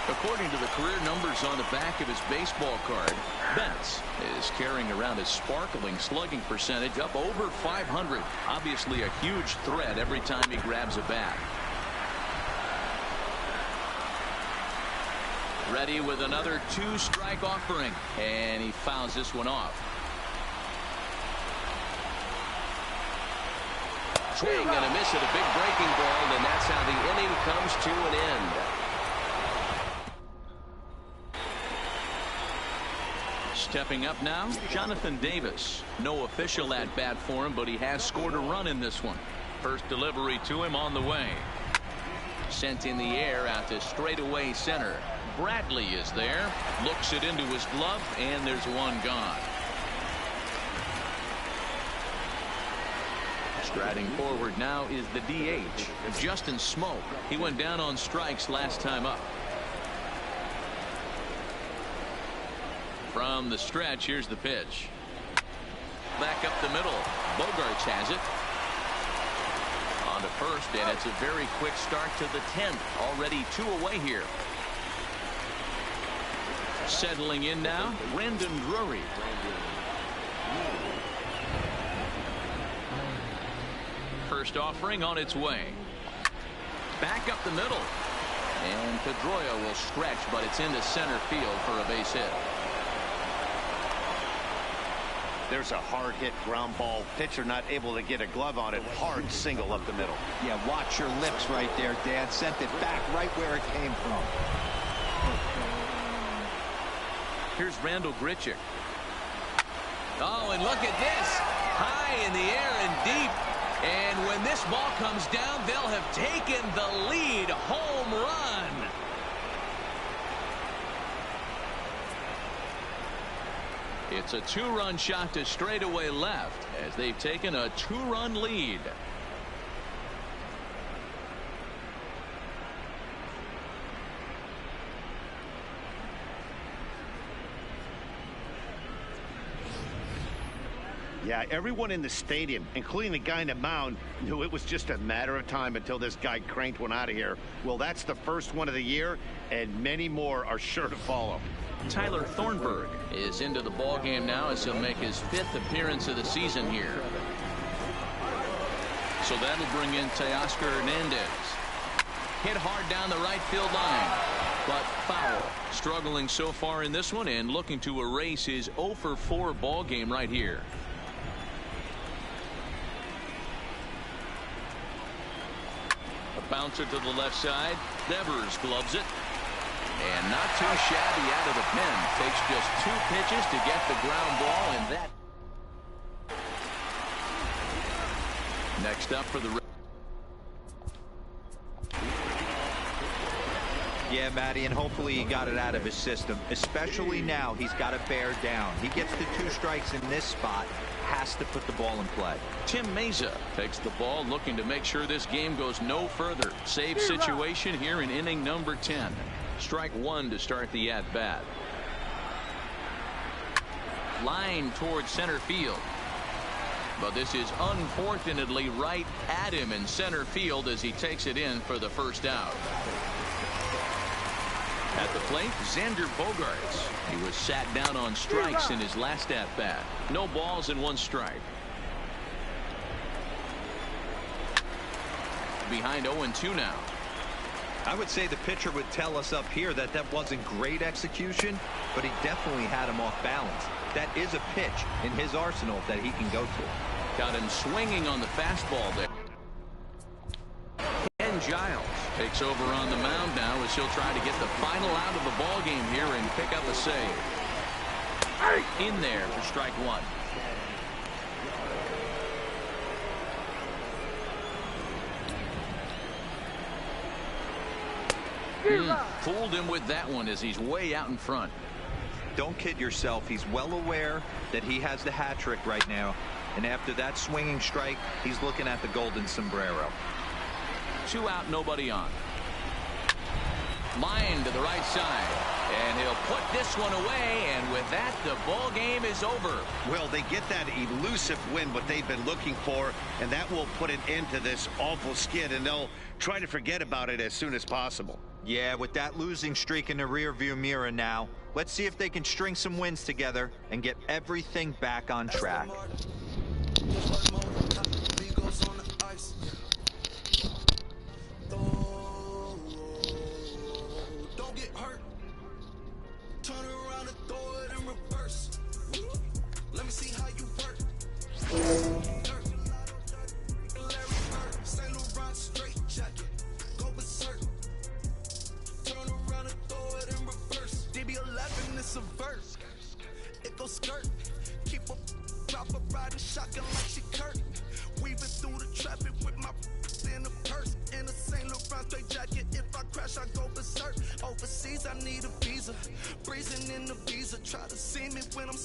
According to the career numbers on the back of his baseball card, Betts is carrying around his sparkling slugging percentage up over 500. Obviously a huge threat every time he grabs a bat. Ready with another 2-strike offering, and he fouls this one off. Swing and a miss at a big breaking ball, and that's how the inning comes to an end. Stepping up now, Jonathan Davis. No official at-bat for him, but he has scored a run in this one. First delivery to him on the way. Sent in the air out to straightaway center. Bradley is there, looks it into his glove, and there's one gone. Striding forward now is the DH, Justin Smoke. He went down on strikes last time up. From the stretch, here's the pitch. Back up the middle. Bogarts has it. On to first, and it's a very quick start to the 10th. Already 2 away here. Settling in now, Brandon Drury. First offering on its way. Back up the middle. And Pedroia will stretch, but it's into center field for a base hit. There's a hard hit ground ball. Pitcher not able to get a glove on it. Hard single up the middle. Yeah, watch your lips right there, Dan. Sent it back right where it came from. Here's Randall Grichuk. Oh, and look at this. High in the air and deep. And when this ball comes down, they'll have taken the lead. Home run. It's a 2-run shot to straightaway left as they've taken a 2-run lead. Yeah, everyone in the stadium, including the guy in the mound, knew it was just a matter of time until this guy cranked one out of here. Well, that's the first one of the year, and many more are sure to follow. Tyler Thornburg is into the ball game now as he'll make his 5th appearance of the season here. So that'll bring in Teoscar Hernandez. Hit hard down the right field line, but foul. Struggling so far in this one and looking to erase his 0-for-4 ball game right here. A bouncer to the left side. Devers gloves it. And not too shabby out of the pen. Takes just 2 pitches to get the ground ball, and that. Next up for the. Yeah, Matty, and hopefully he got it out of his system. Especially now, he's got to bear down. He gets the 2 strikes in this spot. Has to put the ball in play. Tim Meza takes the ball, looking to make sure this game goes no further. Save situation here in inning number 10. Strike 1 to start the at-bat. Line towards center field. But this is unfortunately right at him in center field as he takes it in for the first out. At the plate, Xander Bogarts. He was sat down on strikes in his last at-bat. No balls and 1 strike. Behind 0-2 now. I would say the pitcher would tell us up here that that wasn't great execution, but he definitely had him off balance. That is a pitch in his arsenal that he can go to. Got him swinging on the fastball there. Ken Giles takes over on the mound now as he'll try to get the final out of the ball game here and pick up a save. In there for strike 1. Fooled him with that one as he's way out in front. Don't kid yourself. He's well aware that he has the hat trick right now. And after that swinging strike, he's looking at the golden sombrero. 2 out, nobody on. Line to the right side. And he'll put this one away. And with that, the ball game is over. Well, they get that elusive win, what they've been looking for, and that will put an end to this awful skid, and they'll try to forget about it as soon as possible. Yeah, with that losing streak in the rearview mirror now, let's see if they can string some wins together and get everything back on track. Don't get hurt. Turn around and throw it in reverse. Let me see how you work. Saint Laurent straight jacket. Go berserk. Turn around and throw it in reverse. DB11 is a verse. It goes skirt. Keep a drop a riding shotgun like she Kurt. Weaving through the traffic with my in a purse. In a Saint Laurent straight jacket. If I crash, I go berserk. Overseas, I need a visa. Breezing in the visa. Try to see me when I'm